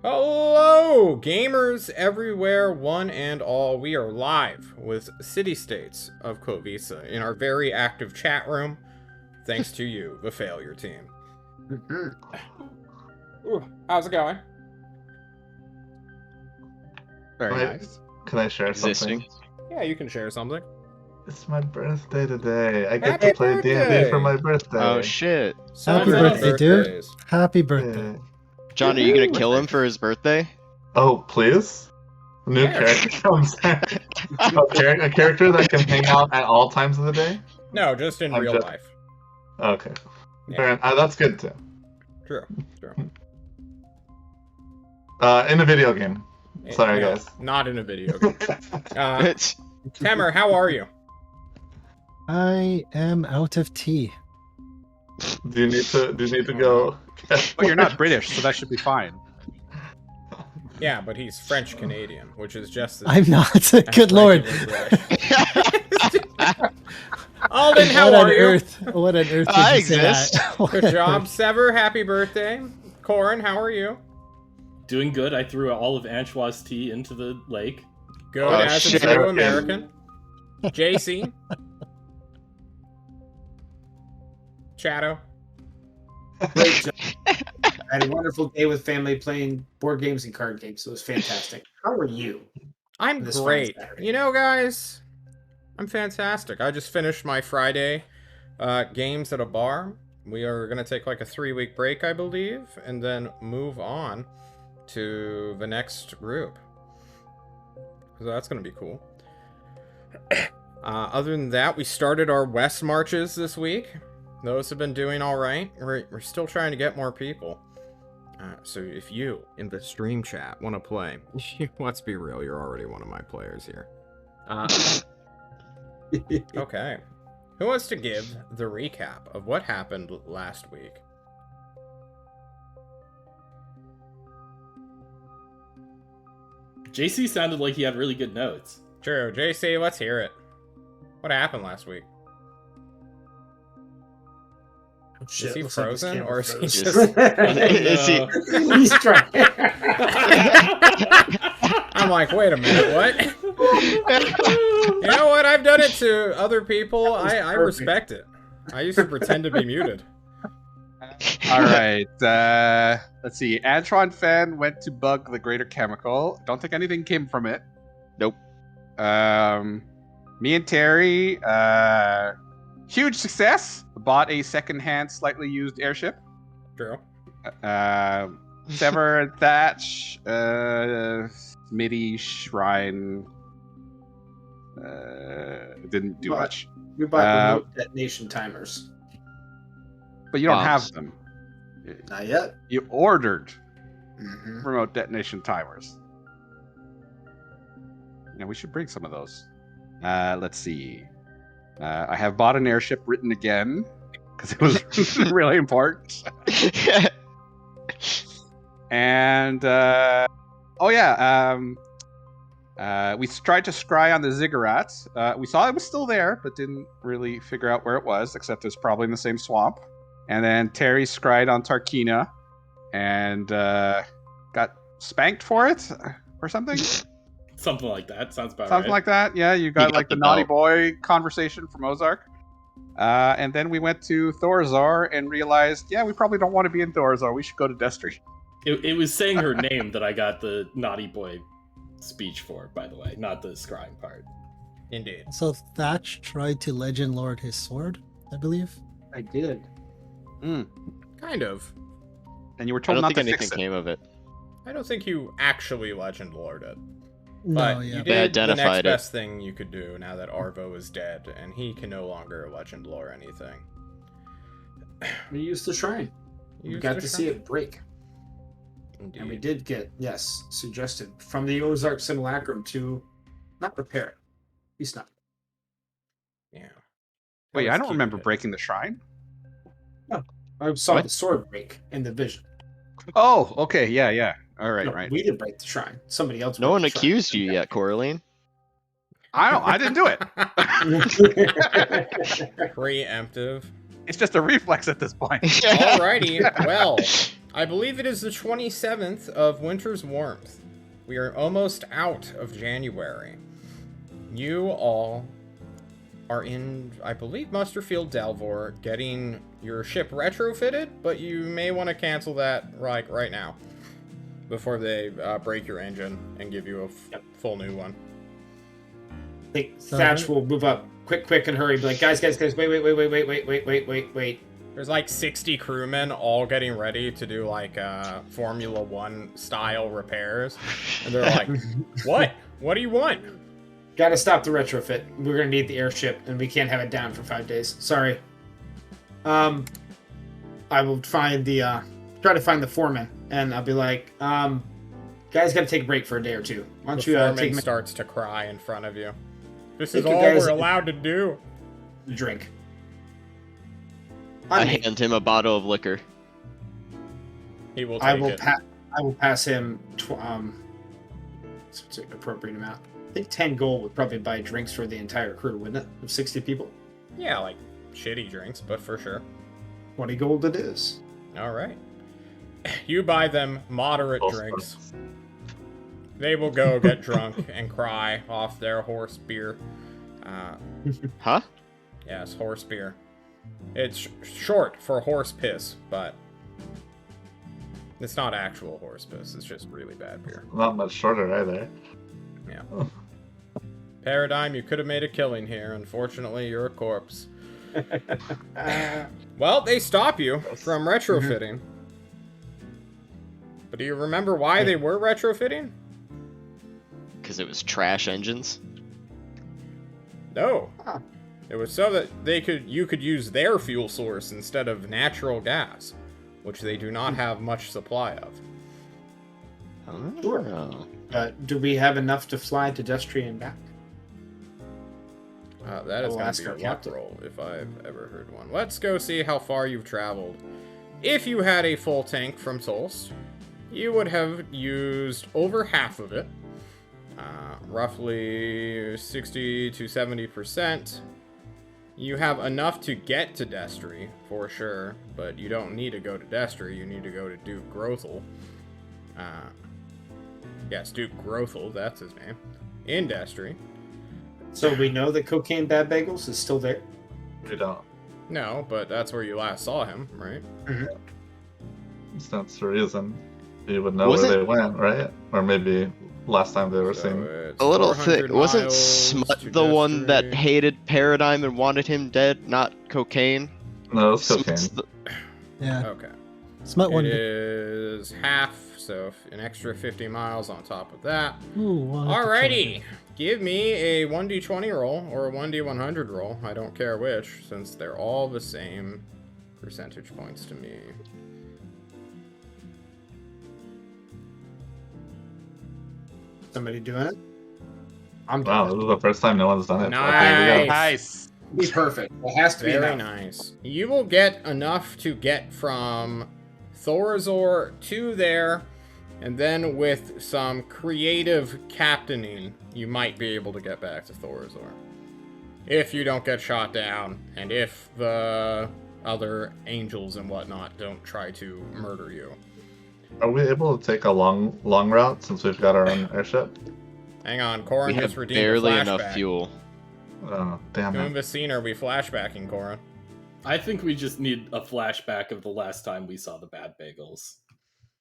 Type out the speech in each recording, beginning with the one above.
Hello, gamers everywhere, one and all. We are live with City States of Klovisa in our very active chat room, thanks to you, the failure team. Ooh, how's it going? Very nice. Can I share something? Yeah, you can share something. It's my birthday today. I get to play D&D for my birthday. Oh shit. Happy birthday, dude. Happy birthday. Yeah. John, are you gonna kill him for his birthday? Oh, please? A new character comes out. A character that can hang out at all times of the day? No, just in real life. Okay. Yeah. That's good too. True. In a video game. Sorry, No, guys. Not in a video game. Tamer, how are you? I am out of tea. Do you need to go? Well, you're not British, so that should be fine. Yeah, but he's French Canadian, which is just as I'm not. Good lord. Alden, how are you? What on earth did I you say exist. that? Good job, Sever. Happy birthday. Corin, how are you? Doing good. I threw all of Anchois tea into the lake. Good, Oh, as a shit. true American. JC. Shadow. Great job. I had a wonderful day with family playing board games and card games. It was fantastic. How are you? I'm This fine great. Saturday. You know, guys, I'm fantastic. I just finished my Friday games at a bar. We are going to take like a 3-week break, I believe, and then move on to the next group. So that's going to be cool. Other than that, we started our West marches this week. Those have been doing all right. We're still trying to get more people. So if you, in the stream chat, want to play, let's be real, you're already one of my players here. Okay. Who wants to give the recap of what happened last week? JC sounded like he had really good notes. True. JC, let's hear it. What happened last week? Oh, shit, Is he looks like his frozen, camera or is he froze. Is he- He's trying. I'm like, wait a minute, what? You know what? I've done it to other people. I respect it. I used to pretend to be muted. All right. Let's see. Antron Fan went to bug the Greater Chemical. Don't think anything came from it. Nope. Me and Terry, huge success. Bought a second-hand, slightly used airship. True. Sever and Thatch, Smitty, Shrine. Didn't do But- much. We bought remote detonation timers. But you don't Bombs. have them. Not yet. You ordered Mm-hmm. remote detonation timers. Yeah, we should bring some of those. Let's see. I have bought an airship written again because it was really important. And we tried to scry on the ziggurat. We saw it was still there, but didn't really figure out where it was, except it's probably in the same swamp. And then Terry scried on Tarkina and got spanked for it or something. Something like that. Sounds about Something right. like that. Yeah, you got got like the the naughty belt. boy conversation from Ozark. And then we went to Thorazar and realized, yeah, we probably don't want to be in Thorazar. We should go to Destry. It was saying her name that I got the naughty boy speech for, by the way, not the scrying part. Indeed. So Thatch tried to legend lord his sword, I believe. I did. Kind of. And you were I told don't not think to anything fix it. came of it. I don't think you actually legend lord it. No, But yeah. you They did the next identified it. best thing you could do now that Arvo is dead, and he can no longer legend lore anything. We used the shrine. We Used got the to see shrine. it break. Indeed. And we did get, yes, suggested from the Ozark Simulacrum to not repair it. He's not. Yeah. Wait, That I was don't keeping remember it. breaking the shrine. I saw What? the sword break in the vision. Oh, okay, yeah. All right, No, right. we didn't break the shrine. Somebody else. No broke one the shrine. accused you yet, Coraline. I didn't do it. Preemptive. It's just a reflex at this point. Alrighty, well, I believe it is the 27th of winter's warmth. We are almost out of January. You all are in, I believe, Musterfield Dalvor, getting your ship retrofitted, but you may want to cancel that right now before they break your engine and give you a full new one. I think Thatch will move up quick and hurry. Be like, guys, wait. There's like 60 crewmen all getting ready to do like Formula 1 style repairs. And they're like, what? What do you want? Gotta stop the retrofit. We're gonna need the airship, and we can't have it down for 5 days. Sorry. I will find the try to find the foreman, and I'll be like, guys, gotta take a break for a day or two. Why don't The you foreman take a starts to cry in front of you. This Thank is you, all guys. we're allowed to do. drink? I hand him a bottle of liquor. He will I take will it. I will pass him what's the appropriate amount? I think 10 gold would probably buy drinks for the entire crew, wouldn't it? Of 60 people. Yeah, like shitty drinks, but for sure. 20 gold it is. All right. You buy them moderate Oh, drinks. They will go get drunk and cry off their horse beer. Huh? Yes, horse beer. It's short for horse piss, but it's not actual horse piss. It's just really bad beer. Not much shorter either. Yeah. Paradigm, you could have made a killing here. Unfortunately, you're a corpse. Well, they stop you from retrofitting. But do you remember why they were retrofitting? Because it was trash engines. No. Huh. It was so that you could use their fuel source instead of natural gas, which they do not have much supply of. Sure. Oh. Do we have enough to fly to Destry and back? That is We'll going ask to be our a luck captain. roll, if I've ever heard one. Let's go see how far you've traveled. If you had a full tank from Solst, you would have used over half of it. Roughly 60 to 70%. You have enough to get to Destry, for sure, but you don't need to go to Destry, you need to go to Duke Grothel. Yes, Duke Grothel, that's his name. In Destry. So we know that Cocaine Bad Bagels is still there. You don't. No, but that's where you last saw him, right? That's the reason. You would know Was where it- they went, right? Or maybe last time they were seen. it's A little 400 thick. Wasn't miles Smut to the one that Destry. hated Paradigm and wanted him dead, not Cocaine? No, it's cocaine. Smut's the- Yeah, Okay. Smut It one. is half, so an extra 50 miles on top of that. Ooh, wanted to Alrighty. Give me a 1d20 roll or a 1d100 roll. I don't care which, since they're all the same percentage points to me. Somebody doing it? I'm Wow, doing this is the first time no one's done it. Nice. Okay, here we go. Nice. it. Be perfect. It has to be Very enough. nice. You will get enough to get from Thorazor to there, and then with some creative captaining, you might be able to get back to Thorazor. If you don't get shot down, and if the other angels and whatnot don't try to murder you. Are we able to take a long route since we've got our own airship? Hang on, Corin we just have redeemed barely a flashback. enough fuel. Oh, damn To it. whom the scene are we flashbacking, Corin? I think we just need a flashback of the last time we saw the bad bagels.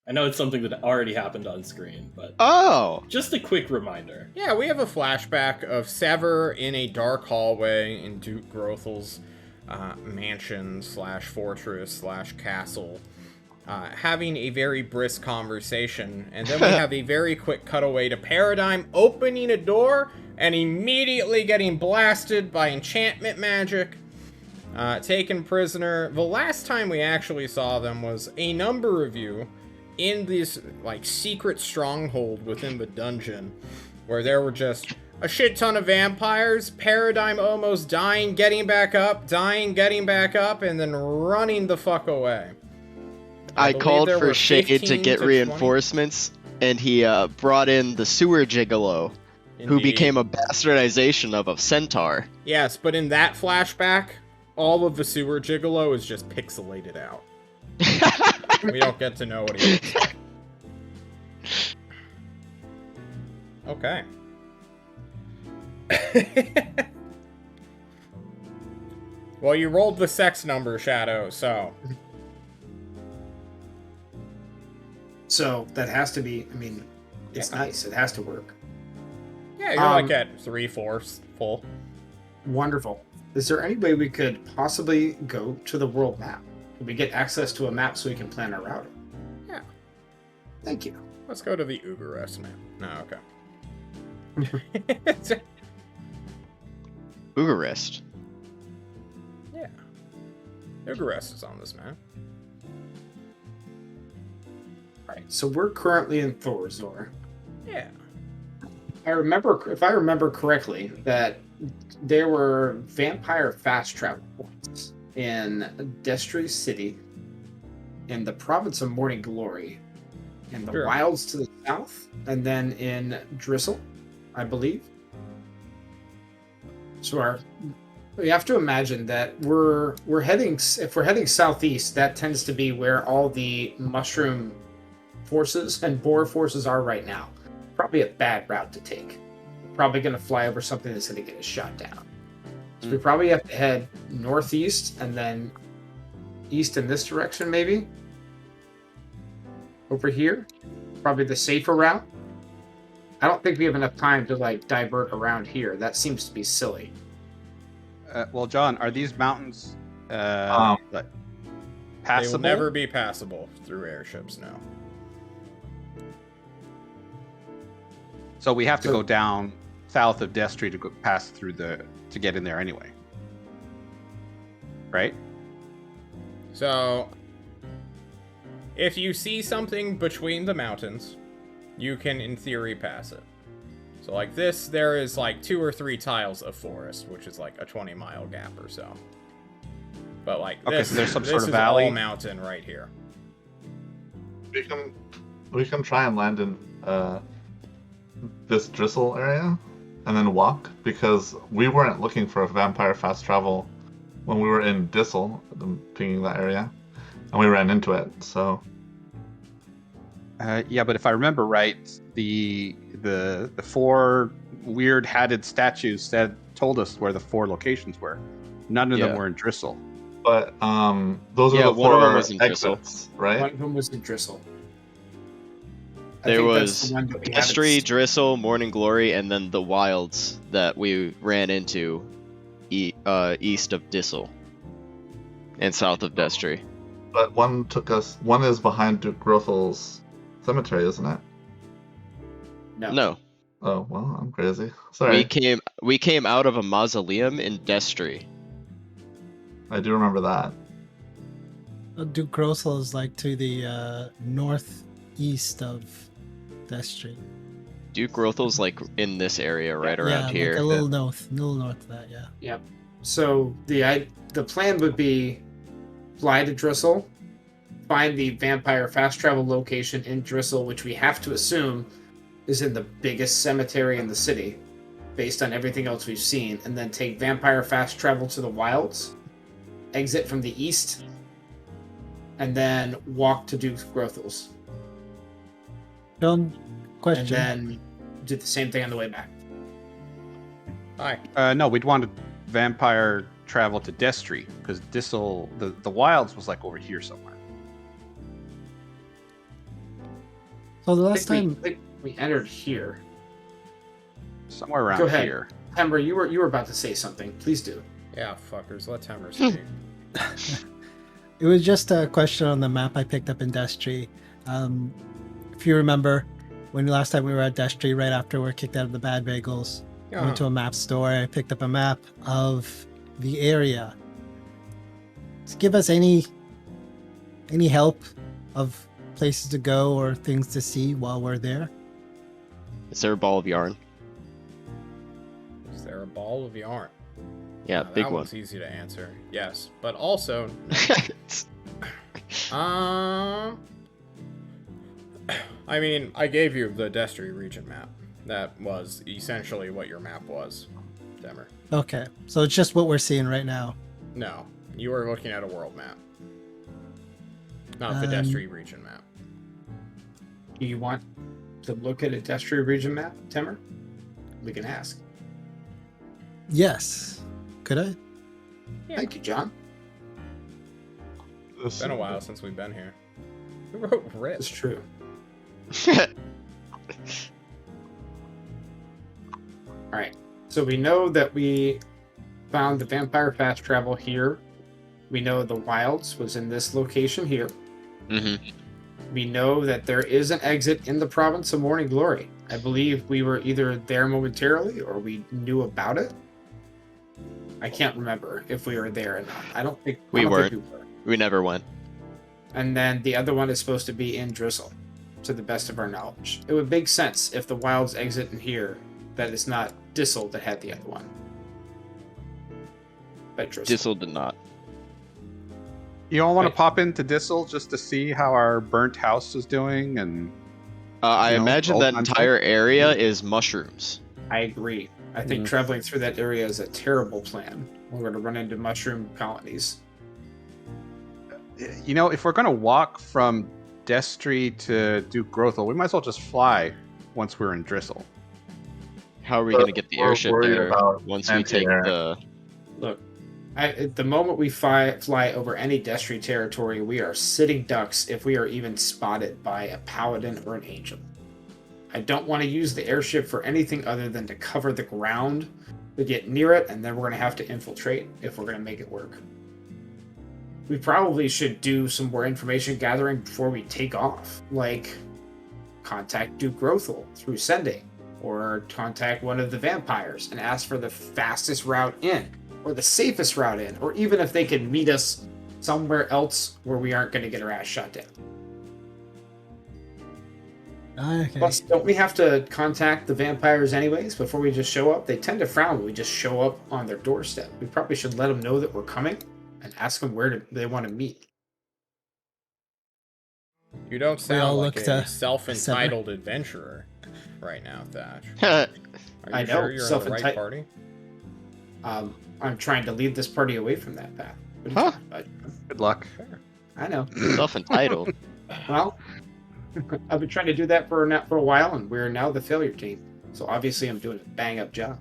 I know it's something that already happened on screen, but Oh! just a quick reminder. Yeah, we have a flashback of Sever in a dark hallway in Duke Grothel's mansion slash fortress slash castle, having a very brisk conversation, and then we have a very quick cutaway to Paradigm opening a door and immediately getting blasted by enchantment magic, taken prisoner. The last time we actually saw them was a number of you in this like secret stronghold within the dungeon, where there were just a shit ton of vampires, Paradigm almost dying, getting back up, dying, getting back up, and then running the fuck away. I believe called there for were Shade to 15 get to 20. reinforcements, and he brought in the sewer gigolo, who Indeed. became a bastardization of a centaur. Yes, but in that flashback, all of the sewer gigolo is just pixelated out. We don't get to know what he looks like. Okay. Well, you rolled the sex number, Shadow, so... So that has to be, I mean, it's nice. It has to work. Yeah, you're like at 3/4 full. Wonderful. Is there any way we could possibly go to the world map? Could we get access to a map so we can plan our route? Yeah. Thank you. Let's go to the Ugarest map. No, okay. Ugarist. Yeah. Ugarest is on this map. Right. So we're currently in Thorzor. Yeah. If I remember correctly, that there were vampire fast travel points in Destry City, in the province of Morning Glory, in the wilds to the south, and then in Dristle, I believe. So we have to imagine that if we're heading southeast, that tends to be where all the mushroom forces and boar forces are right now. Probably a bad route to take. We're probably going to fly over something that's going to get us shot down. So we probably have to head northeast and then east in this direction, maybe. Over here. Probably the safer route. I don't think we have enough time to divert around here. That seems to be silly. Well, John, are these mountains They passable? will never be passable through airships now. So we have to go down south of Destry to pass through to get in there anyway. Right? So, if you see something between the mountains, you can, in theory, pass it. So like this, there is 2 or 3 tiles of forest, which is a 20-mile gap or so. But this, so there's some this sort of is valley? all mountain right here. We can try and land in this Dristle area and then walk, because we weren't looking for a vampire fast travel when we were in Dissel, pinging that area, and we ran into it. So Yeah, but if I remember right, the 4 weird hatted statues told us where the 4 locations were. None of them were in Dristle. but those are the one of them 4 was in Dristle. exits, right? One of them was in Dristle. There was Destry, Dristle, Morning Glory, and then the wilds that we ran into east of Dissel and south of Destry. But one is behind Duke Grothel's cemetery, isn't it? No. Oh, well, I'm crazy. Sorry. We came out of a mausoleum in Destry. I do remember that. Duke Grossel is to the northeast of Destry. Duke Grothel's in this area right around here. A little north of that, yeah. Yep. So the plan would be fly to Dristle, find the vampire fast travel location in Dristle, which we have to assume is in the biggest cemetery in the city, based on everything else we've seen, and then take vampire fast travel to the wilds, exit from the east, and then walk to Duke Grothel's. John, question. And then do the same thing on the way back. Hi. No, we'd want to vampire travel to Destry, because Dissel, the wilds was over here somewhere. So the I last think time we entered here. Somewhere around Go ahead. here. Ember, you were about to say something. Please do. Yeah, fuckers, let Temmer speak. it was just a question on the map I picked up in Destry. If you remember, when last time we were at Destry, right after we were kicked out of the Bad Bagels, I went to a map store. I picked up a map of the area. To give us any help of places to go or things to see while we're there. Is there a ball of yarn? Is there a ball of yarn? Yeah, big that one. one's easy to answer. Yes, but also, I mean, I gave you the Destry region map. That was essentially what your map was, Demmer. Okay, so it's just what we're seeing right now. No, you were looking at a world map. Not the Destry region map. Do you want to look at a Destry region map, Timmer? We can ask. Yes. Could I? Thank you, John. It's been a while since we've been here. Who wrote Rip? It's true. Alright. So we know that we found the vampire fast travel here. We know the wilds was in this location here. Mm-hmm. We know that there is an exit in the province of Morning Glory. I believe we were either there momentarily or we knew about it. I can't remember if we were there or not. I don't think We think weren't. we were. We never went. And then the other one is supposed to be in Drizzle, to the best of our knowledge. It would make sense if the wilds exit in here, that it's not Dissel that had the other one. But Drizzle. Dissel did not. You all want to Right. pop into Dissel just to see how our burnt house is doing, and I You know, imagine old that concept. entire area is mushrooms. I agree. I think traveling through that area is a terrible plan. We're going to run into mushroom colonies. you know, if we're gonna walk from Destry to Duke Grothel, we might as well just fly once we're in Drizzle. How are we But going to get the we're airship worried there about once we take anti-air. the... Look, at the moment we fly over any Destry territory, we are sitting ducks if we are even spotted by a paladin or an angel. I don't want to use the airship for anything other than to cover the ground, to get near it, and then we're going to have to infiltrate if we're going to make it work. We probably should do some more information gathering before we take off, like contact Duke Grothel through sending, or contact one of the vampires and ask for the fastest route in, or the safest route in, or even if they can meet us somewhere else where we aren't going to get our ass shot down. Okay. Plus, don't we have to contact the vampires anyways before we just show up? They tend to frown when we just show up on their doorstep. We probably should let them know that we're coming and ask them where they want to meet. You don't We sound all like look a to self-entitled adventurer right now, Thatch. Are you I know, sure you're in the right self-enti- party? I'm trying to lead this party away from that path. What are you Huh? talking about? Good luck. I know. Self-entitled. Well, I've been trying to do that for a while, and we're now the failure team. So obviously, I'm doing a bang up job.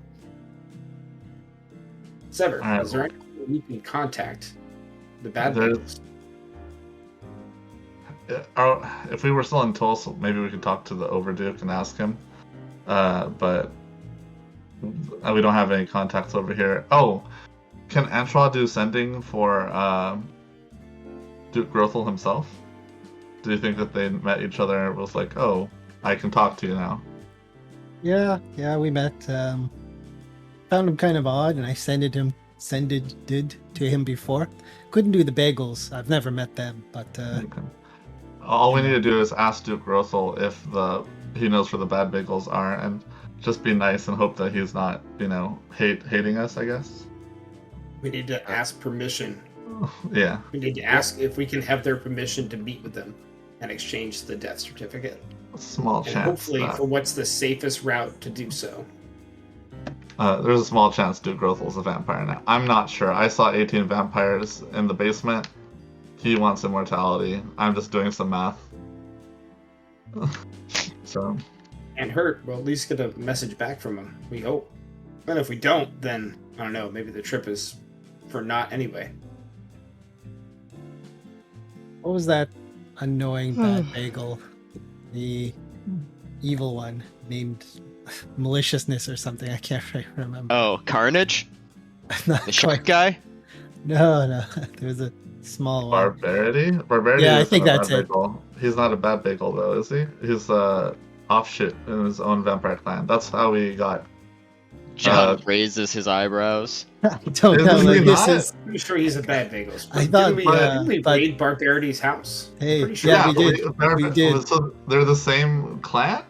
Sever, All right. is there anyone we can contact the bad There's- bagels? If we were still in Tulsa, maybe we could talk to the Overduke and ask him. But we don't have any contacts over here. Oh, can Antoine do sending for Duke Grothel himself? Do you think that they met each other and was like, oh, I can talk to you now? Yeah, we met. Found him kind of odd, and I sended to him before. Couldn't do the bagels. I've never met them, but Okay. All we need to do is ask Duke Grothel if he knows where the bad bagels are, and just be nice and hope that he's not, hating us, I guess. We need to ask permission. Yeah. We need to ask if we can have their permission to meet with them and exchange the death certificate. Small And chance. hopefully, that- for what's the safest route to do so. There's a small chance Duke Grothel's a vampire now. I'm not sure. I saw 18 vampires in the basement. He wants immortality. I'm just doing some math. So, And hurt, we'll at least get a message back from him. We hope. And if we don't, then I don't know. Maybe the trip is for naught anyway. what was that annoying bad bagel? The evil one named Maliciousness or something. I can't remember. Oh, Carnage? Not The shark quite. guy? No. There was a small one. Barbarity? Barbarity Yeah, I isn't think a bad that's it. bagel. He's not a bad bagel, though, is he? He's offshoot in his own vampire clan. That's how we got. John raises his eyebrows. I don't know. Isn't he Like, this not? is. Pretty sure he's a bad bagels. I thought, didn't we but- raid Barbarity's house? Hey, Pretty sure. yeah, we but did. We did. So they're the same clan?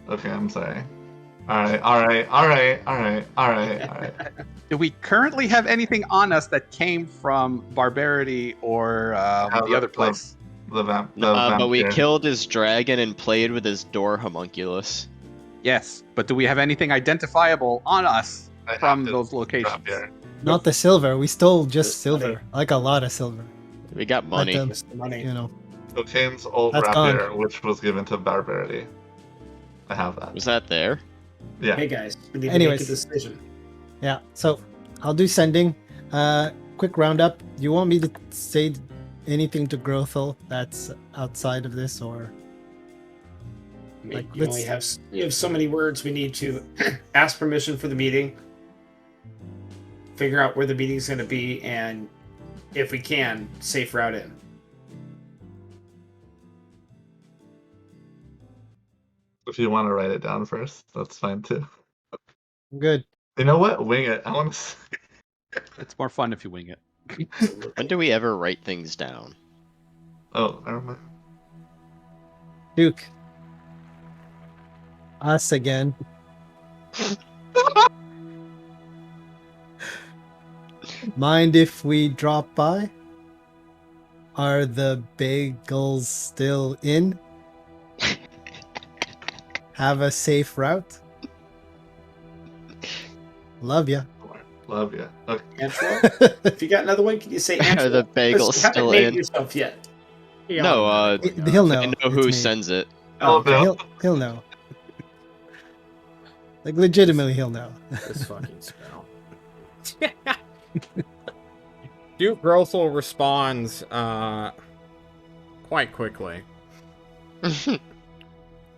Okay, I'm sorry. All right. Do we currently have anything on us that came from Barbarity or the other place? But we vampire. killed his dragon and played with his door homunculus. Yes, but do we have anything identifiable on us I have from to those drop locations? here. Not the silver. We stole just Just silver. money. Like a lot of silver. We got money. But, Just the money. Cocaine's old That's rapier, gone. which was given to Barbarity. I have that. Was that there? Yeah. Hey guys, we need Anyways. to make a decision. Yeah, so I'll do sending. Quick roundup. Do you want me to say anything to Grothel that's outside of this, or I mean, Like, you only have so many words. We need to ask permission for the meeting, figure out where the meeting's going to be, and if we can, safe route in. If you want to write it down first, that's fine too. good? You know what? Wing it. I want to. It's more fun if you wing it. When do we ever write things down? Oh, never mind. Duke. Us again. Mind if we drop by? Are the bagels still in? Have a safe route? Love ya. Love you. Okay. Antro? If you got another one, can you say Antro? Are the bagels You haven't still named in? yourself yet. No, He'll know. I know it's who me. sends it. Oh, no. He'll know. Like legitimately, he'll know. This fucking spell. Duke Grothel responds quite quickly.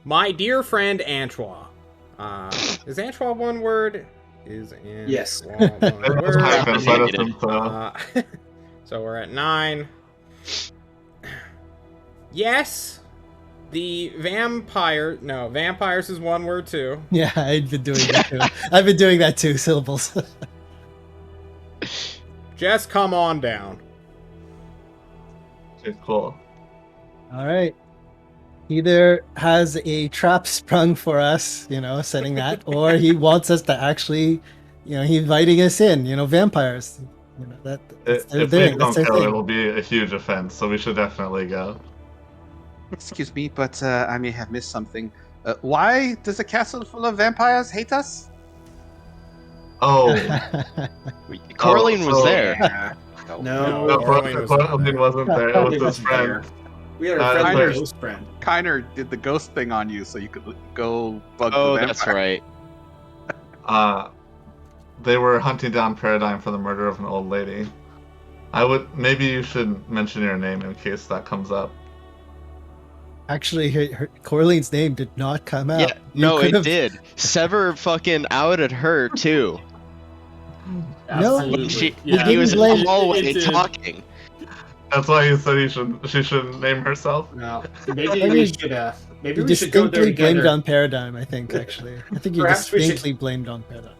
My dear friend Antoine. Is Antoine one word? Is Antoine Yes. one It's word? hyphen, so I Negative. don't think so. So we're at 9. Yes, the vampire. No, vampires is one word too. Yeah, I've been doing that too. I've been doing that too. Syllables. Just come on down. Okay, cool. All right. Either has a trap sprung for us, setting that, or he wants us to actually, he's inviting us in. Vampires. That's their If thing. we That's don't their go, thing. it'll be a huge offense, so we should definitely go. Excuse me, but I may have missed something. Why does a castle full of vampires hate us? Oh, Corlin was so- there. Yeah. No. no, Corlin was Corlin not wasn't there. It was He his wasn't friend. there. We had a Uh, friend, there's- a ghost friend. Kiner did the ghost thing on you so you could go bug Oh, the vampire. that's right. They were hunting down Paradigm for the murder of an old lady. Maybe you should mention your name in case that comes up. Actually, Corlene's name did not come out. Yeah, You no, it could've- did. Sever fucking outed her too. No, Absolutely. She, Yeah, he was in blame- the hallway it did. talking. That's why he said she should name herself. No. Maybe I we mean, should. Maybe You we should go there distinctly blamed together. on Paradigm, I think, actually. I think you Perhaps we should- distinctly blamed on Paradigm.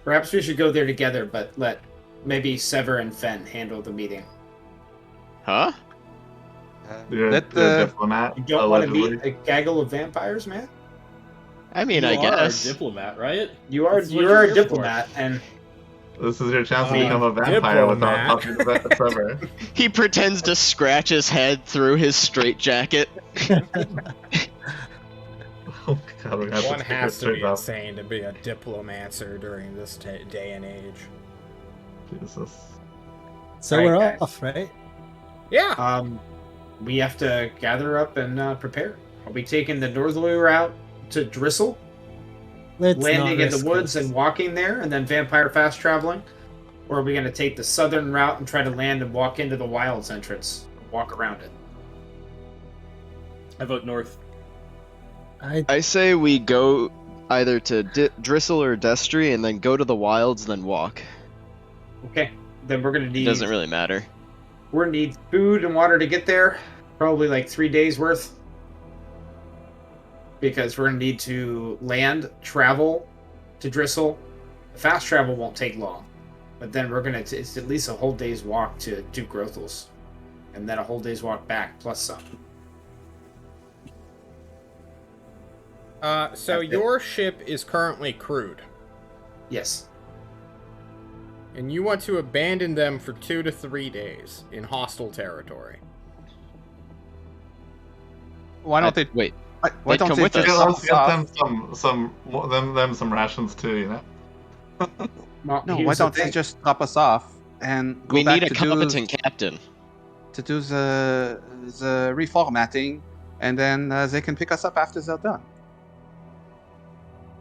Perhaps we should go there together, but let maybe Sever and Fen handle the meeting. Huh? You're Let a the diplomat. You don't want to allegedly. meet a gaggle of vampires, man. I mean, You I are guess. a diplomat, right? You are That's what you you're are a here for. diplomat, and This is your chance to Uh, become a vampire diplomat. without talking to Sever. He pretends to scratch his head through his straitjacket. Oh god, we have One to take has this to be straight up. insane to be a diplomancer during this day and age. Jesus. So Right, we're guys. off, right? Yeah. we have to gather up and prepare. Are we taking the northerly route to Dristle, Let's landing not in the risk woods this. and walking there, and then vampire fast traveling? Or are we going to take the southern route and try to land and walk into the Wilds entrance, walk around it? I vote north. I say we go either to Dristle or Destry and then go to the wilds and then walk. Okay, then we're going to It need doesn't really matter. we're going to need food and water to get there, probably like 3 days worth. Because we're going to need to land, travel to Dristle. Fast travel won't take long. But then we're going to, it's at least a whole day's walk to Duke Grothel's. And then a whole day's walk back, plus some. So That's it. your ship is currently crewed, Yes. and you want to abandon them for 2 to 3 days in hostile territory. why don't they? Wait, Why they'd don't come they with just us. Yeah, drop let's us get off? them some rations too, you know? Well, No, here's why the don't they thing. just drop us off and go we back need a to competent captain. to do the reformatting, and then they can pick us up after they're done.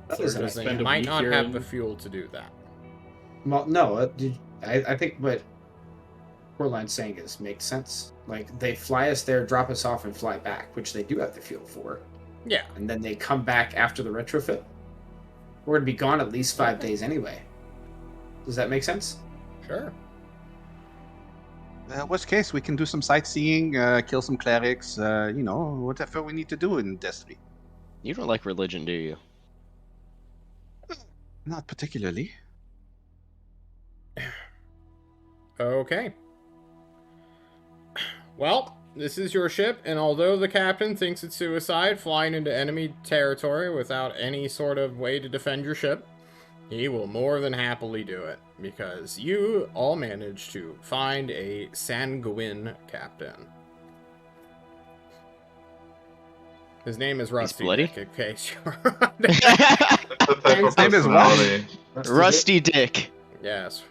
That Sir, is because spend they a might week not here have in- the fuel to do that. Well, no, I think what Corline's saying makes sense. Like, they fly us there, drop us off, and fly back, which they do have the fuel for. Yeah. And then they come back after the retrofit. We're going to be gone at least 5 days anyway. Does that make sense? Sure. Worst case, we can do some sightseeing, kill some clerics, whatever we need to do in Destiny. You don't like religion, do you? Not particularly. Okay. Well, this is your ship, and although the captain thinks it's suicide flying into enemy territory without any sort of way to defend your ship, he will more than happily do it, because you all managed to find a sanguine captain. His name is Rusty bloody? Dick, in case you're... It's a type of His name is what? personality. Rusty Dick. Yes.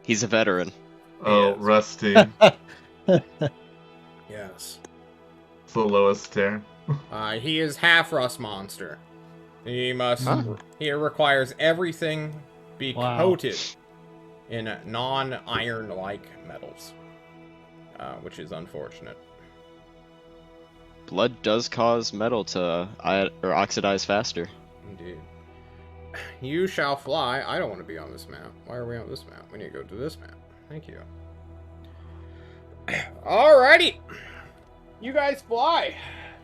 He's a veteran. Oh, Yes. Rusty. Yes. It's the lowest tier. He is half rust monster. He must. Huh. He requires everything be Wow. coated in non-iron-like metals, which is unfortunate. Blood does cause metal to oxidize faster. Indeed. You shall fly. I don't want to be on this map. Why are we on this map? We need to go to this map. Thank you. Alrighty. You guys fly.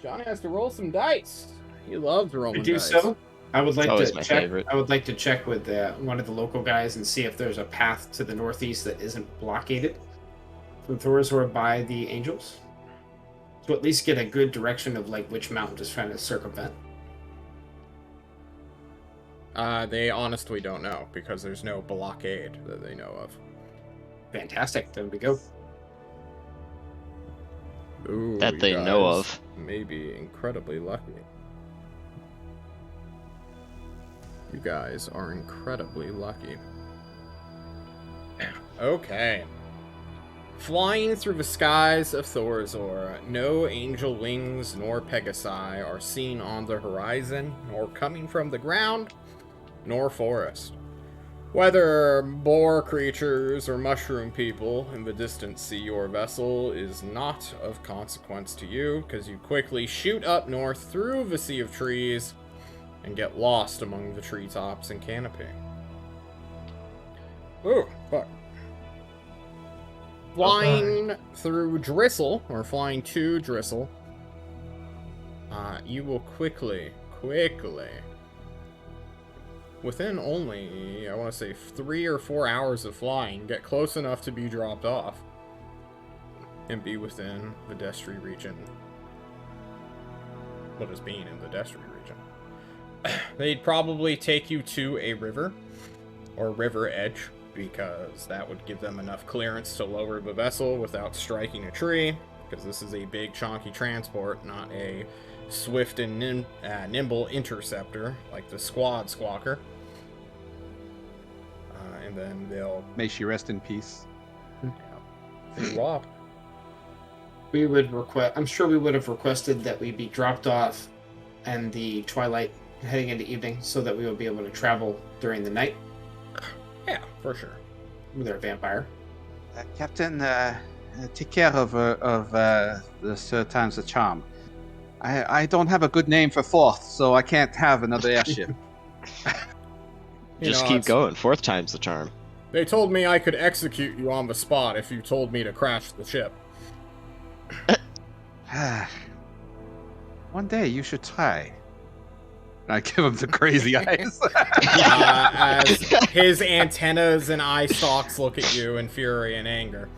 Johnny has to roll some dice. He loves rolling To do dice. so, I would like It's always to my check. favorite. I would like to check with one of the local guys and see if there's a path to the northeast that isn't blockaded from Thorazor by the Angels, to at least get a good direction of like which mountain is trying to circumvent. They honestly don't know because there's no blockade that they know of. Fantastic. There we go. Ooh, That you they know guys of. may be incredibly lucky. You guys are incredibly lucky. Okay. Flying through the skies of Thorazor, no angel wings nor Pegasi are seen on the horizon, nor coming from the ground, nor forest. Whether boar creatures or mushroom people in the distance see your vessel is not of consequence to you, because you quickly shoot up north through the sea of trees and get lost among the treetops and canopy. Ooh, fuck. Flying through Dristle, or flying to Dristle, you will quickly, within only, I want to say 3 or 4 hours of flying, get close enough to be dropped off and be within the Destry region. What is being in the Destry region? They'd probably take you to a river or river edge, because that would give them enough clearance to lower the vessel without striking a tree, because this is a big chonky transport, not a swift and nimble interceptor like the Squad Squawker. And then they'll May she rest in peace. drop. We would request. I'm sure we would have requested that we be dropped off in the twilight, heading into evening, so that we would be able to travel during the night Yeah, for sure. with our vampire. Captain, take care of the Sir Times the Charm. I don't have a good name for fourth, so I can't have another airship. You Just know, keep it's- going. Fourth time's the charm. They told me I could execute you on the spot if you told me to crash the ship. One day you should try. And I give him the crazy eyes. As his antennas and eye stalks look at you in fury and anger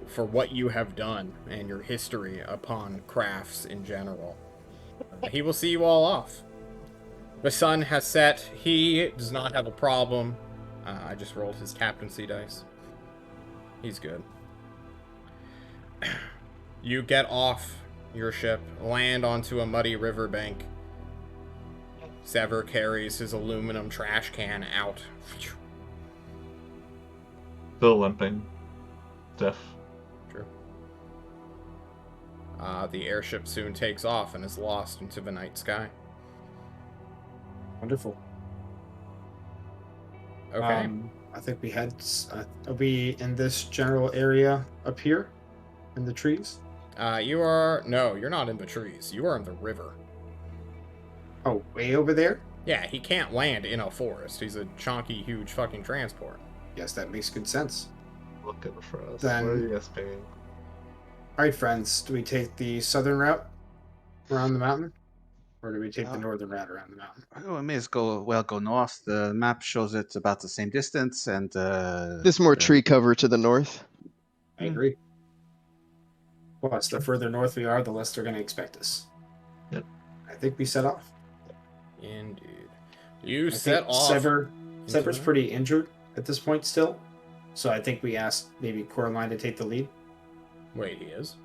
for what you have done and your history upon crafts in general. He will see you all off. The sun has set. He does not have a problem. I just rolled his captaincy dice. He's good. You get off your ship, land onto a muddy riverbank. Sever carries his aluminum trash can out. Still limping. Stiff. True. The airship soon takes off and is lost into the night sky. Wonderful. Okay. I think we had. Are we in this general area up here, in the trees? No, you're not in the trees. You are in the river. Oh, way over there. Yeah, he can't land in a forest. He's a chunky, huge fucking transport. Yes, that makes good sense. Looking for us. Then- Where are you guys being? All right, friends. Do we take the southern route around the mountain, or do we take the northern route around the mountain? Oh, we may as go north. The map shows it's about the same distance, and There's more the- tree cover to the north. I agree. Plus, the further north we are, the less they're going to expect us. Yep. I think we set off. Indeed. You I set think off. Sever's the- pretty injured at this point still, so I think we asked maybe Coraline to take the lead. Wait, he is?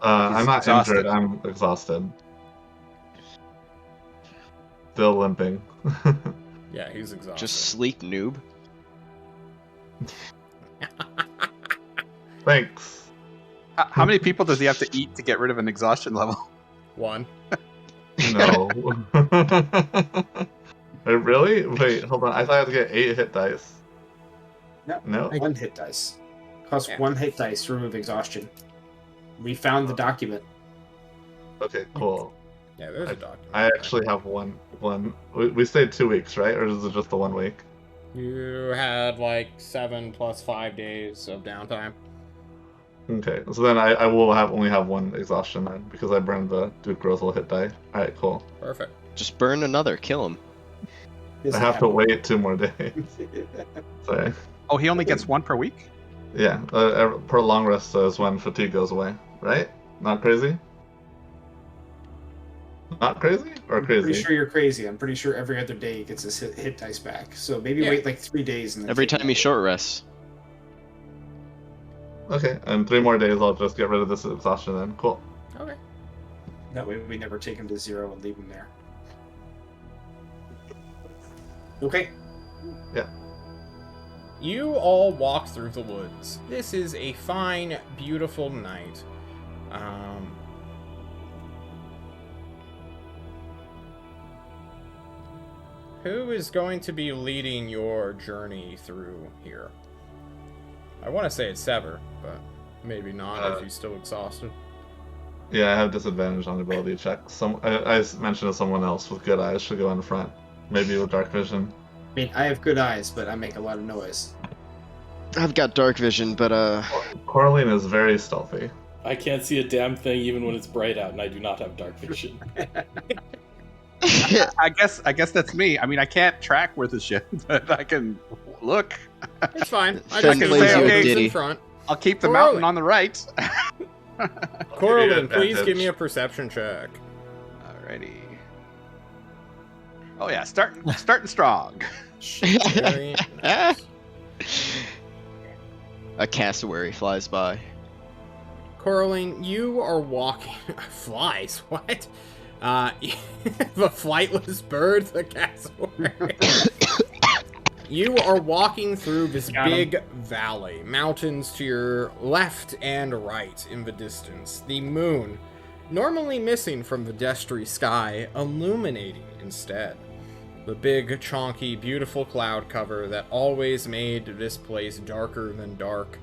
I'm not exhausted. injured. I'm exhausted. Still limping. Yeah, he's exhausted. Just sleep, noob. Thanks. How many people does he have to eat to get rid of an exhaustion level? One. No. Wait, really? Wait, hold on. I thought I had to get 8 hit dice. No? One hit dice. Costs Yeah. 1 hit dice to remove exhaustion. We found the document. Okay, cool. Yeah, there's a document. I actually have one. We stayed 2 weeks, right? Or is it just the 1 week? You had like 7 plus 5 days of downtime. Okay, so then I will only have 1 exhaustion then, because I burned the Duke Rosal hit die. Alright, cool. Perfect. Just burn another. Kill him. I have to wait 2 more days. Sorry. Oh, he only gets one per week? Yeah, per long rest is when fatigue goes away, right? Not crazy? Not crazy? Or I'm pretty crazy? sure you're crazy. I'm pretty sure every other day he gets his hit dice back. So maybe Yeah. wait like 3 days and then Every take time he it. short rests. Okay, and 3 more days I'll just get rid of this exhaustion then. Cool. Okay. That way we never take him to 0 and leave him there. Okay. You all walk through the woods. This is a fine, beautiful night. Who is going to be leading your journey through here? I want to say it's Sever, but maybe not if he's still exhausted. Yeah, I have disadvantage on ability checks. I mentioned to someone else with good eyes should go in front. Maybe with dark vision. I mean, I have good eyes, but I make a lot of noise. I've got dark vision, but Coraline is very stealthy. I can't see a damn thing even when it's bright out, and I do not have dark vision. I guess that's me. I mean, I can't track where the shit, but I can look. It's fine. I Finn just plays say you a okay, ditty. in front. I'll keep the Coraline. mountain on the right. Coraline, please advantage. give me a perception check. Alrighty. Oh yeah, starting strong. Very nice. a cassowary flies by. Coraline, you are walking. Flies? What? The flightless bird, the cassowary. You are walking through this Got 'em. big valley. Mountains to your left and right in the distance. The moon, normally missing from the destry sky, illuminating instead. The big, chonky, beautiful cloud cover that always made this place darker than dark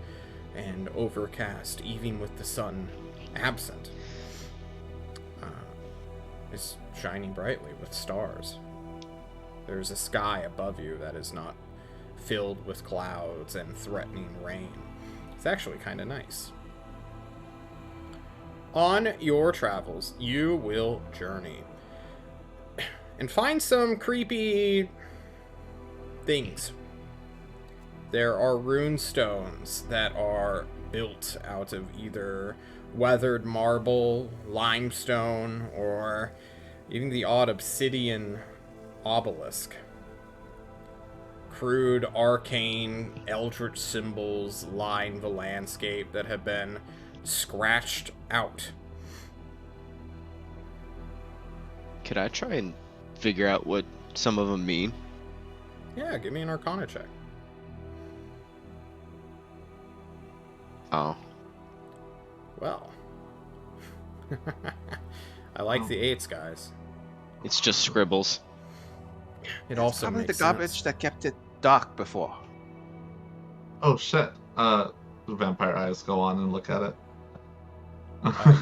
and overcast, even with the sun absent. Is shining brightly with stars. There's a sky above you that is not filled with clouds and threatening rain. It's actually kind of nice. On your travels, you will journey and find some creepy things. There are rune stones that are built out of either weathered marble, limestone, or even the odd obsidian obelisk. Crude, arcane, eldritch symbols line the landscape that have been scratched out. Could I try and figure out what some of them mean? Yeah, give me an Arcana check. Oh. Well, I like the 8s, guys. It's just scribbles. It also Probably makes the garbage sense. that kept it dark before. Oh shit. The vampire eyes go on and look at it.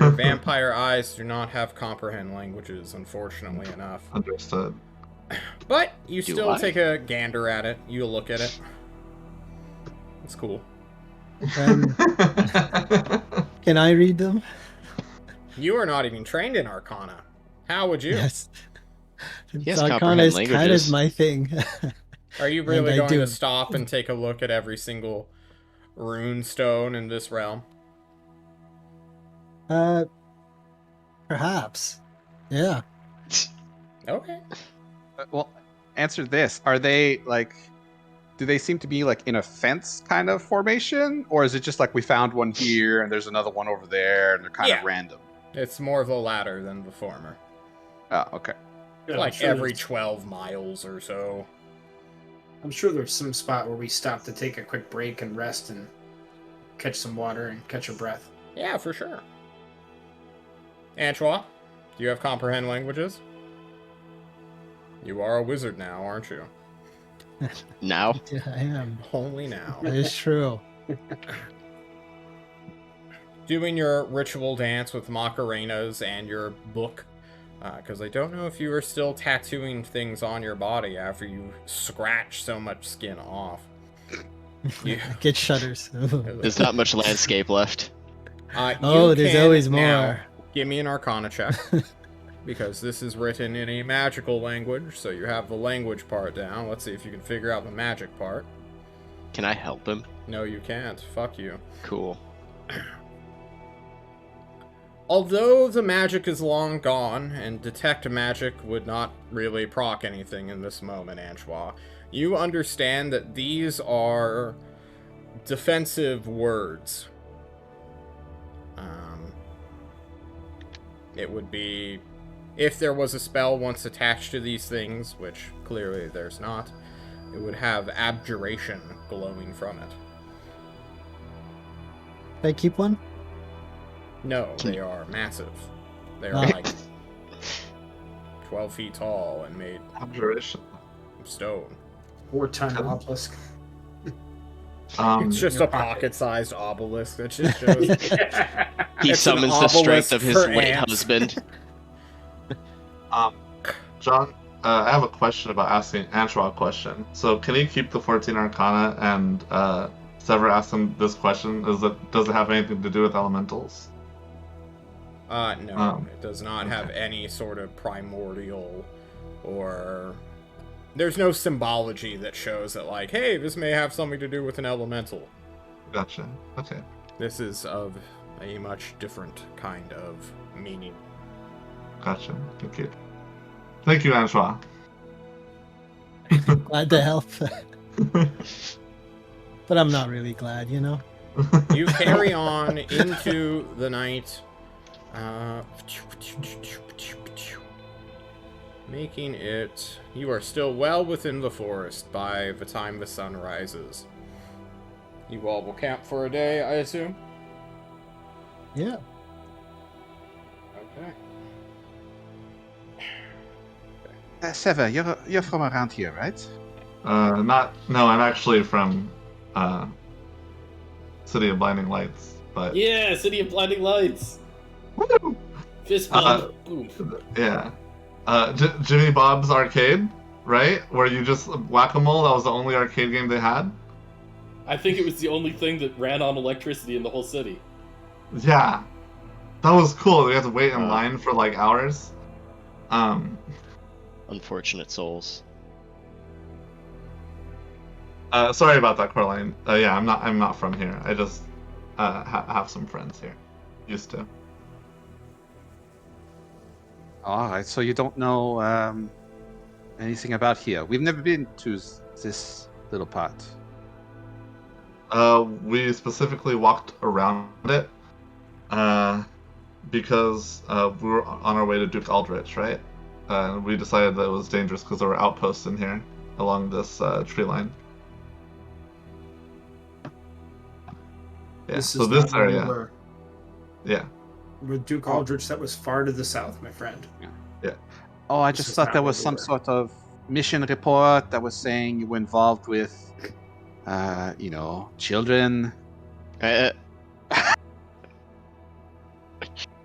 Your vampire eyes do not have comprehend languages, unfortunately enough. Understood. But you Do still I? take a gander at it. You look at it. It's cool. Can I read them? You are not even trained in Arcana. How would you? Yes. Yes, Arcana comprehend is kind languages. of my thing. Are you really I going do. to stop and take a look at every single rune stone in this realm? Perhaps. Yeah. Okay. Well, answer this: are they like? Do they seem to be like in a fence kind of formation, or is it just like we found one here and there's another one over there and they're kind Yeah. of random? It's more of the latter than the former. Oh, okay. Yeah, I'm Like sure every there's- 12 miles or so. I'm sure there's some spot where we stop to take a quick break and rest and catch some water and catch our breath. Yeah, for sure. Antoine, do you have comprehend languages? You are a wizard now, aren't you? Now? Yeah, I am. Only now. That is true. Doing your ritual dance with Macarenas and your book. Because I don't know if you are still tattooing things on your body after you scratch so much skin off. You, Get shudders. There's not much landscape left. Oh, you there's can always now more. Give me an Arcana check. Because this is written in a magical language, so you have the language part down. Let's see if you can figure out the magic part. Can I help him? No, you can't. Fuck you. Cool. Although the magic is long gone, and detect magic would not really proc anything in this moment, Antoine, you understand that these are defensive words. It would be, if there was a spell once attached to these things, which clearly there's not, it would have abjuration glowing from it. Can I keep one? No, they are massive. They're Oh. like 12 feet tall and made Abjuration. of stone. 4-ton obelisk. It's just your a pocket. pocket-sized obelisk that just shows. He It's an summons the strength obelisk of his for late ants. husband. John, I have a question about asking Antoine a question. So, can he keep the 14 Arcana and Sever asked him this question? Does it have anything to do with elementals? No, it does not have any sort of primordial or... There's no symbology that shows that, like, hey, this may have something to do with an elemental. Gotcha. Okay. This is of a much different kind of meaning. Gotcha. Thank you. Thank you, Antoine. Glad to help. But I'm not really glad, you know? You carry on into the night, making it... You are still well within the forest by the time the sun rises. You all will camp for a day, I assume? Yeah. Okay. Sever, you're from around here, right? No, I'm actually from City of Blinding Lights, but Yeah, City of Blinding Lights. Woo! Fist bump. Boom. Yeah. Jimmy Bob's Arcade, right? Where you just whack-a-mole, that was the only arcade game they had? I think it was the only thing that ran on electricity in the whole city. Yeah. That was cool. We had to wait in line for like hours. Unfortunate souls. Sorry about that, Coraline. Yeah, I'm not from here. I just have some friends here. Used to. All right, so you don't know anything about here. We've never been to this little part. We specifically walked around it because we were on our way to Duke Aldrich, right? And we decided that it was dangerous because there were outposts in here along this tree line. Yeah, This so is this not where we area. were. Yeah. with Duke Aldrich, that was far to the south, my friend. Oh, I This just is thought not there where was we some were. sort of mission report that was saying you were involved with, children. Uh,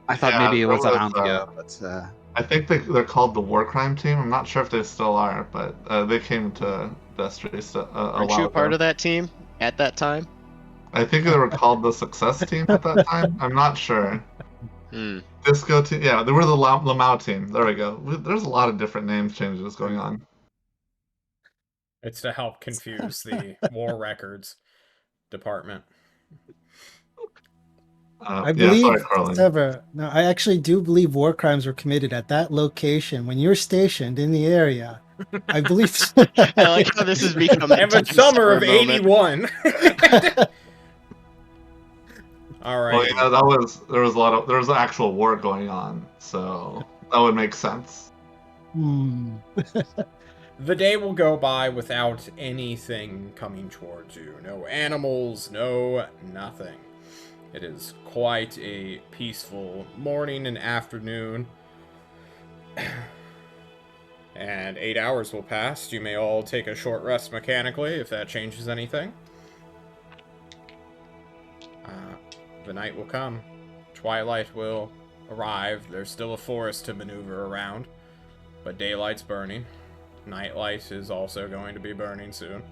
I thought Yeah, maybe it there was around here, but I think they're called the War Crime Team. I'm not sure if they still are, but they came to Destry a aren't while you a part ago. of that team at that time? I think they were called the Success Team at that time. I'm not sure. Hmm. Disco Team. Yeah, they were the Lamau Team. There we go. There's a lot of different name changes going on. It's to help confuse the War Records department. I Yeah, sorry, believe, Carlin. Sever. No, I actually do believe war crimes were committed at that location when you're stationed in the area. I believe. I like how this has become a And the Time summer Sever of moment. 81. All right. Well, yeah, there was an actual war going on, so that would make sense. The day will go by without anything coming towards you. No animals, no nothing. It is quite a peaceful morning and afternoon. And 8 hours will pass. You may all take a short rest mechanically if that changes anything. The night will come. Twilight will arrive. There's still a forest to maneuver around, but daylight's burning. Nightlight is also going to be burning soon.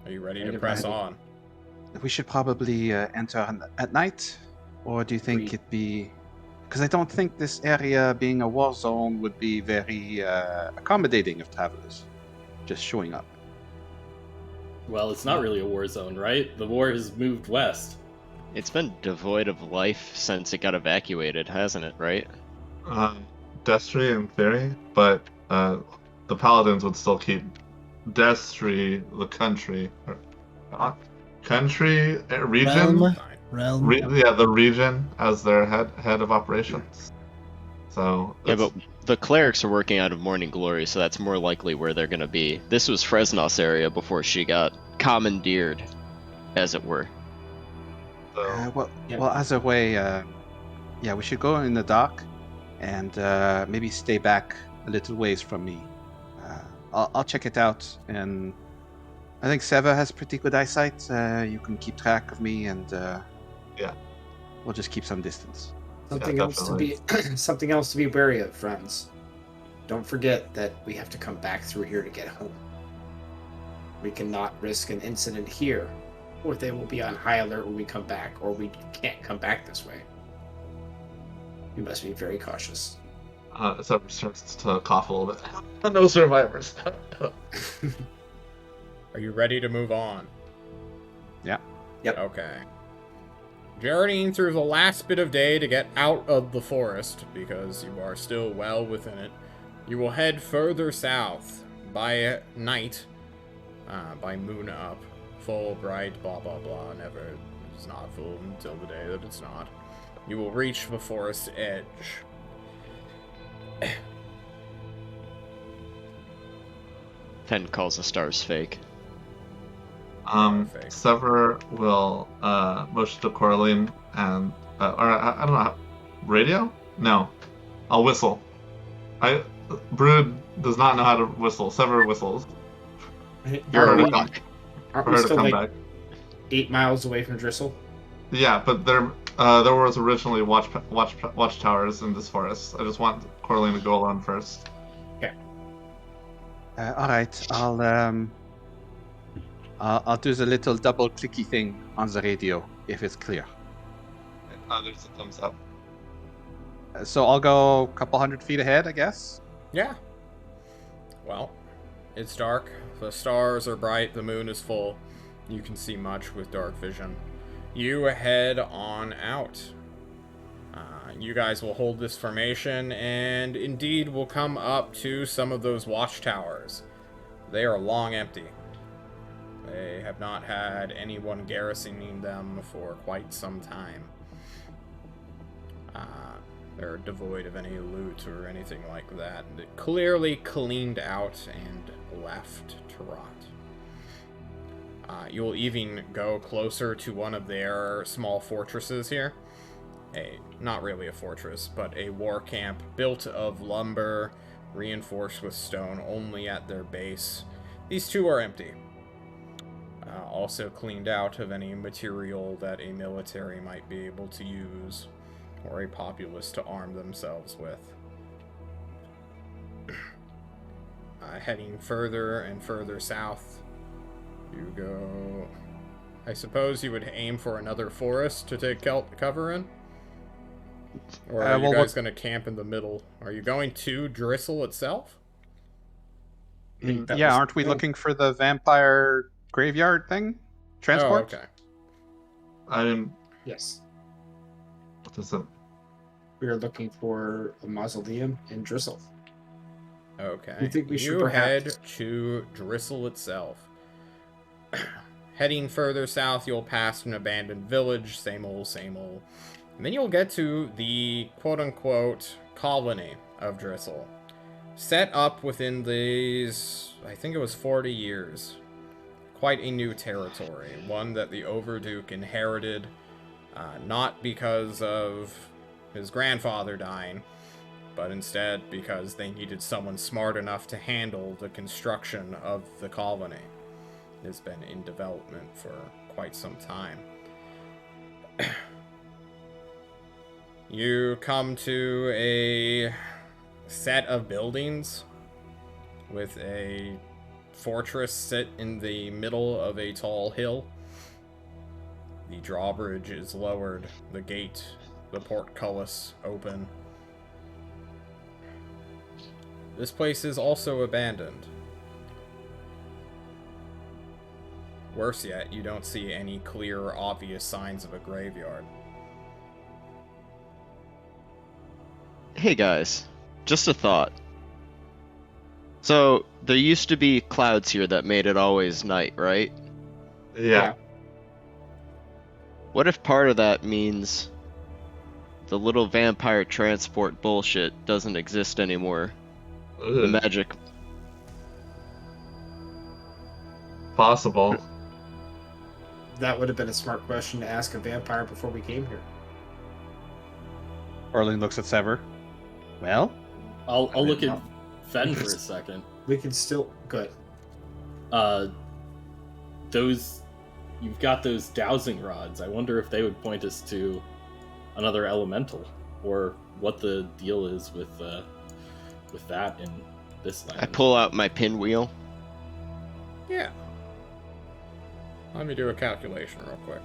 Are you ready to press on? we should probably enter at night, or do you think it'd be? Because I don't think this area, being a war zone, would be very accommodating of travelers just showing up. Well, it's not really a war zone, right? The war has moved west. It's been devoid of life since it got evacuated, hasn't it, right? Destry in theory, but the Paladins would still keep Destry, the country, region, Realm. the region as their head of operations. So Yeah, but the clerics are working out of Morning Glory, so that's more likely where they're going to be. This was Fresnos area before she got commandeered, as it were. so, Well, as a way, we should go in the dark, and maybe stay back a little ways from me. I'll check it out, and I think Sever has pretty good eyesight. You can keep track of me, and we'll just keep some distance. Something else to be wary of, friends. Don't forget that we have to come back through here to get home. We cannot risk an incident here, or they will be on high alert when we come back, or we can't come back this way. We must be very cautious. Sever starts to cough a little bit. No survivors. Are you ready to move on? Yeah. Yep. Okay. Journeying through the last bit of day to get out of the forest, because you are still well within it, you will head further south by night, by moon up, full, bright, blah blah blah, never, it's not full until the day that it's not. You will reach the forest edge. Pen calls the stars fake. Sever will motion to Coraline and I don't know, radio? No, I'll whistle. Brood does not know how to whistle. Sever whistles. Aren't we still like 8 miles away from Dristle? Yeah, but there was originally watchtowers in this forest. I just want Coraline to go alone first. Okay. All right, I'll do the little double clicky thing on the radio if it's clear. There's a thumbs up. So I'll go a couple 100 feet ahead, I guess. Yeah. Well, it's dark. The stars are bright. The moon is full. You can see much with dark vision. You head on out. You guys will hold this formation and indeed will come up to some of those watchtowers. They are long empty. They have not had anyone garrisoning them for quite some time. They're devoid of any loot or anything like that. They're clearly cleaned out and left to rot. You'll even go closer to one of their small fortresses here. not really a fortress, but a war camp built of lumber, reinforced with stone only at their base. These two are empty. Also cleaned out of any material that a military might be able to use, or a populace to arm themselves with. Heading further and further south, you go... I suppose you would aim for another forest to take cover in? Or are you guys going to camp in the middle? Are you going to Drisel itself? Yeah, aren't we looking for the vampire graveyard thing? Transport? Oh, okay. Yes. What is it? We are looking for a mausoleum in Drisel. Okay. You think we should head perhaps... to Drisel itself. Heading further south, you'll pass an abandoned village, same old, same old. And then you'll get to the quote-unquote colony of Drisel. Set up within these, I think it was 40 years. Quite a new territory. One that the Overduke inherited, not because of his grandfather dying, but instead because they needed someone smart enough to handle the construction of the colony. It's been in development for quite some time. You come to a set of buildings with a fortress sit in the middle of a tall hill. The drawbridge is lowered, the gate, the portcullis open. This place is also abandoned. Worse yet, you don't see any clear or obvious signs of a graveyard. Hey guys, just a thought. So, there used to be clouds here that made it always night, right? Yeah. What if part of that means the little vampire transport bullshit doesn't exist anymore? Ugh. The magic. Possible. That would have been a smart question to ask a vampire before we came here. Orlin looks at Sever. Well? I'll look at Fen for a second. We can still... Good. You've got those dowsing rods. I wonder if they would point us to another elemental, or what the deal is with that in this land. I pull out my pinwheel. Yeah. Let me do a calculation real quick.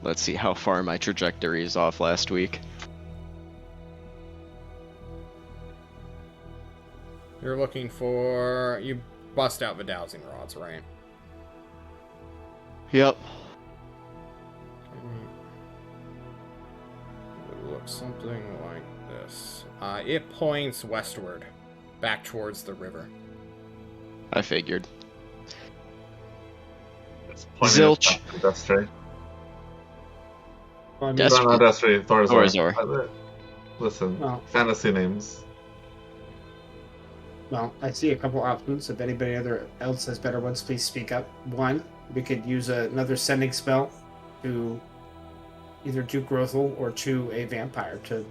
Let's see how far my trajectory is off last week. You're looking for... You bust out the dowsing rods, right? Yep. It looks something like this. It points westward, back towards the river. I figured. It's pointing Zilch. us back to Destry. Well, I mean, Des- No, not Destry. Thorazor. Thorazor. Listen, Well. fantasy names. well, I see a couple options. If anybody else has better ones, please speak up. One, we could use another sending spell to either Duke Rothel or to a vampire to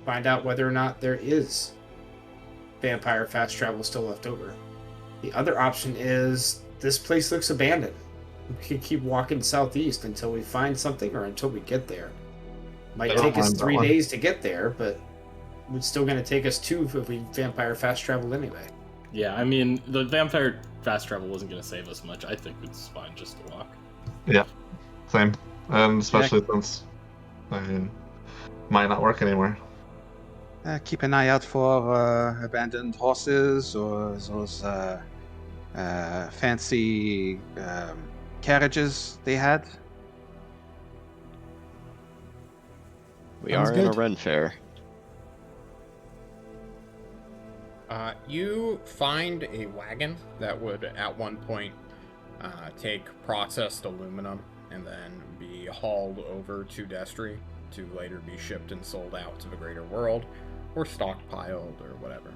find out whether or not there is vampire fast travel still left over. The other option is this place looks abandoned. We could keep walking southeast until we find something or until we get there. Might I don't take us mind that 3 one. days to get there, but it's still going to take us 2 if we vampire fast travel anyway. Yeah, I mean, the vampire fast travel wasn't going to save us much. I think it's fine just to walk. Same. And especially since, I mean, might not work anymore. Keep an eye out for abandoned horses or those fancy carriages they had. We Sounds are in a good. Ren fair. You find a wagon that would at one point take processed aluminum and then be hauled over to Destry to later be shipped and sold out to the greater world or stockpiled or whatever.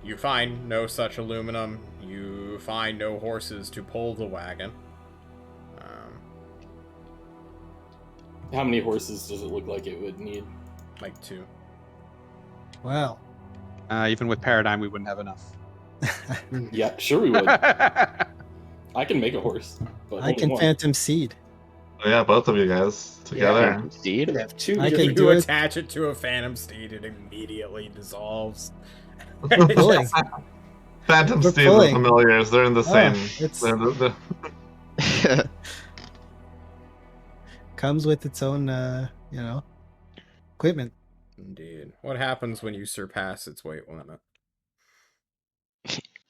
You find no such aluminum. You find no horses to pull the wagon. How many horses does it look like it would need? Like 2. Well, Even with Paradigm, we wouldn't have enough. Yeah, sure we would. I can make a horse, but I only can one. Phantom Seed. Oh, yeah, both of you guys together. You Steed? could have 2. I If can you do it. attach it to a Phantom Steed, it immediately dissolves. We're pulling. Phantom We're Steed and pulling. Familiars, they're in the same. it's- they're Comes with its own, equipment. Indeed. What happens when you surpass its weight limit?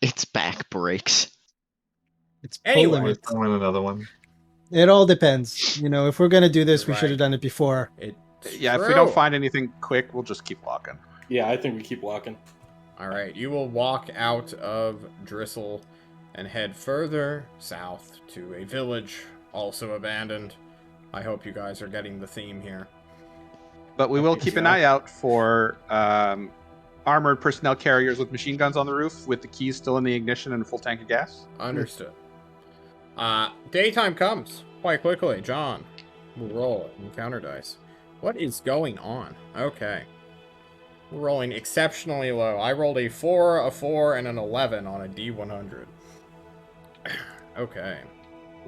Its back breaks. It's Anyway. pulling it. I'll win another one. It all depends. If we're gonna do this, You're we should right. have done it before. Yeah, if we don't find anything quick, we'll just keep walking. Yeah, I think we keep walking. Alright, you will walk out of Dristle and head further south to a village, also abandoned. I hope you guys are getting the theme here. But we will Okay, keep an yeah. eye out for armored personnel carriers with machine guns on the roof, with the keys still in the ignition and a full tank of gas. Understood. Daytime comes quite quickly. John, we'll roll encounter dice. What is going on? Okay. We're rolling exceptionally low. I rolled a 4, a 4, and an 11 on a D100. Okay.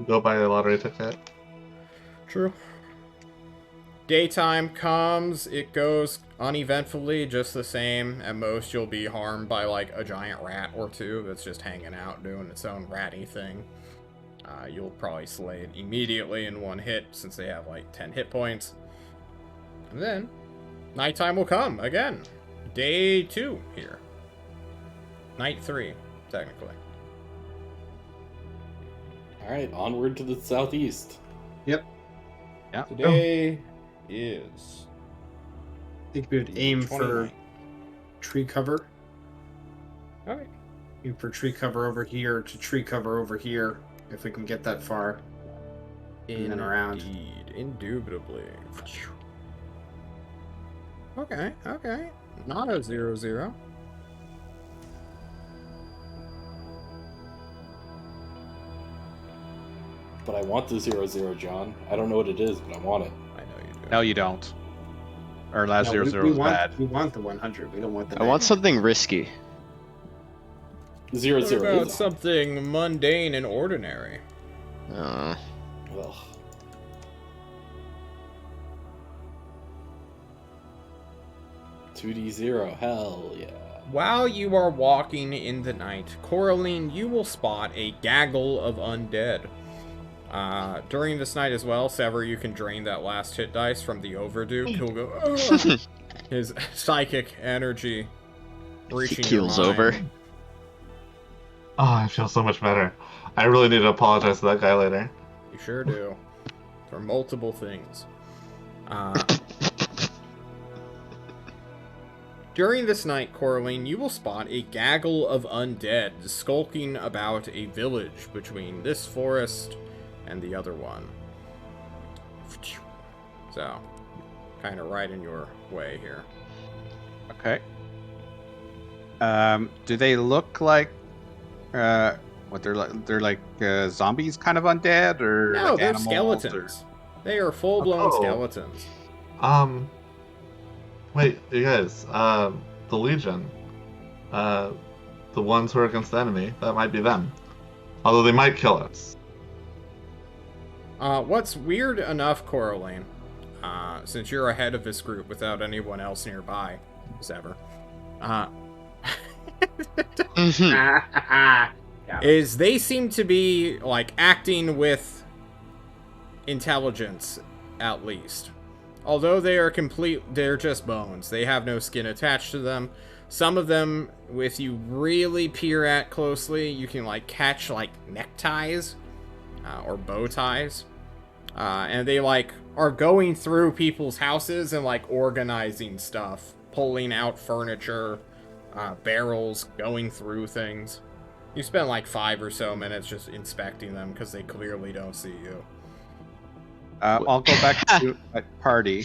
Go buy a lottery ticket. True. Daytime comes, it goes uneventfully, just the same. At most, you'll be harmed by, like, a giant rat or 2 that's just hanging out doing its own ratty thing. You'll probably slay it immediately in 1 hit, since they have, like, 10 hit points. And then, nighttime will come, again. Day 2 here. Night 3, technically. Alright, onward to the southeast. Yeah. Today is... I think we would aim for 29th. tree cover. Okay. Aim for tree cover over here to tree cover over here, if we can get that far. And then around. Indeed, indubitably. Okay, okay. Not a 0-0. But I want the 0-0, John. I don't know what it is, but I want it. I know you do. No, you don't. Or last No, 0-0 we is want, bad. we want the 100. We don't want the I want 90. something risky. 0-0 What about is something mundane and ordinary? Uh, Ugh. $2D0, hell yeah. While you are walking in the night, Coraline, you will spot a gaggle of undead. During this night as well, Sever, you can drain that last hit dice from the Overduke. He'll go, "Ugh." His psychic energy he reaching your keels mind. over. Oh, I feel so much better. I really need to apologize to that guy later. You sure do. For multiple things. During this night, Coraline, you will spot a gaggle of undead skulking about a village between this forest and the other one. So, kind of right in your way here. Okay. Do they look like what they're like? They're like zombies, kind of undead, or No, like they're animals, skeletons. They are full-blown Oh. skeletons. Wait, you guys, the Legion, the ones who are against the enemy, that might be them. Although they might kill us. What's weird enough, Coraline, since you're ahead of this group without anyone else nearby, as ever, Mhm. is they seem to be, like, acting with intelligence, at least. Although they are they're just bones. They have no skin attached to them. Some of them, if you really peer at closely, you can, like, catch, like, neckties, or bow ties. And they, like, are going through people's houses and, like, organizing stuff. Pulling out furniture, barrels, going through things. You spend, like, 5 or so minutes just inspecting them, because they clearly don't see you. I'll go back to my party,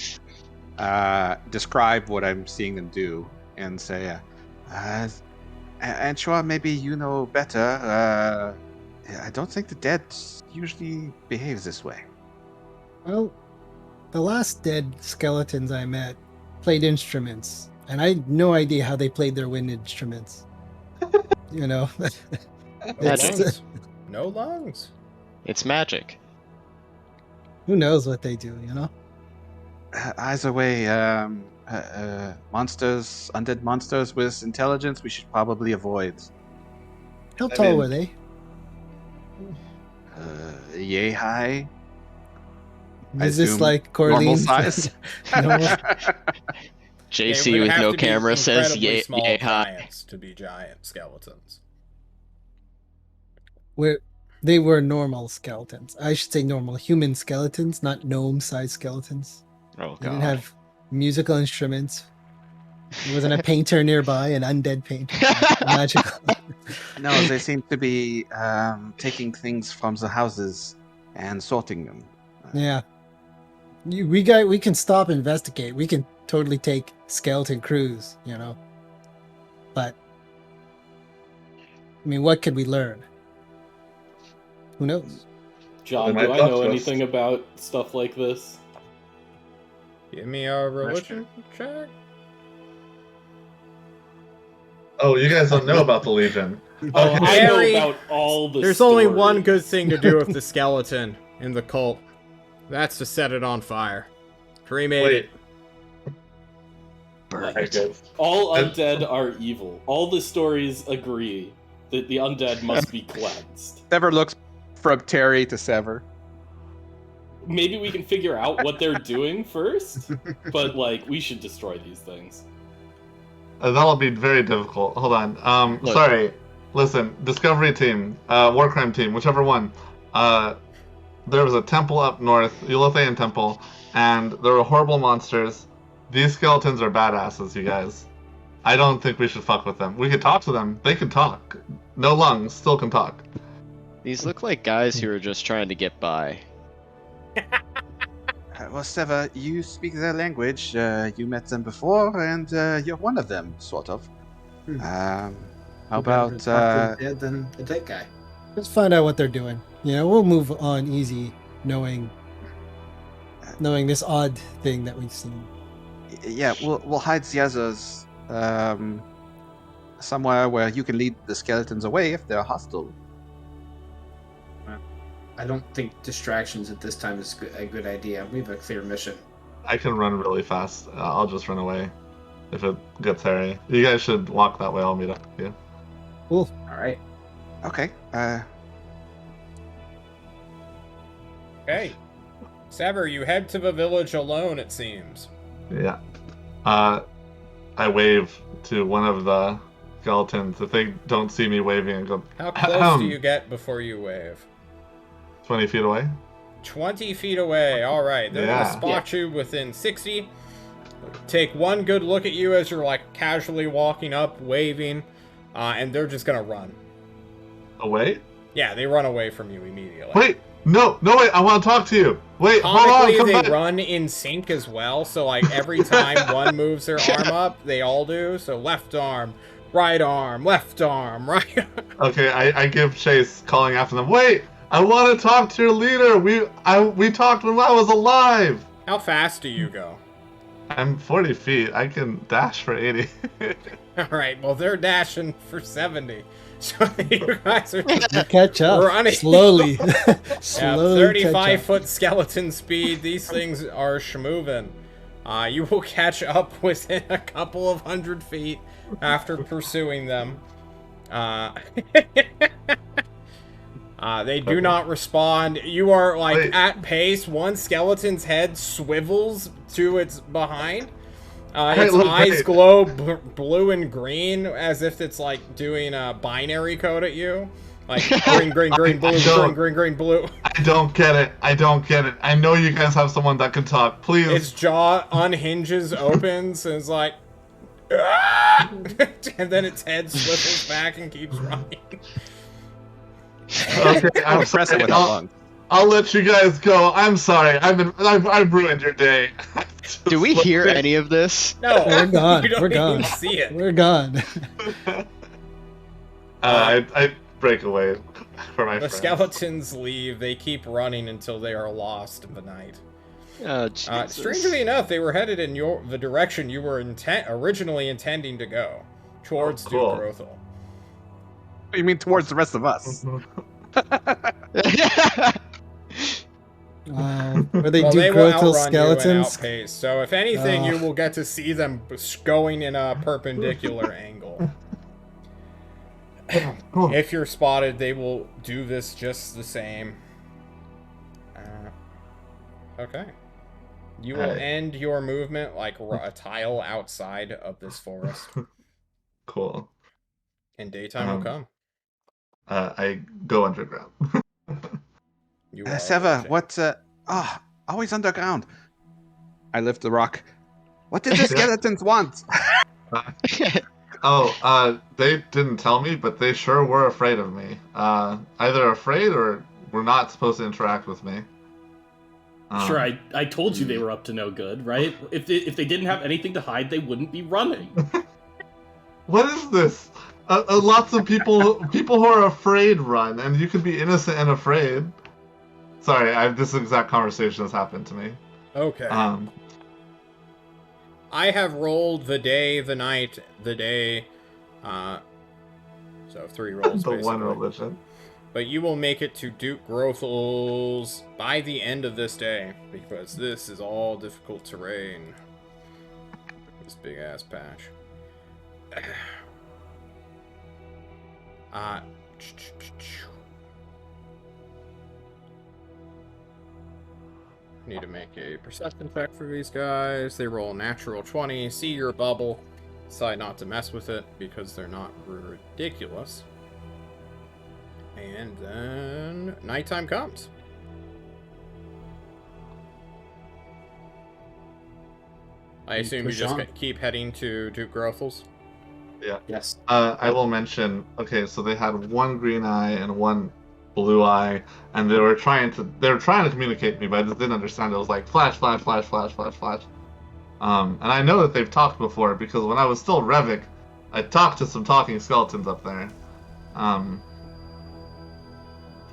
describe what I'm seeing them do, and say, Anchois, maybe you know better. I don't think the dead usually behaves this way. Well, the last dead skeletons I met played instruments, and I had no idea how they played their wind instruments. You know, No Magic. lungs. No lungs. It's magic. who knows what they do? You know, Either way, monsters, undead monsters with intelligence, we should probably avoid. how I tall mean- were they? Yay high. I Is this assume like normal Corleane's? size? Normal- They JC would with have no to be camera says incredibly yay, small yay high. giants to be giant skeletons. Where they were normal skeletons. I should say normal human skeletons, not gnome-sized skeletons. Oh They didn't god. have musical instruments. There wasn't a painter nearby, an undead painter. Magical. No, they seem to be taking things from the houses and sorting them. Yeah. We can stop and investigate. We can totally take skeleton crews, you know. But I mean, what could we learn? Who knows? John, They do might I talk know to us. anything about stuff like this? Give me a religion check. Oh, you guys don't know about the Legion. Oh, Okay. I know Harry, about all the There's only one stories. good thing to do with the skeleton in the cult. That's to set it on fire. Cremate Wait. it. Okay, good. All undead are evil. All the stories agree that the undead must be cleansed. Sever looks from Terry to Sever. Maybe we can figure out what they're doing first, but like we should destroy these things. That'll be very difficult. Hold on. Look. Sorry. Listen, Discovery Team, War Crime Team, whichever one. There was a temple up north, Eulothian Temple, and there were horrible monsters. These skeletons are badasses, you guys. I don't think we should fuck with them. We could talk to them. They can talk. No lungs, still can talk. These look like guys who are just trying to get by. Well, Sever, you speak their language. You met them before, and you're one of them, sort of. How about dead than the dead guy? Let's find out what they're doing. You know, we'll move on easy, knowing this odd thing that we've seen. yeah, we'll hide the others somewhere where you can lead the skeletons away if they're hostile. I don't think distractions at this time is a good idea. We have a clear mission. I can run really fast. I'll just run away if it gets hairy. You guys should walk that way. I'll meet up with you. All right. Okay. Okay. Sever, you head to the village alone, it seems. Yeah. I wave to one of the skeletons. If they don't see me waving, and go, How close do you get before you wave? 20 feet away? 20 feet away. All right. They're Yeah. going to spot you within 60. Take one good look at you as you're like casually walking up, waving, and they're just going to run. Away? Yeah, they run away from you immediately. Wait! No, wait, I want to talk to you! Wait, hold on, Comically, come they back! run in sync as well, so like every time one moves their arm up, they all do. So left arm, right, left arm, right arm. Okay, I give chase, calling after them. Wait! I want to talk to your leader! We talked when I was alive! How fast do you go? I'm 40 feet. I can dash for 80. Alright, well, they're dashing for 70. So you guys are You catch up running. slowly. Yeah, Slowly catch up. 35-foot skeleton speed. These things are schmovin'. You will catch up within a couple of 100 feet after pursuing them. They do not respond. You are like Wait. at pace. One skeleton's head swivels to its behind. Hey, Its look, eyes hey. glow blue and green as if it's like doing a binary code at you. Like green, green, green, blue, green, green, green, blue. I don't get it. I know you guys have someone that can talk. Please. Its jaw unhinges, opens, and is like, "Ah!" And then its head swivels back and keeps running. Okay, I'm I'm impressed sorry. with that one. I'll let you guys go. I'm sorry. I've ruined your day. Do we hear any of this? No, We're gone. You don't We're even gone. see it. We're gone. I break away for my The friends. skeletons leave. They keep running until they are lost in the night. Oh, Jesus. Strangely enough, they were headed in the direction you were originally intending to go, towards Duke cool. Grothel. You mean towards the rest of us? Where they Well, do they will Grothel outrun you and skeletons. outpace. So if anything, you Ugh. will get to see them going in a perpendicular angle. Cool. If you're spotted, they will do this just the same. Okay. You will end your movement like a tile outside of this forest. Cool. And daytime will come. I go underground. You are Seva, watching. always underground. I lift the rock. What did the skeletons want? They didn't tell me, but they sure were afraid of me. Either afraid or were not supposed to interact with me. Sure, I told you they were up to no good, right? If they didn't have anything to hide, they wouldn't be running. What is this? Lots of people who are afraid run, and you could be innocent and afraid. Sorry, this exact conversation has happened to me. Okay. I have rolled the day, the night, the day. So 3 rolls. The basically. one religion. But you will make it to Duke Grothel's by the end of this day, because this is all difficult terrain. This big ass patch. Need to make a perception check for these guys. They roll natural 20. See your bubble. Decide not to mess with it because they're not ridiculous. And then nighttime comes. I assume you just keep heading to Duke Grothel's? Yeah. Yes. I will mention, okay, so they had one green eye and one blue eye, and they were trying to communicate with me, but I just didn't understand. It was like flash, flash, flash, flash, flash, flash. And I know that they've talked before because when I was still Revik, I talked to some talking skeletons up there.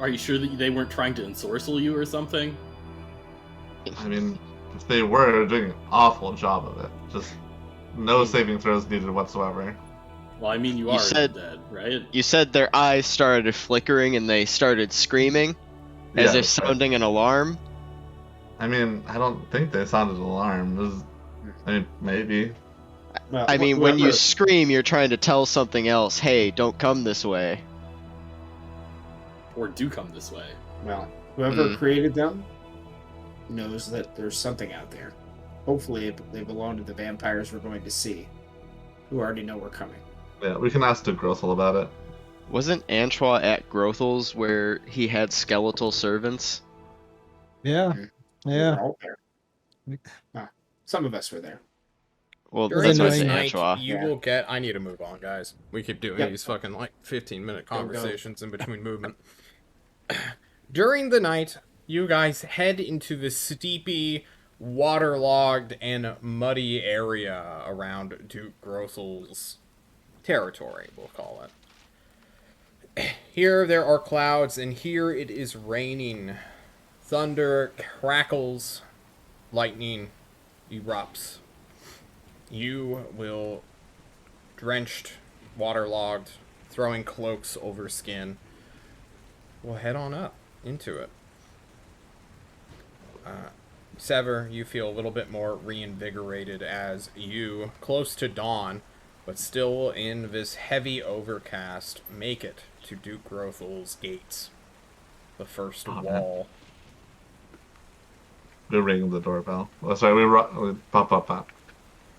Are you sure that they weren't trying to ensorcel you or something? I mean, if they were, they're doing an awful job of it. Just no saving throws needed whatsoever. Well, I mean, you are dead, right? You said their eyes started flickering and they started screaming, as if sounding an alarm. I mean, I don't think they sounded an alarm. Maybe. Well, I mean, when you scream, you're trying to tell something else. Hey, don't come this way. Or do come this way. Well, whoever created them knows that there's something out there. Hopefully, they belong to the vampires we're going to see, who already know we're coming. Yeah, we can ask Duke Grothel about it. Wasn't Antoine at Grothel's where he had skeletal servants? Yeah. We were all there. Some of us were there. Well, During that's this what night, Antoine. you will get... I need to move on, guys. We keep doing these fucking, 15-minute conversations in between movement. During the night, you guys head into the steepy, waterlogged, and muddy area around Duke Grothel's territory, we'll call it. Here there are clouds, and here it is raining. Thunder crackles, lightning erupts. You will, drenched, waterlogged, throwing cloaks over skin, will head on up into it. Sever, you feel a little bit more reinvigorated as you, close to dawn, but still in this heavy overcast, make it to Duke Grothel's gates. The first wall. We ring the doorbell. Oh, sorry, we pop.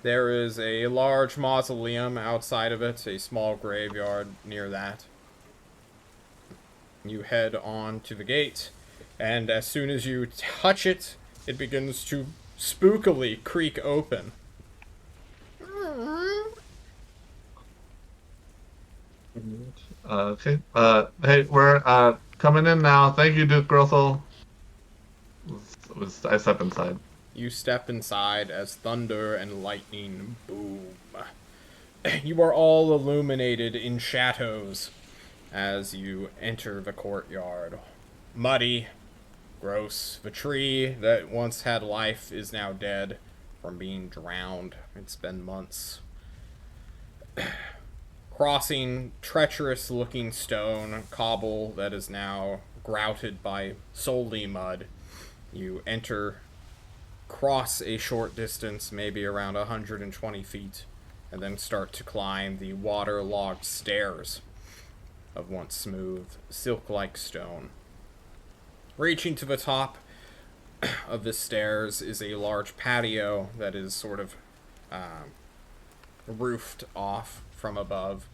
There is a large mausoleum outside of it, a small graveyard near that. You head on to the gate, and as soon as you touch it, it begins to spookily creak open. Okay. Hey, we're coming in now. Thank you, Duke Grothel. I step inside. You step inside as thunder and lightning boom. You are all illuminated in shadows as you enter the courtyard. Muddy, Gross. The tree that once had life is now dead from being drowned. It's been months. Crossing treacherous-looking stone cobble that is now grouted by solely mud, you cross a short distance, maybe around 120 feet, and then start to climb the waterlogged stairs of once smooth, silk-like stone. Reaching to the top of the stairs is a large patio that is sort of roofed off from above.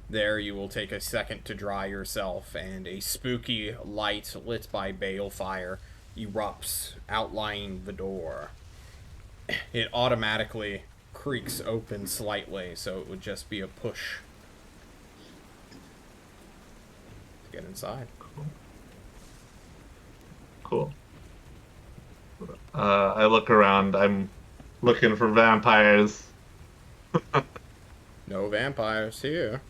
There you will take a second to dry yourself, and a spooky light lit by balefire erupts, outlining the door. It automatically creaks open slightly, so it would just be a push to get inside. Cool. I look around. I'm looking for vampires. No vampires here.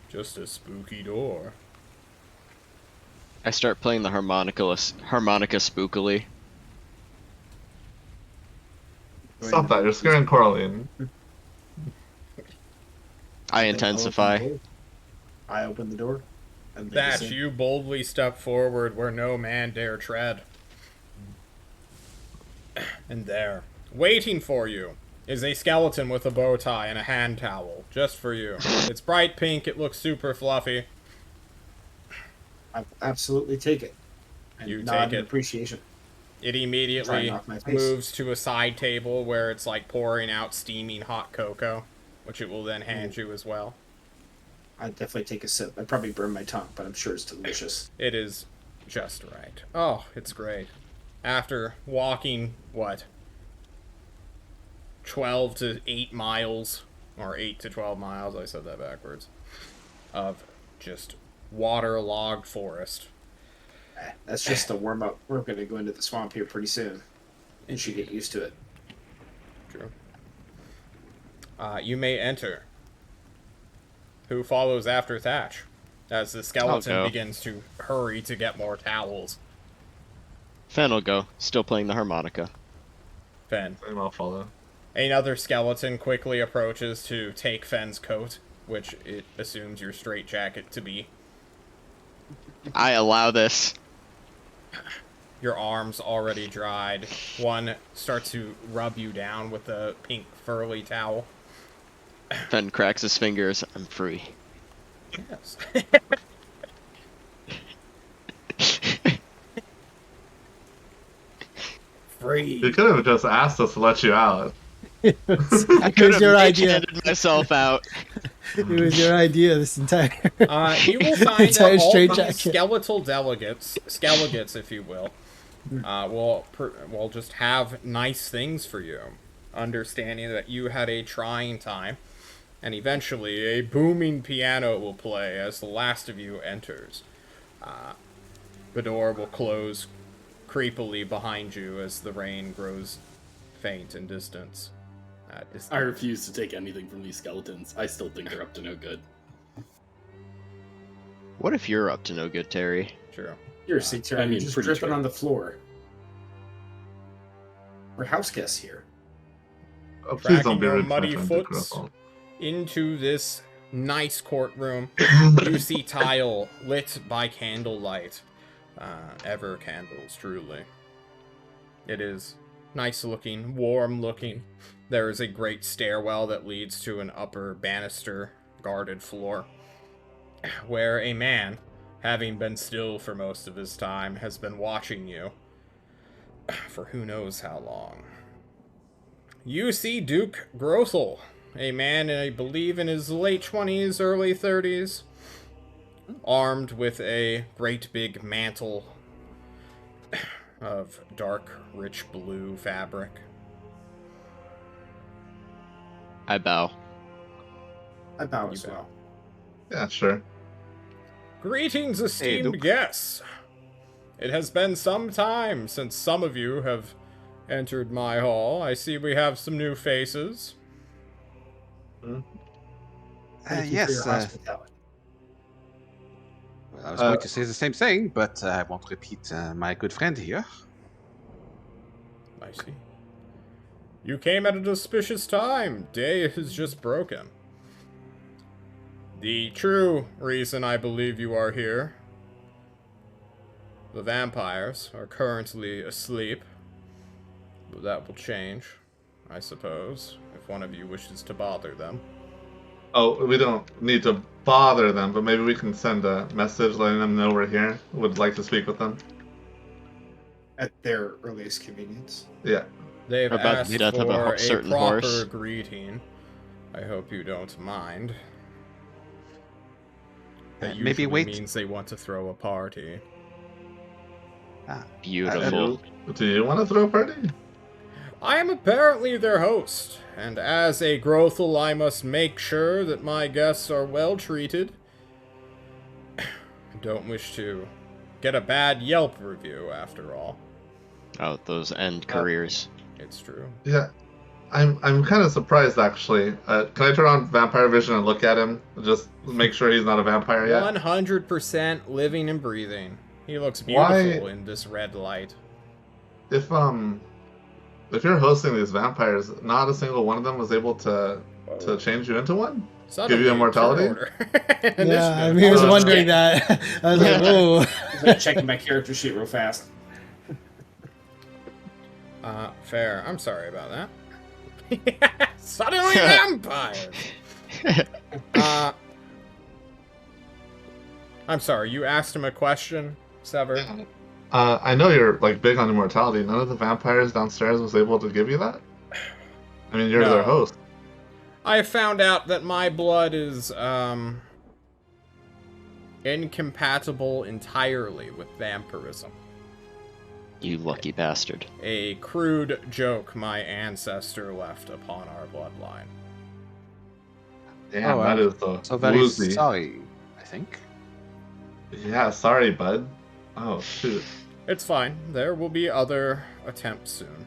Just a spooky door. I start playing the harmonica spookily. Stop that! You're scaring Coraline. I intensify. I open the door. And That you boldly step forward where no man dare tread. And there, waiting for you, is a skeleton with a bow tie and a hand towel, just for you. It's bright pink, it looks super fluffy. I absolutely take it. And You nod take in it. appreciation. It immediately Trying off my face. moves to a side table where it's like pouring out steaming hot cocoa, which it will then hand you as well. I definitely take a sip. I probably burn my tongue, but I'm sure it's delicious. It is just right. Oh, it's great. After walking, 12 to 8 miles, or 8 to 12 miles, I said that backwards, of just waterlogged forest. That's just the warm-up. We're going to go into the swamp here pretty soon. And she get used to it. True. You may enter. Who follows after Thatch? As the skeleton I'll go. begins to hurry to get more towels. Fen will go, still playing the harmonica. Fen. I'll follow. Another skeleton quickly approaches to take Fen's coat, which it assumes your straitjacket to be. I allow this. Your arms already dried. One starts to rub you down with a pink furry towel. Fen cracks his fingers. I'm free. Yes. Free. You could have just asked us to let you out. I It could was have your idea. handed myself out. It was your idea. This entire. You will find Entire that all straight the jacket. skeletal skelegates, if you will, will just have nice things for you, understanding that you had a trying time, and eventually a booming piano will play as the last of you enters. The door will close creepily behind you as the rain grows faint in distance. I refuse to take anything from these skeletons. I still think they're up to no good. What if you're up to no good, Terry? True. Seriously, Terry, I mean, you're just pretty dripping true. on the floor. We're house guests here. Oh, please don't Tracking be your rude to my muddy friend foots Griffle. into this nice courtroom. You see tile lit by candlelight. Ever candles, truly. It is nice looking, warm looking. There is a great stairwell that leads to an upper banister guarded floor, where a man, having been still for most of his time, has been watching you for who knows how long. You see Duke Grothel, a man, I believe, in his late 20s, early 30s, armed with a great big mantle of dark, rich blue fabric. I bow. I bow You as bow. well. Yeah, sure. Greetings, esteemed Duke. guests. It has been some time since some of you have entered my hall. I see we have some new faces. Thank you for your hospitality. I was going to say the same thing, but I won't repeat my good friend here. I see. You came at an auspicious time. Day is just broken. The true reason I believe you are here, the vampires are currently asleep. But that will change, I suppose, if one of you wishes to bother them. Oh, we don't need to bother them, but maybe we can send a message letting them know we're here. Would like to speak with them. At their earliest convenience. Yeah. They've About asked the death of for a a certain proper horse. greeting. I hope you don't mind. That Maybe usually wait. means they want to throw a party. Beautiful. Do you want to throw a party? I am apparently their host, and as a Grothel I must make sure that my guests are well treated. I don't wish to get a bad Yelp review, after all. Oh, those end careers. It's true. Yeah. I'm kind of surprised, actually. Can I turn on vampire vision and look at him? Just make sure he's not a vampire yet? 100% living and breathing. He looks beautiful in this red light. If you're hosting these vampires, not a single one of them was able to change you into one? Give you immortality? Yeah, I mean, I was wondering that. I was like, whoa. I was like checking my character sheet real fast. Fair. I'm sorry about that. Suddenly vampires! I'm sorry, you asked him a question, Sever? I know you're like big on immortality. None of the vampires downstairs was able to give you that? I mean, you're their host. I have found out that my blood is, incompatible entirely with vampirism. You lucky bastard. A crude joke my ancestor left upon our bloodline. Damn, that is so very woozy. sorry, I think. Yeah, sorry, bud. Oh, shoot. It's fine. There will be other attempts soon.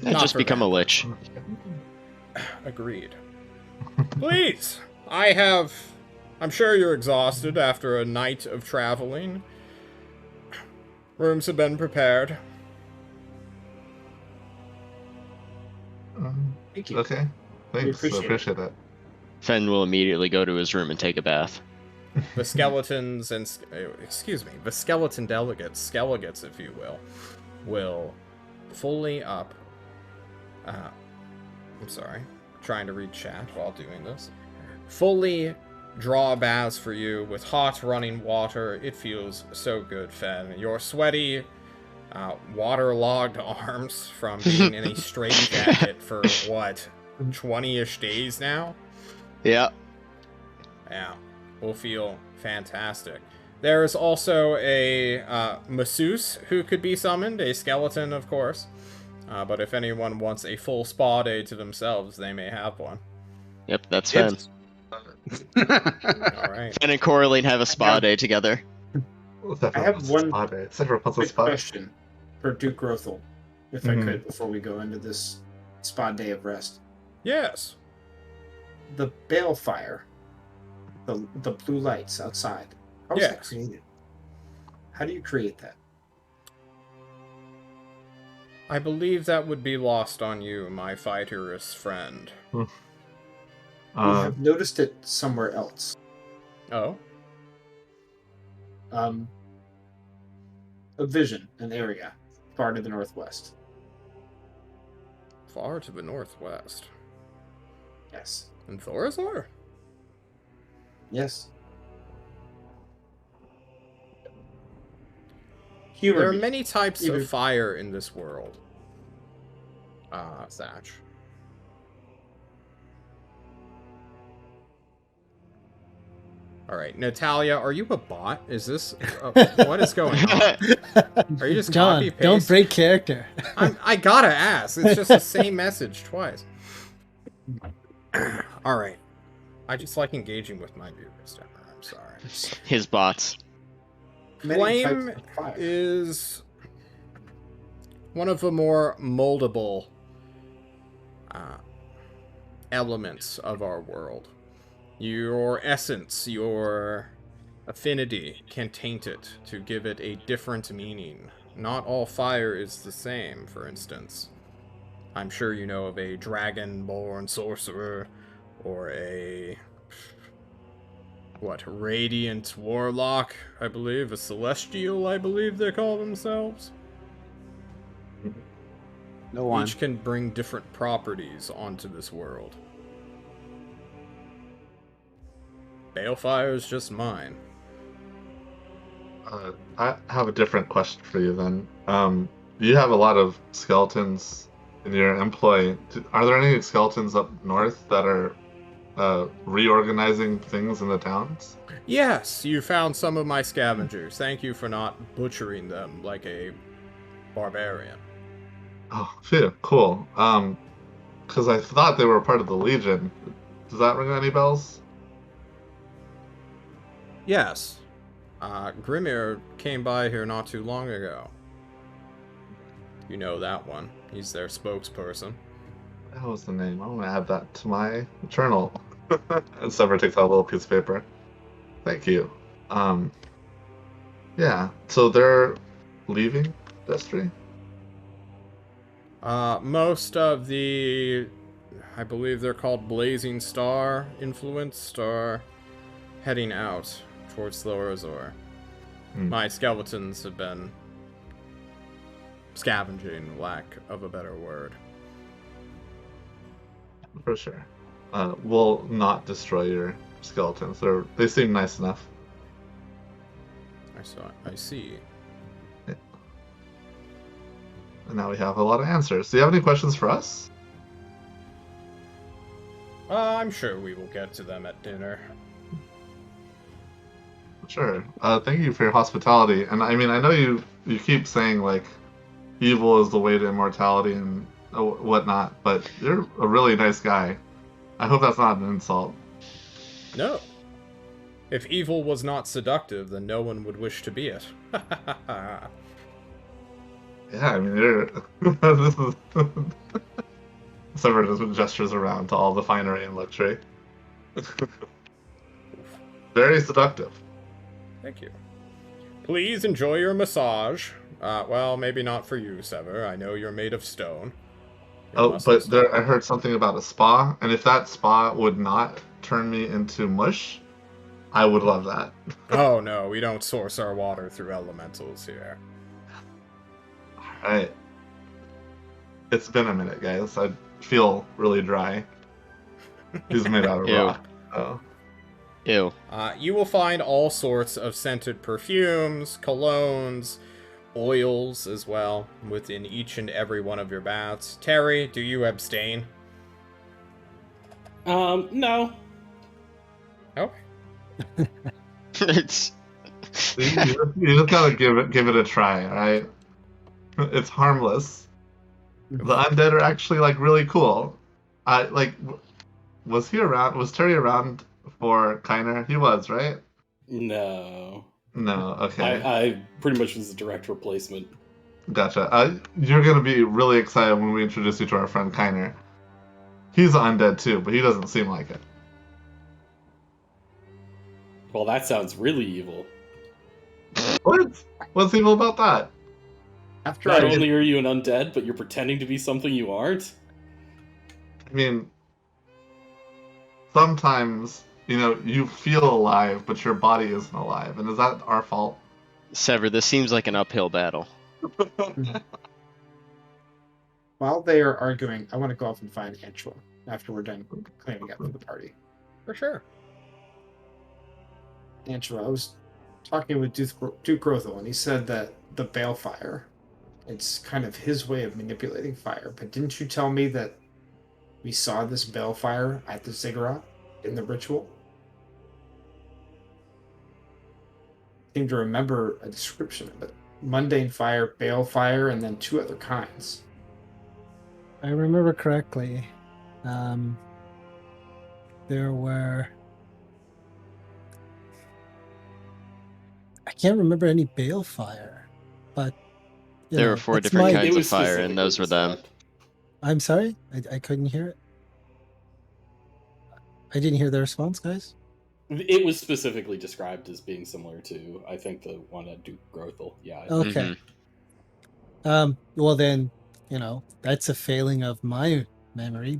Just become a lich. Agreed. Please! I'm sure you're exhausted after a night of traveling. Rooms have been prepared. Thank you. Okay. Thanks. I appreciate appreciate that. Fen will immediately go to his room and take a bath. The skeletons and... the skeleton delegates, skelegets if you will fully up... I'm sorry. Trying to read chat while doing this. Fully draw baths for you with hot running water. It feels so good, Fen. Your sweaty, waterlogged arms from being in a straitjacket for, 20-ish days now? Yeah. Yeah. Will feel fantastic. There is also a masseuse who could be summoned, a skeleton, of course. But if anyone wants a full spa day to themselves, they may have one. Yep, that's Fen. Alright. Fen and Coraline have a spa day together. I have one quick question for Duke Grothel, if I could, before we go into this spa day of rest. Yes. The balefire, the blue lights outside. How was that created? How do you create that? I believe that would be lost on you, my fighterous friend. I have noticed it somewhere else. Oh? A vision, an area, far to the northwest. Far to the northwest. Yes. In Thorazor? Yes. There are many types of fire in this world. Thatch. Alright, Natalia, are you a bot? Is this... what is going on? Are you just John, copy-paste? don't break character. I gotta ask. It's just the same message twice. Alright. I just like engaging with my viewers, Denver. I'm sorry. His bots. Flame is one of the more moldable elements of our world. Your essence, your affinity can taint it to give it a different meaning. Not all fire is the same, for instance. I'm sure you know of a dragon-born sorcerer, or a... radiant warlock, I believe, a celestial, I believe they call themselves. No one. Each can bring different properties onto this world. Balefire is just mine. I have a different question for you then. You have a lot of skeletons in your employ. Are there any skeletons up north that are reorganizing things in the towns? Yes, you found some of my scavengers. Thank you for not butchering them like a barbarian. Oh, phew, cool. Because I thought they were part of the Legion. Does that ring any bells? Yes. Grimir came by here not too long ago. You know that one. He's their spokesperson. That was the name. I'm gonna add that to my journal. And Sever takes out a little piece of paper. Thank you. Yeah. So they're leaving Destry? Most of the... I believe they're called Blazing Star influenced are heading out towards Lorazor. My skeletons have been scavenging, lack of a better word. For sure. We'll not destroy your skeletons. They seem nice enough. I see. Yeah. And now we have a lot of answers. Do you have any questions for us? I'm sure we will get to them at dinner. Sure. Thank you for your hospitality. And I mean, I know you keep saying, like, evil is the way to immortality and whatnot, but you're a really nice guy. I hope that's not an insult. No. If evil was not seductive, then no one would wish to be it. Yeah, I mean, you're... this is... Sever just gestures around to all the finery and luxury. Very seductive. Thank you. Please enjoy your massage. Well, maybe not for you, Sever. I know you're made of stone. But I heard something about a spa, and if that spa would not turn me into mush, I would love that. Oh no, we don't source our water through elementals here. Alright. It's been a minute, guys. I feel really dry. He's made out of Ew. rock. Oh. Ew. You will find all sorts of scented perfumes, colognes, oils as well, within each and every one of your baths. Terry, do you abstain? No. Oh. It's... You just gotta give it a try, alright? It's harmless. The undead are actually, like, really cool. Was Terry around for Kiner? He was, right? No. No, okay. I pretty much was a direct replacement. Gotcha. You're gonna be really excited when we introduce you to our friend Kiner. He's undead too, but he doesn't seem like it. Well, that sounds really evil. What? What's evil about that? After Not I only are you an undead, but you're pretending to be something you aren't? I mean, sometimes, you feel alive, but your body isn't alive. And is that our fault? Sever, this seems like an uphill battle. While they are arguing, I want to go off and find Antwa after we're done cleaning up for the party. For sure. Antwa, I was talking with Duke Rothel, and he said that the Balefire, it's kind of his way of manipulating fire. But didn't you tell me that we saw this Balefire at the ziggurat in the ritual? I seem to remember a description of it. Mundane fire, Balefire, and then two other kinds. I remember correctly. There were... I can't remember any Balefire, but... There were 4 different kinds of fire, and those were them. I'm sorry? I couldn't hear it. I didn't hear the response, guys. It was specifically described as being similar to, I think, the one at Duke Grothel. Yeah. Okay. Well then, that's a failing of my memory.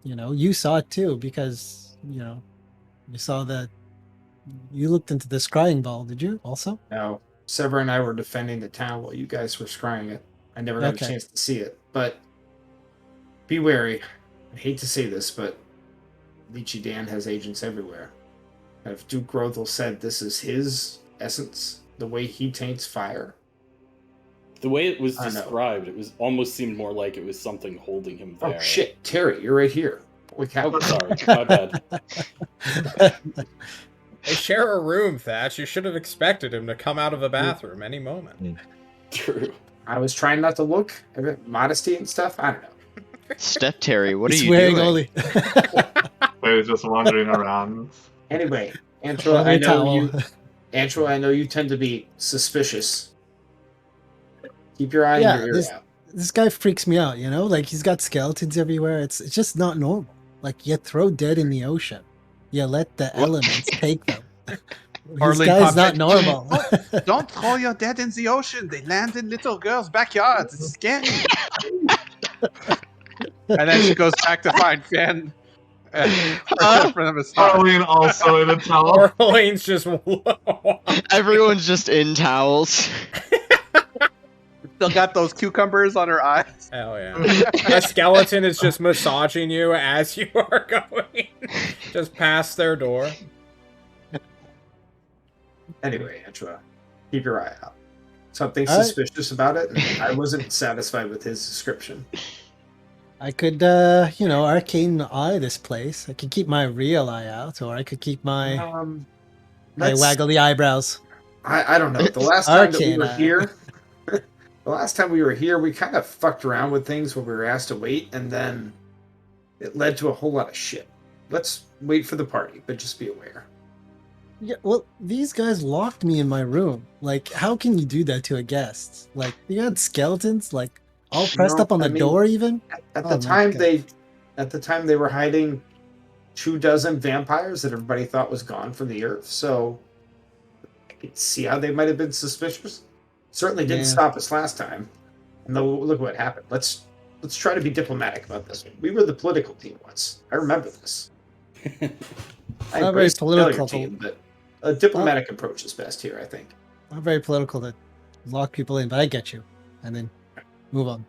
You saw it too because, you saw that you looked into the scrying ball, did you also? No, Sever and I were defending the town while you guys were scrying it. I never got a chance to see it, but be wary. I hate to say this, but Leechy Dan has agents everywhere. And if Duke Grothel said this is his essence, the way he taints fire. The way it was described, it was almost seemed more like it was something holding him there. Oh shit, Terry, you're right here. Holy cow. Oh, sorry, my bad. They share a room, Thatch. You should have expected him to come out of the bathroom any moment. True. I was trying not to look. Modesty and stuff. I don't know. Step Terry, what are you wearing doing? Only... He's just wandering around. Anyway, Antro, I know you tend to be suspicious. Keep your eye and your ear out. This guy freaks me out, Like, he's got skeletons everywhere. It's just not normal. Like, you throw dead in the ocean. You let the elements take them. This guy's not normal. Don't throw your dead in the ocean. They land in little girls' backyards. It's scary. And then she goes back to find Finn. Arlene also in a towel. Arlene's just... Everyone's just in towels. Still got those cucumbers on her eyes. Hell yeah. A skeleton is just massaging you as you are going. Just past their door. Anyway, Antro, keep your eye out. Something suspicious about it, and I wasn't satisfied with his description. I could, arcane eye this place. I could keep my real eye out, or I could keep my waggle the eyebrows. I don't know. The last time that we were here, we kind of fucked around with things when we were asked to wait, and then it led to a whole lot of shit. Let's wait for the party, but just be aware. Yeah, well, these guys locked me in my room. Like, how can you do that to a guest? Like, you had skeletons, like, all pressed up on the door even? At the time they were hiding 24 vampires that everybody thought was gone from the earth, so I could see how they might have been suspicious. Certainly didn't stop us last time. And look what happened. Let's try to be diplomatic about this. We were the political team once. I remember this. Not very political team, but a diplomatic approach is best here, I think. Not very political to lock people in, but I get you. And then move on.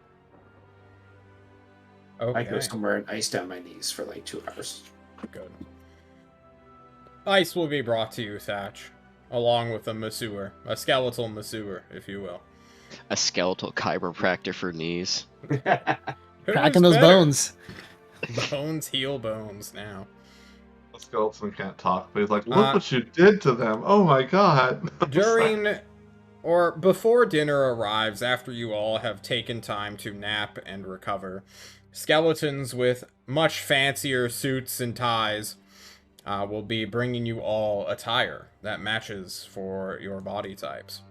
Okay. I go somewhere and ice down my knees for like 2 hours. Good. Ice will be brought to you, Thatch, along with a masseur, a skeletal masseur, if you will. A skeletal chiropractor for knees. Cracking those bones. Bones heal bones now. The skeleton can't talk, but he's like, look what you did to them. Oh my god. During or before dinner arrives, after you all have taken time to nap and recover, skeletons with much fancier suits and ties will be bringing you all attire that matches for your body types.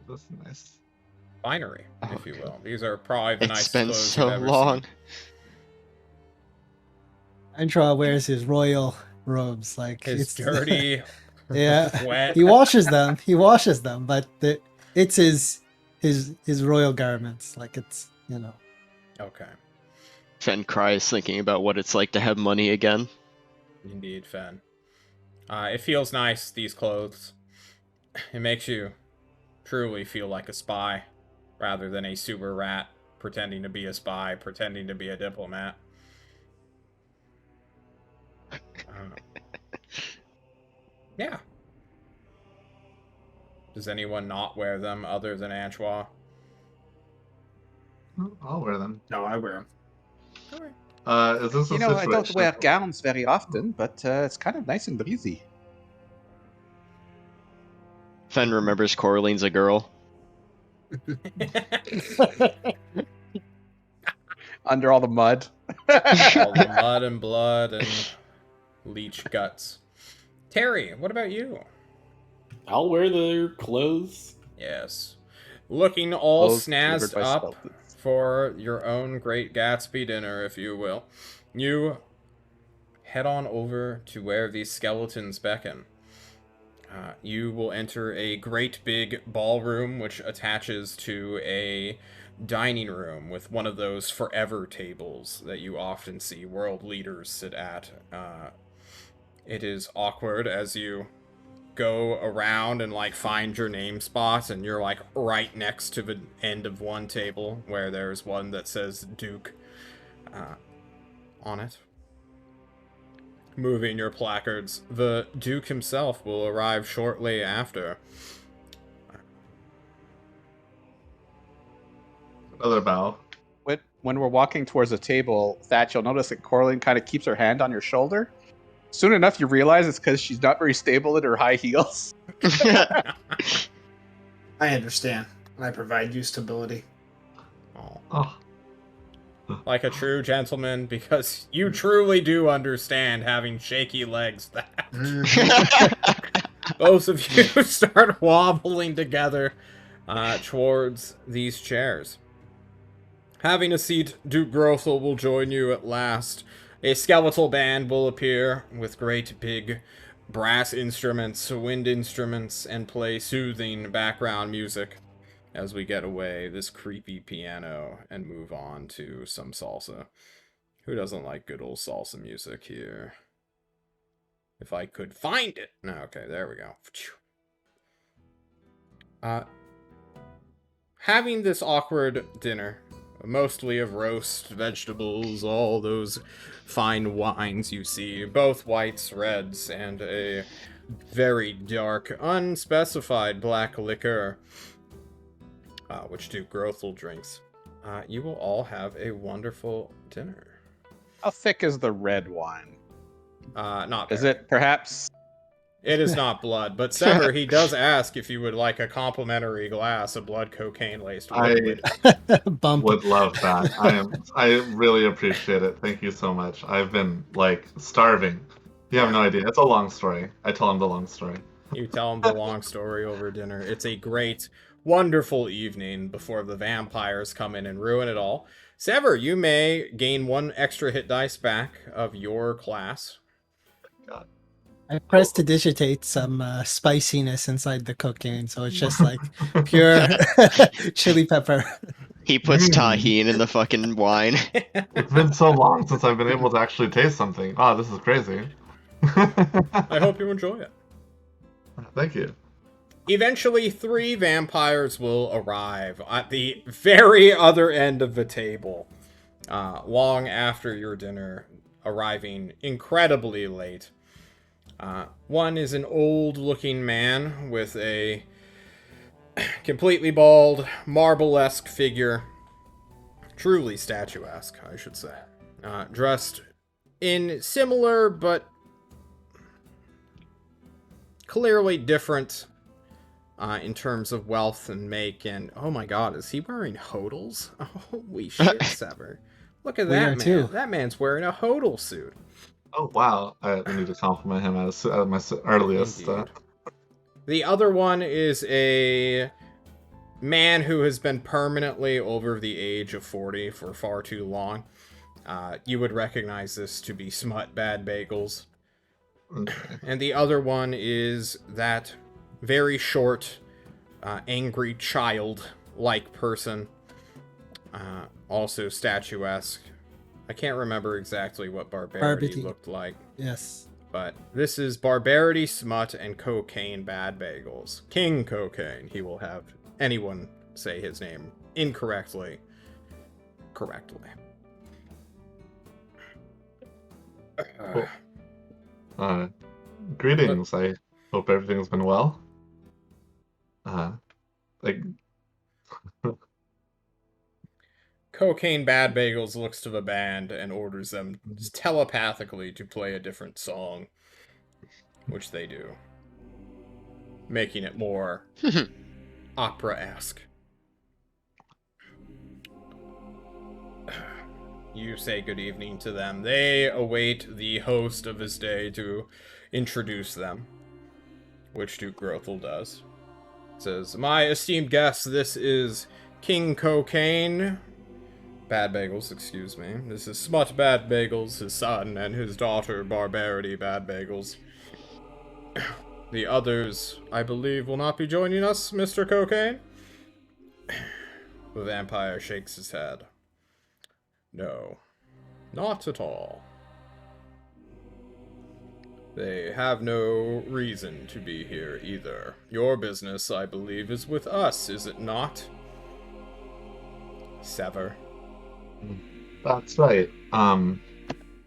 That's nice. Finery, if you will. These are probably the It's nicest been clothes so you've ever long. seen. Antra wears his royal robes, like His dirty, yeah. wet. He washes them, but it's his royal garments. Like it's Okay. Fen cries thinking about what it's like to have money again. Indeed, Fen. It feels nice, these clothes. It makes you truly feel like a spy, rather than a super rat pretending to be a spy, pretending to be a diplomat. I don't know. Yeah. Does anyone not wear them other than Antoine? I'll wear them. No, I wear them. Is this a situation? I don't wear gowns very often, but it's kind of nice and breezy. Fen remembers Coraline's a girl. Under all the mud. All the mud and blood and leech guts. Terry, what about you? I'll wear their clothes. Yes. Looking all Clothes snazzed delivered by up skeletons. for your own Great Gatsby dinner, if you will, you head on over to where these skeletons beckon. You will enter a great big ballroom which attaches to a dining room with one of those forever tables that you often see world leaders sit at. It is awkward as you go around and like find your name spots, and you're like right next to the end of one table where there's one that says Duke on it. Moving your placards, the Duke himself will arrive shortly after. Another bow. When we're walking towards the table, Thatch, you'll notice that Coraline kind of keeps her hand on your shoulder. Soon enough, you realize it's because she's not very stable in her high heels. I understand. I provide you stability. Oh. Like a true gentleman, because you truly do understand having shaky legs. Both of you start wobbling together towards these chairs. Having a seat, Duke Grothel will join you at last. A skeletal band will appear with great big brass instruments, wind instruments, and play soothing background music as we get away this creepy piano and move on to some salsa. Who doesn't like good old salsa music here? If I could find it. No, okay, there we go. Having this awkward dinner, mostly of roast vegetables, all those fine wines you see, both whites, reds, and a very dark, unspecified black liquor, which Duke Grothel drinks. You will all have a wonderful dinner. How thick is the red wine? Not Is very. it perhaps... It is not blood, but Sever, he does ask if you would like a complimentary glass of blood cocaine-laced liquid. Bump. Would love that. I really appreciate it. Thank you so much. I've been like starving. You have no idea. It's a long story. I tell him the long story. You tell him the long story over dinner. It's a great, wonderful evening before the vampires come in and ruin it all. Sever, you may gain 1 extra hit dice back of your class. God. I pressed to digitate some spiciness inside the cocaine, so it's just like pure chili pepper. He puts tahini in the fucking wine. It's been so long since I've been able to actually taste something. Oh, this is crazy. I hope you enjoy it. Thank you. Eventually, 3 vampires will arrive at the very other end of the table, long after your dinner, arriving incredibly late. One is an old-looking man with a completely bald, marble-esque figure, truly statuesque, I should say, dressed in similar but clearly different in terms of wealth and make, and oh my god, is he wearing hodels? Holy shit, Sever. Look at that man. Too. That man's wearing a hodel suit. Oh wow! I need to compliment him at my earliest. The other one is a man who has been permanently over the age of 40 for far too long. You would recognize this to be Smut Bad Bagels. Okay. And the other one is that very short, angry child-like person. Also statuesque. I can't remember exactly what Barbarity looked like. Yes. But this is Barbarity, Smut, and Cocaine Bad Bagels. King Cocaine. He will have anyone say his name incorrectly. Correctly. Cool. Greetings. I hope everything's been well. Cocaine Bad Bagels looks to the band and orders them telepathically to play a different song, which they do, making it more opera-esque. You say good evening to them. They await the host of this day to introduce them, which Duke Grothel does. It says, "My esteemed guests, this is King Cocaine, Bad Bagels, excuse me. This is Smut Bad Bagels, his son, and his daughter, Barbarity Bad Bagels. The others, I believe, will not be joining us, Mr. Cocaine? The vampire shakes his head. No, not at all. They have no reason to be here either. Your business, I believe, is with us, is it not? Sever. That's right.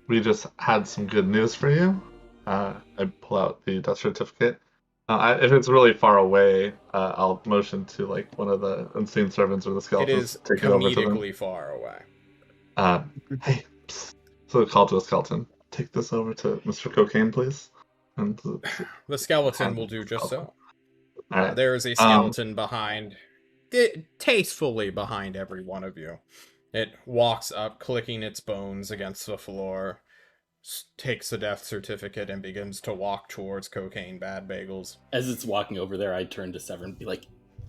We just had some good news for you. I pull out the death certificate. If it's really far away, I'll motion to like one of the unseen servants or the It skeletons is to take it over to them. comedically far away. Hey, psst. So I call to a skeleton. Take this over to Mr. Cocaine, please. And The skeleton will do just so. All right. There is a skeleton behind, tastefully behind every one of you. It walks up, clicking its bones against the floor, takes the death certificate, and begins to walk towards Cocaine Bad Bagels. As it's walking over there, I turn to Sever and be like,